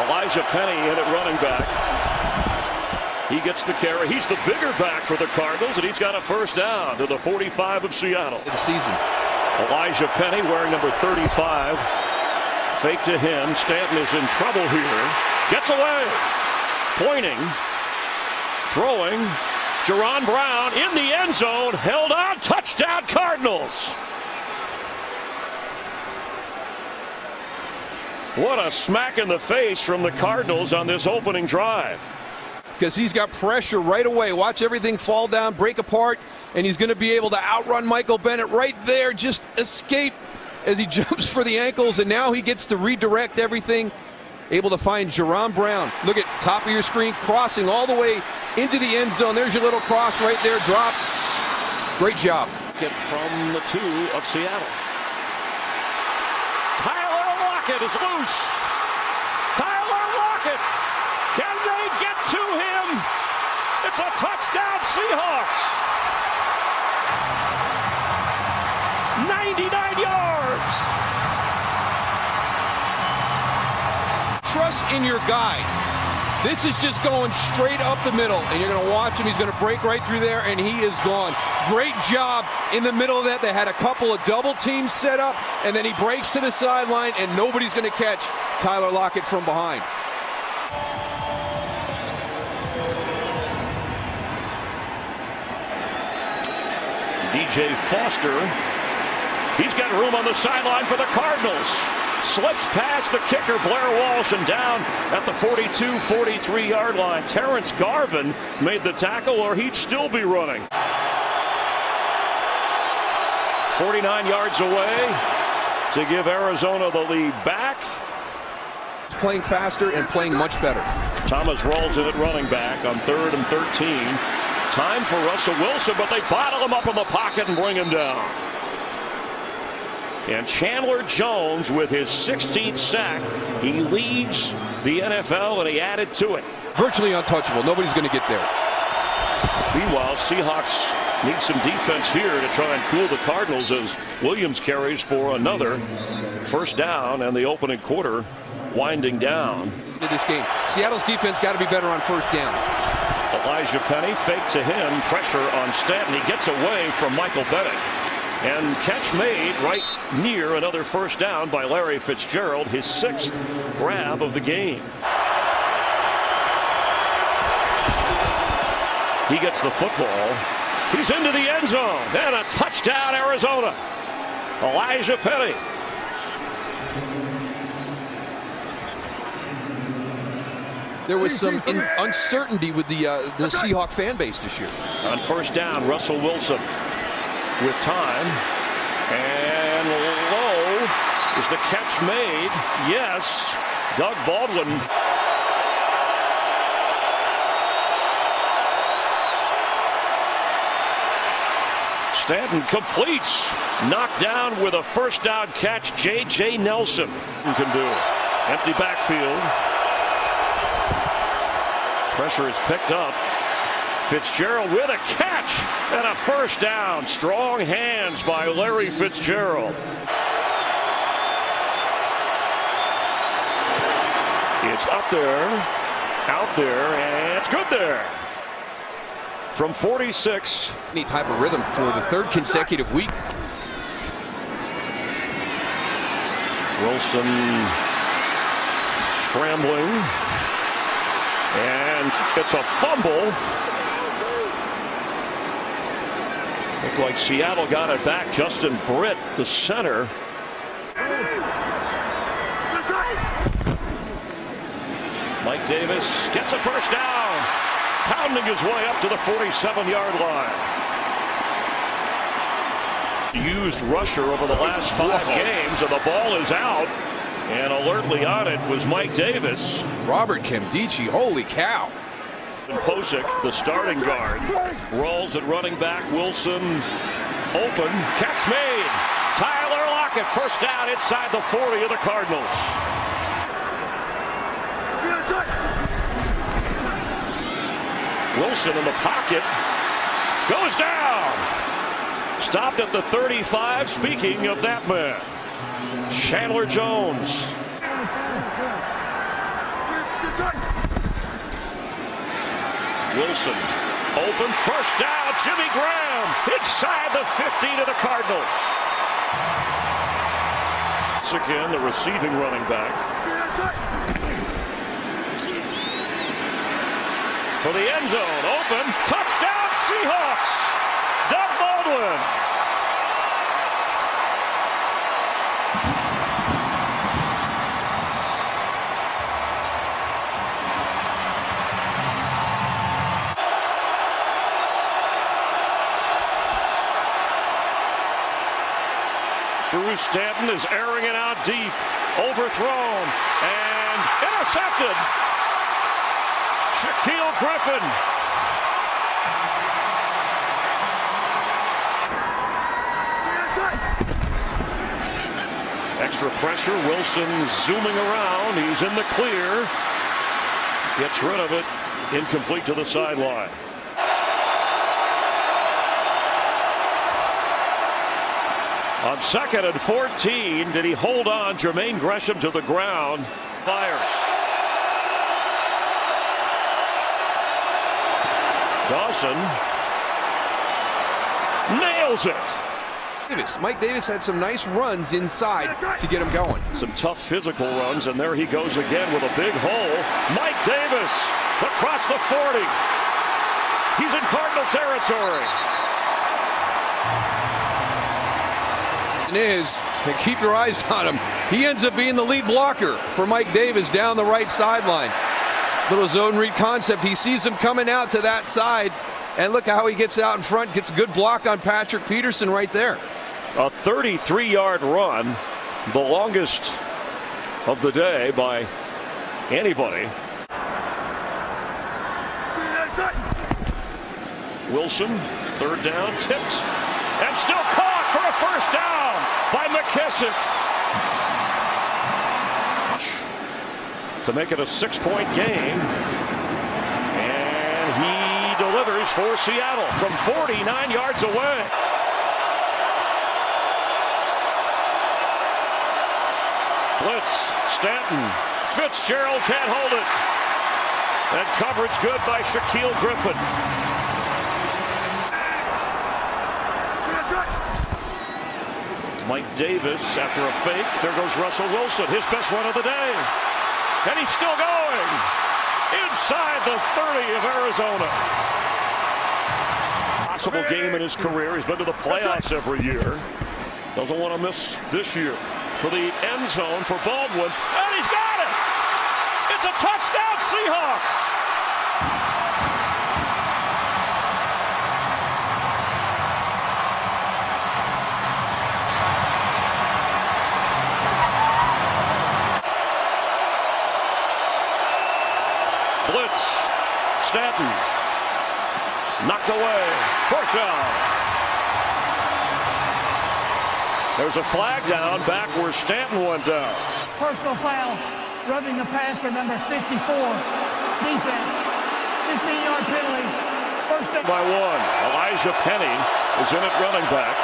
Elijah Penny in at running back. He gets the carry. He's the bigger back for the Cardinals, and he's got a first down to the 45 of Seattle. The season. Elijah Penny wearing number 35. Fake to him. Stanton is in trouble here. Gets away. Pointing. Throwing. Jerron Brown in the end zone. Held on. Touchdown Cardinals. What a smack in the face from the Cardinals on this opening drive. Because he's got pressure right away. Watch everything fall down, break apart, and he's going to be able to outrun Michael Bennett right there. Just escape as he jumps for the ankles, and now he gets to redirect everything. Able to find Jerron Brown. Look at top of your screen, crossing all the way into the end zone. There's your little cross right there, drops. Great job. Get from the 2 of Seattle. Lockett is loose. Tyler Lockett. Can they get to him? It's a touchdown Seahawks. 99 yards. Trust in your guys. This is just going straight up the middle, and you're going to watch him. He's going to break right through there, and he is gone. Great job in the middle of that. They had a couple of double teams set up, and then he breaks to the sideline, and nobody's going to catch Tyler Lockett from behind. DJ Foster. He's got room on the sideline for the Cardinals. Slips past the kicker, Blair Walsh, and down at the 42-43 yard line. Terrence Garvin made the tackle, or he'd still be running. 49 yards away to give Arizona the lead back. He's playing faster and playing much better. Thomas rolls in at running back on 3rd and 13. Time for Russell Wilson, but they bottle him up in the pocket and bring him down. And Chandler Jones with his 16th sack. He leads the NFL, and he added to it. Virtually untouchable. Nobody's going to get there. Meanwhile, Seahawks need some defense here to try and cool the Cardinals as Williams carries for another first down, and the opening quarter winding down. In this game, Seattle's defense got to be better on first down. Elijah Penny fake to him, pressure on Stanton. He gets away from Michael Bennett. And catch made right near another first down by Larry Fitzgerald, his 6th grab of the game. He gets the football. He's into the end zone. And a touchdown, Arizona. Elijah Penny. There was some uncertainty with the Seahawk fan base this year. On first down, Russell Wilson with time, and low is the catch made. Yes, Doug Baldwin. Stanton completes, knocked down with a first down catch. J.J. Nelson can do. Empty backfield. Pressure is picked up. Fitzgerald with a catch and a first down. Strong hands by Larry Fitzgerald. It's up there, out there, and it's good there. From 46. Any type of rhythm for the 3rd consecutive week. Wilson scrambling. And it's a fumble. Looked like Seattle got it back. Justin Britt, the center. Mike Davis gets a first down. Pounding his way up to the 47-yard line. Used rusher over the last 5 games, and the ball is out. And alertly on it was Mike Davis. Robert Kemdichi, holy cow. And Posick, the starting guard, rolls at running back. Wilson open, catch made. Tyler Lockett, first down inside the 40 of the Cardinals. Wilson in the pocket, goes down. Stopped at the 35. Speaking of that man, Chandler Jones. Wilson, open, first down, Jimmy Graham, inside the 15 of the Cardinals. Once again, the receiving running back. For the end zone, open, touchdown Seahawks! Doug Baldwin. Drew Stanton is airing it out deep, overthrown, and intercepted. Shaquille Griffin. Extra pressure, Wilson zooming around, he's in the clear. Gets rid of it, incomplete to the sideline. On 2nd and 14, did he hold on Jermaine Gresham to the ground? Fires. Dawson nails it. Mike Davis had some nice runs inside to get him going. Some tough physical runs, and there he goes again with a big hole. Mike Davis across the 40. He's in Cardinal territory. Is to keep your eyes on him. He ends up being the lead blocker for Mike Davis down the right sideline. Little zone read concept. He sees him coming out to that side, and look how he gets out in front. Gets a good block on Patrick Peterson right there. A 33-yard run, the longest of the day by anybody. Wilson, third down, tipped, and still caught for a first down by McKissick. To make it a 6-point game. And he delivers for Seattle from 49 yards away. Blitz, Stanton, Fitzgerald can't hold it. And coverage good by Shaquille Griffin. Mike Davis after a fake. There goes Russell Wilson, his best run of the day. And he's still going. Inside the 30 of Arizona. Possible game in his career. He's been to the playoffs every year. Doesn't want to miss this year. For the end zone for Baldwin. And he's got it! It's a touchdown, Seahawks! Blitz, Stanton, knocked away, fourth down. There's a flag down back where Stanton went down. Personal foul, rubbing the passer, number 54, defense, 15-yard penalty, first down. By one, Elijah Penny is in at running back.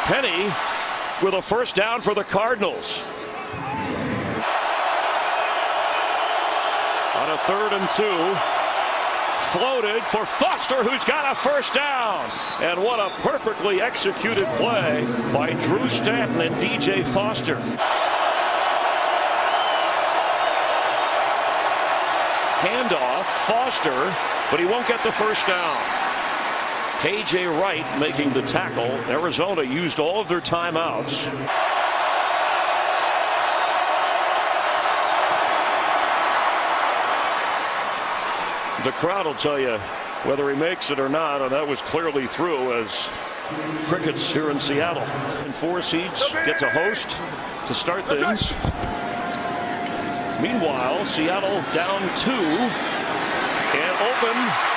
Penny with a first down for the Cardinals. On a 3rd and 2, floated for Foster, who's got a first down. And what a perfectly executed play by Drew Stanton and DJ Foster. Handoff, Foster, but he won't get the first down. KJ Wright making the tackle. Arizona used all of their timeouts. The crowd will tell you whether he makes it or not, and that was clearly through as Crickets here in Seattle. And 4 seeds get to host to start things. Meanwhile, Seattle down 2. And open,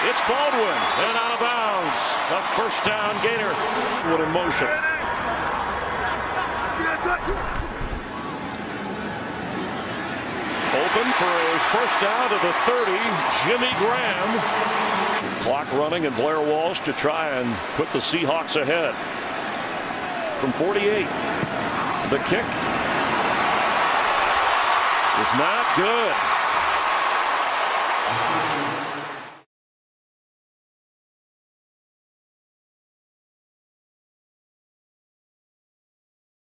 it's Baldwin. And out of bounds. A first down gainer. In motion. Open for a first down to the 30. Jimmy Graham. Clock running, and Blair Walsh to try and put the Seahawks ahead. From 48. The kick is not good.